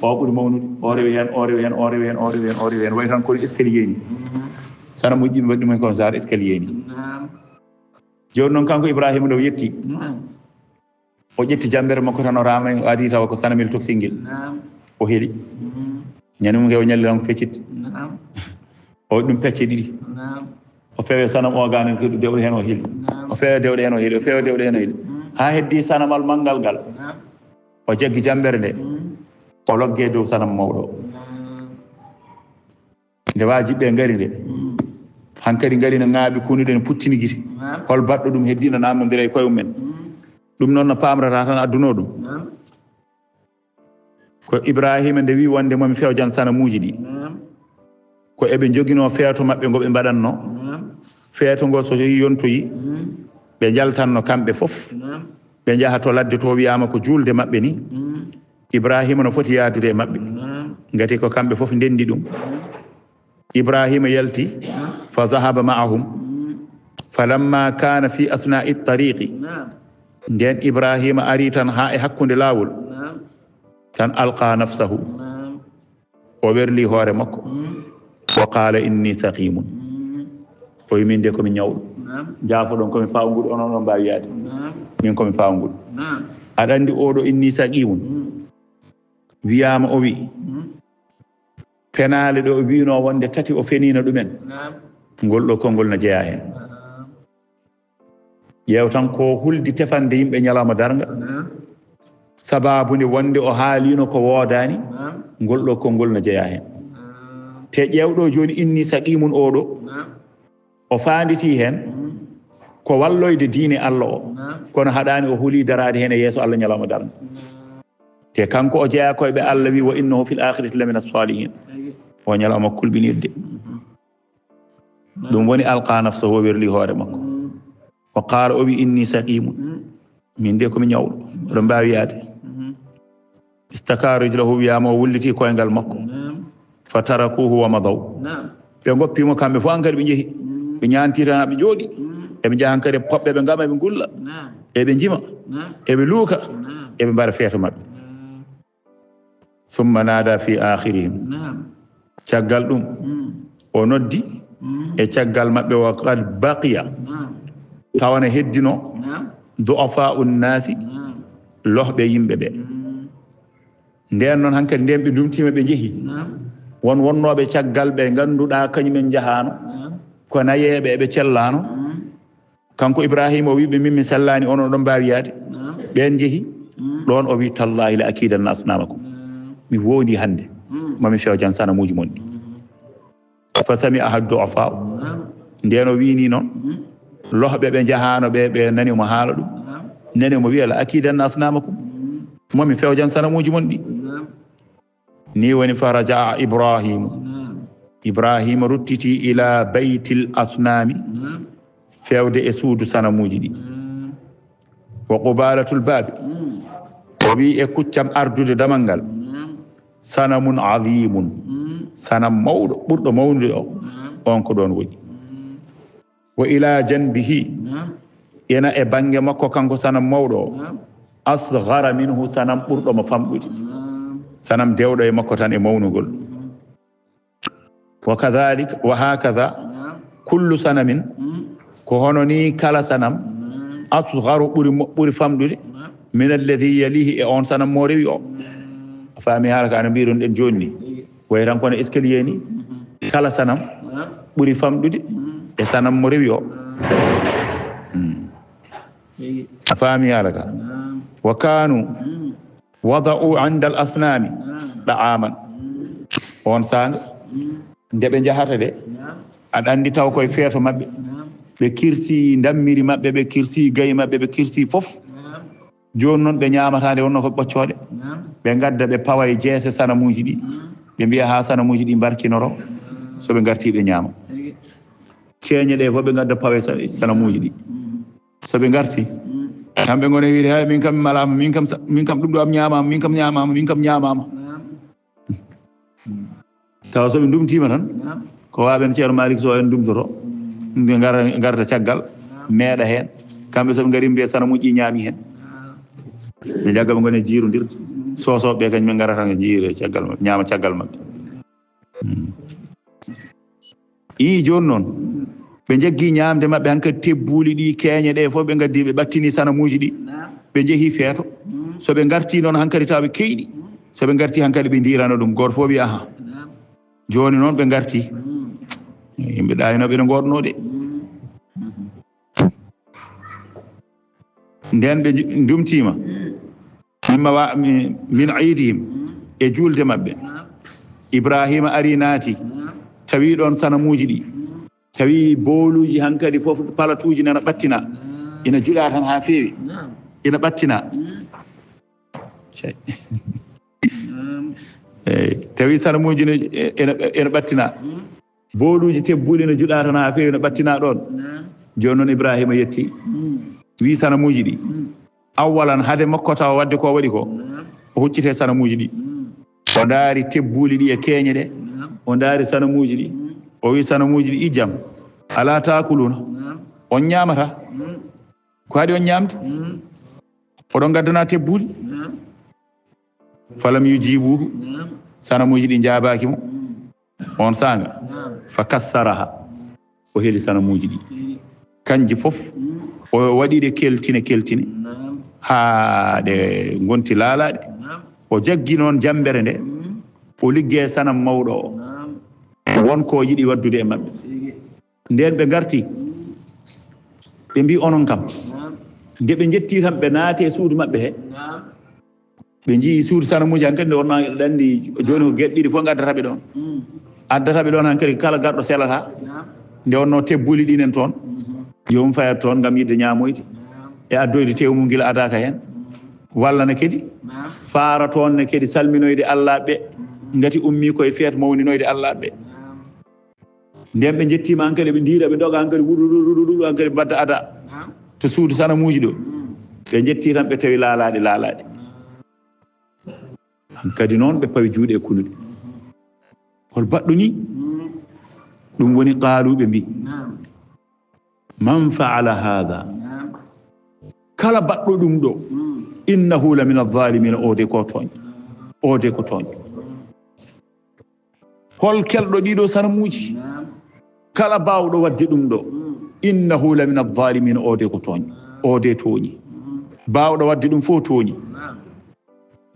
o ɓuri mawnude o rewi hen o rewi hen o rewi hen o rewi hen o rewi hen way tan kono escalier ni sanamuji ɗi waɗi ɗumen kono genre escalier ni joni noon kanko Ibrahima nde o yetti o ƴetti jambere makko tan o rama o adi tawa ko sanamel toksil ngel o heeli ñande mum ke o ñalli tan ko fecciti o waɗi ɗum pecce ɗiɗi o fewe sanam o ganen ko dewɗe hen o heeli o fewe dewɗe hen o heeli o fewe dewɗe hen o heeli ha heddi sanamal manggal ngal o jaggi jambere nde o logge dow sanam mawɗo nde wajiɓe ngari nde hankkadi ngari no ŋaaɓi kunuɗe ne puttini gite hol baɗɗo ɗum heddino namdodira e koye mumen ɗum noon no pamrata tan adduno ɗum ko Ibrahima nde wi wonde momi fewjan sanamuji ɗi ko eɓe joguino feeto maɓɓe ngo ɓe mbaɗanno feeto ngo so yontoyi ɓe jaltanno kamɓe fof ɓe jaha to ladde to wiyama ko julde maɓɓe ni Ibrahima no foti yaadude e maɓɓe ngati ko kamɓe fof ndendi ɗum Ibrahima yalti fa zahaba ma'ahum falamma kana fi asna'i tariqi nden Ibrahima ari tan ha e hakkunde laawol tan alqa nafsahu o werli hoore makko wa qala inni saqimun o wi min de komi ñawɗo jaafo ɗon komi fawguɗo onon ɗon mbawi yaade min komi fawguɗo aɗa andi oɗo inni saqimun wiyama o wi penale ɗo o wino wonde tati o fenino ɗumen ngol ɗo konngol no jeeya hen ƴeew tan ko huldi tefande yimɓe ñalawma darga sababu nde wonde o haalino ko woodani ngol ɗo konngol no jeeya hen te ƴeewɗo joni inni saqimun oɗo o fanditi hen ko walloyde diine Allah o kono haɗani o huuli darade hen e yeeso Allah ñalawma darga te kanko o jeeya koye ɓe Allah wi wa innahu fil akhirati lamina salihin o ñalawma kulɓinirde ɗum woni alqa nafsa o werli hoore makko o qaala o wi inni saqimun min de komi ñawɗo oɗon mbawi yaade istaka rijlahu wiyama o wulliti koyngal makko fa tarakuhu wa madaw ɓe goppimo kamɓe fof hankadi ɓe jeehi ɓe ñanti tan ɓe jooɗi eɓe jaha hankadi poɓɓe ɓe gama ɓe gulla eɓe jima eɓe luuka eɓe mbara feeto maɓɓe summa naada fi akhirihim caggal ɗum o noddi e caggal maɓɓe wa qad baqiya tawana heddino du'afa'u nnasi lohɓe yimɓe ɓe nden noon hankkadi nden ɓe ndumtima ɓe jeehi wonnoɓe caggal ɓe ganduɗa kañumen jahano ko nayeɓe eɓe cellano kanko Ibrahima o wiɓe min mi sellani onon ɗon mbawi yaade ɓen jeehi ɗon o wi tallahi la akidanna asnamakum mi wondi hande mami fewjan sanamuji mon ɗi fa sami ahad du'afa nden o wini noon lohɓe ɓe jahano ɓe nani omo haala ɗum nani omo wiya la akidanna asnamakum mami fewjan sanamuji mon ɗi ni woni fa rajaa ibrahima ruttiti ila baytil asnami fewde e suudu sanamuji ɗi wa qubalatul babi o wi e kuccam ardude damal ngal sanamun azimun sanam mawɗo ɓurɗo mawnude o on ko ɗon woni wa ila janbihi ena e bange makko kanko sanam mawɗo o asghara minhu sanam ɓurɗomo famɗude sanam dewɗo e makko tan e mawnugol wa kadhalika wa hakadha kullu sanamin ko hono ni kala sanam asgharu ɓuri famɗude min alladhi yalihi e on sanam mo rewi o faami haala ka no mbiɗon ɗen joni ni way tan kono escalier ni kala sanam ɓuri famɗude e sanam mo rewi o a faami haala ka wa kanu wada'u 'inda al asnami da'aman on sanga nde ɓe jahata de aɗa andi taw koye feeto maɓɓe ɓe kirsi dammiri maɓɓe ɓe kirsi gayi maɓɓe ɓe kirsi fof joni noon ɓe ñamatade wonno ko ɓoccoɗe ɓe gadda ɓe pawa e jeese sanamuji ɗi ɓe mbiya ha sanamuji ɗi barkinoro soɓe garti ɓe ñaama keeñe ɗe fof ɓe gadda pawa e sanamuji ɗi soɓe garti kamɓe gone wiide hay min kam malama min kam ɗum ɗo am ñamama min kam ñamama tawa soɓe ndumtima tan ko waɓen ceerno Malick Sow en ndumtoto ɓe garta caggal meeɗa hen kamɓe soɓe gari mbiya sanamuji ñaami hen ɓe jagga ɓe gone jiirodirde sosoɓe kañumen garata e jiire caggal maɓɓe ñaama caggal maɓɓe i joni noon ɓe jaggi ñamde maɓɓe hankkadi tebbuli ɗi keeñe ɗe fof ɓe gaddi ɓe ɓattini sanamuji ɗi ɓe jeehi feeto soɓe garti noon hankkadi taw ɓe keyɗi soɓe garti hankkadi ɓe dirano ɗum goto fof wi aha joni noon ɓe garti yimɓe ɗayinoɓe ɗe goɗno de nden ɓe ndumtima min aidihim e julde maɓɓe Ibrahima ari naati tawi ɗon sanamuji ɗi tawi booluji hankkadi fof palatuji nana ɓattina ina juɗa tan ha feewi ina ɓattina eyyi tawi sanamuji ena ɓattina booluji tebbuli ina juɗa tan ha feewi ina ɓattina ɗon joni noon Ibrahima yetti wi sanamuji ɗi awalan hade makko taw wadde ko waɗi ko o huccite sanamuji ɗi o daari tebbuli ɗi e keeñe ɗe o daari sanamuji ɗi o wi sanamuji ɗi ijjam ala takuluna on ñamata ko haɗi on ñamde oɗon gaddana tebbuli falam yujibuhu sanamuji ɗi jabaki mo on sanga fa kassaraha o heeli sanamuji ɗi kanji fof o waɗiɗe keltine ha ɗe gonti laalaɗe o jaggi noon jambere nde o ligge sanam mawɗo o wonko yiɗi waddude e maɓɓe nden ɓe garti ɓe mbi onon kam nde ɓe jetti tan ɓe naati e suudu maɓɓe he ɓe jii suudu sanamuji hankkadi nde wonno ɗanndi joni ko geɗe ɗiɗi fof gaddataɓe ɗon addataɓe ɗon hankkadi kala garɗo selata nde wonno tebbuli ɗinen toon jomum fayat toon gam yidde ñamoyde e addoyde tewmum gila adaka hen walla ne kadi faara toon ne kadi salminoyde Allah ɓe ngati ummi koye feet mawninoyde Allah ɓe nden ɓe jettima hankkadi ɓe ndiira ɓe doga hankkadi wuɗuɗuɗuɗu hankkadi mbadda ada to suudu sanamuji ɗo ɓe jetti tan ɓe tawi laalaɗe hankkadi noon ɓe pawi juuɗe e kunuɗe hol baɗɗo ni ɗum woni qaaluɓe mbi man faala hada kala baɗɗo ɗum ɗo innahu la min adh-dhalimin ode ko tooñ hol kelɗo ɗiɗo sanamuji kala bawɗo wadde ɗum ɗo innahu la min adh-dhalimin ode ko tooñi bawɗo wadde ɗum fof tooñi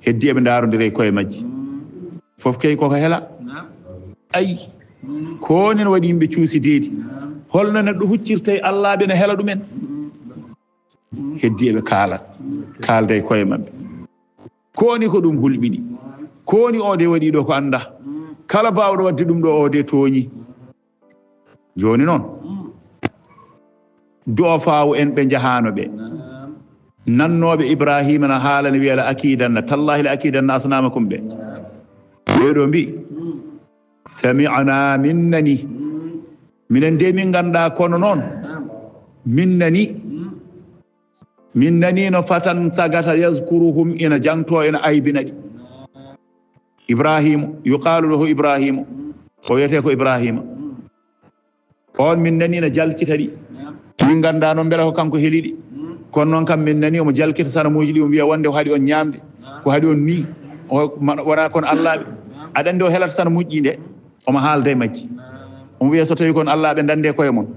heddi eɓe daarodire koye majji fof kay koko hela ayi ko nen waɗi yimɓe cuusideedi holno neɗɗo huccirta e allaɓe ne hela ɗumen heddi eɓe kaalda e koye maɓɓe koni ko ɗum hulɓini koni ode waɗi ɗo ko anda kala bawɗo wadde ɗum ɗo ode tooñi joni noon doofawo en ɓe jahano ɓe nannoɓe ibrahima na haalane wiya la akidanna tallahi la akidanna asnamakum ɓe ɓeɗo mbi sami'na minnani minen de min ganda kono noon minnani no fatan sagata yazkuruhum ina jangto ina aybina ɗi ibrahimu yuqalu lahu ibrahimu o wiyete ko ibrahima on minnani no jalkita ɗi min ganda noon beela ko kanko heeliɗi kono noon kam min nani omo jalkita sanamuji ɗi o wiya wonde ko haɗi on ñamde ko haɗi on ni wona kon allaɓe aɗa andi o helata sanamuji ɗi nde omo haalda e majji omo wiya so tawi kon allaɓe dande koye mon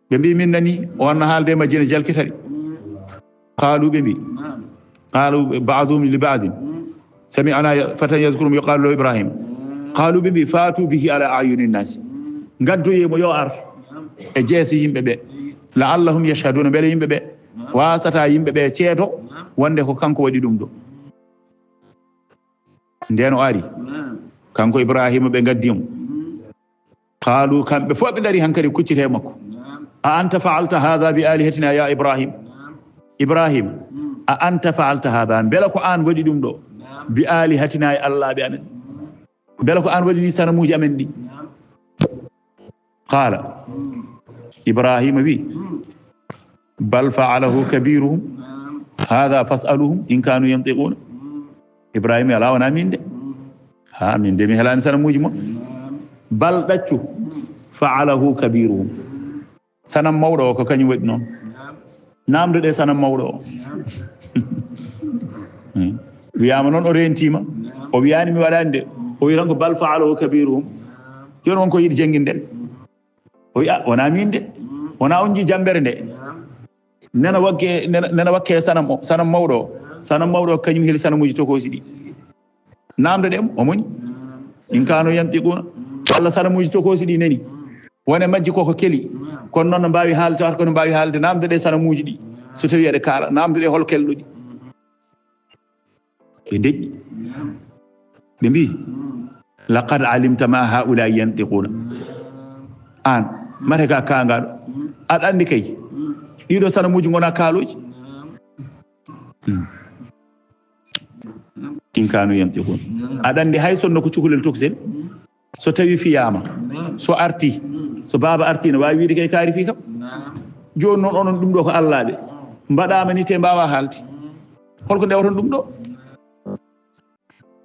ɓe mbi min nani on haalde e majji ne jalkita ɗi qaalu ɓe mbi qaalu ba'duhum li ba'din sami'na fatan yazkurum yuqalu lahu ibrahim qaalu ɓe mbi fatu bihi ala ayuni nnasi gaddoyimo yo ar e jeese yimɓe ɓe la'allahum yashhaduna beele yimɓe ɓe wasata yimɓe ɓe ceedo wonde ko kanko waɗi ɗum ɗo nden o ari kanko ibrahima ɓe gaddimo qaalu kamɓe fof ɓe dari hankkadi kuccite makko a anta fa'alta hadha bi alihatina ya ibrahim a anta fa'alta hadha beela ko an waɗi ɗum ɗo bi alihatina e allaɓe amen beela ko an waɗi ni sanamuji amen ɗi qala ibrahima wi bal fa'alahu kabiruhum hadha fas'aluhum in kanu yantiquna ibrahima ala wana min de ha min de mi helani sanamuji mo bal ɗaccu fa'alahu kabiruhum sanam mawɗo o ko kañum waɗi noon namde ɗe sanam mawɗo o wiyama noon o rentima o wiyani mi waɗani de o wi tan ko bal fa'alahu kabiruhum joni wonko yiɗi jangguinden o wi wona min de wona on ji jambere nde nena wakke sanam mawɗo o kañum heli sanamuji tokosi ɗi namde ɗe o moñi in kano yantiquna walla sanamuji tokosi ɗi nani wone majji koko keli kono noon no mbawi haalde tawata kono mbawi haalde namde ɗe sanamuji ɗi so tawi aɗa kaala namde ɗe hol kelɗo ɗi ɓe deƴƴi ɓe mbi laqad alimta ma haula yantiquna an mate ka kangaɗo aɗa andi kay ɗiɗo sanamuji gona kaaloji in kanu yantiqun aɗa andi hay sonno ko cukalel toksen so tawi fiyama so arti so baba arti no wawi wiide kay kaari fi kam joni noon onon ɗum ɗo ko allaɓe mbaɗama ni te mbawa haalde holko ndewton ɗum ɗo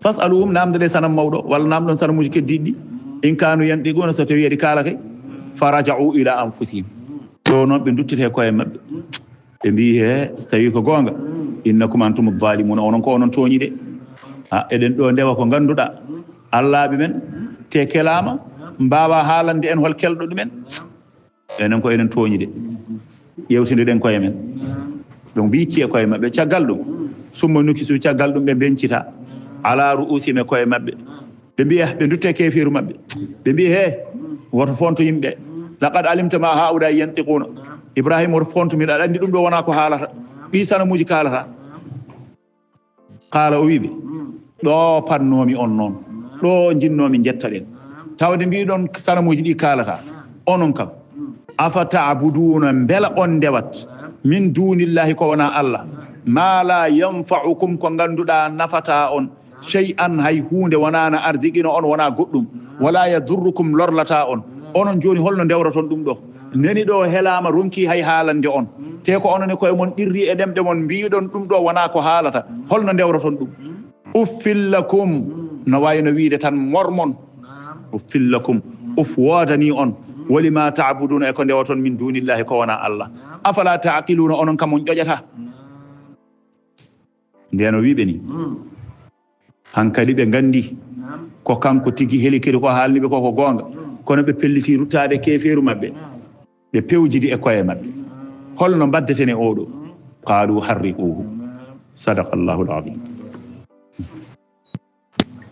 fas'aluhum namde ɗe sanam mawɗo walla namɗon sanamuji keddiɗi ɗi in kanu yantiquna so tawi aɗi kaala kay faraja'u ila anfusihim to noon ɓe duttete koye maɓɓe ɓe mbi he so tawi ko gonga innakum antum adh-dhalimuna onon ko onon tooñi de eɗen ɗo ndewa ko ganduɗa allaɓe men te kelama mbawa haalande en hol kelɗo ɗumen enen ko enen tooñi de ƴewtinde ɗen koye men ɓe mbicci e koye maɓɓe caggal ɗum summa nukisu caggal ɗum ɓe bencita ala ru'usi me koye maɓɓe ɓe mbiya ɓe dutte kefiru maɓɓe ɓe mbi he woto fonto yimɓe laqad alimta ma haula yantiquna ibrahima woto fonto min aɗa andi ɗum ɗo wona ko haalata ɗi sanamuji kalata qaala o wiɓe ɗo pannomi on noon ɗo jinnomi jetta ɗen tawde mbiɗon sanamuji ɗi kalata onon kam afa ta'buduna beela on ndewat min dunillahi ko wona allah ma la yanfa'ukum ko ganduɗa nafata on shay'an hay hunde wonana arziqino on wona goɗɗum wala yadurrukum lorlata on onon joni holno ndewraton ɗum ɗo neni ɗo helama ronki hay haalande on te ko onone koye mon ɗirri e ɗemɗe mon mbiɗon ɗum ɗo wona ko haalata holno ndewraton ɗum uffillakum no wayno wiide tan mormon uffillakum uf woodani on walima ta'buduna e ko ndewaton min dunillahi ko wona allah afala taqiluna onon kam on ƴoƴata ndeno wiɓe ni hankadi ɓe gandi ko kanko tigi helikiri ko haalniɓe koko gonga kono ɓe pelliti ruttade keferu mabɓe ɓe pewjidi e koye mabɓe holno mbaddeten e oɗo qalu harriquhu sadaqa llahu l azim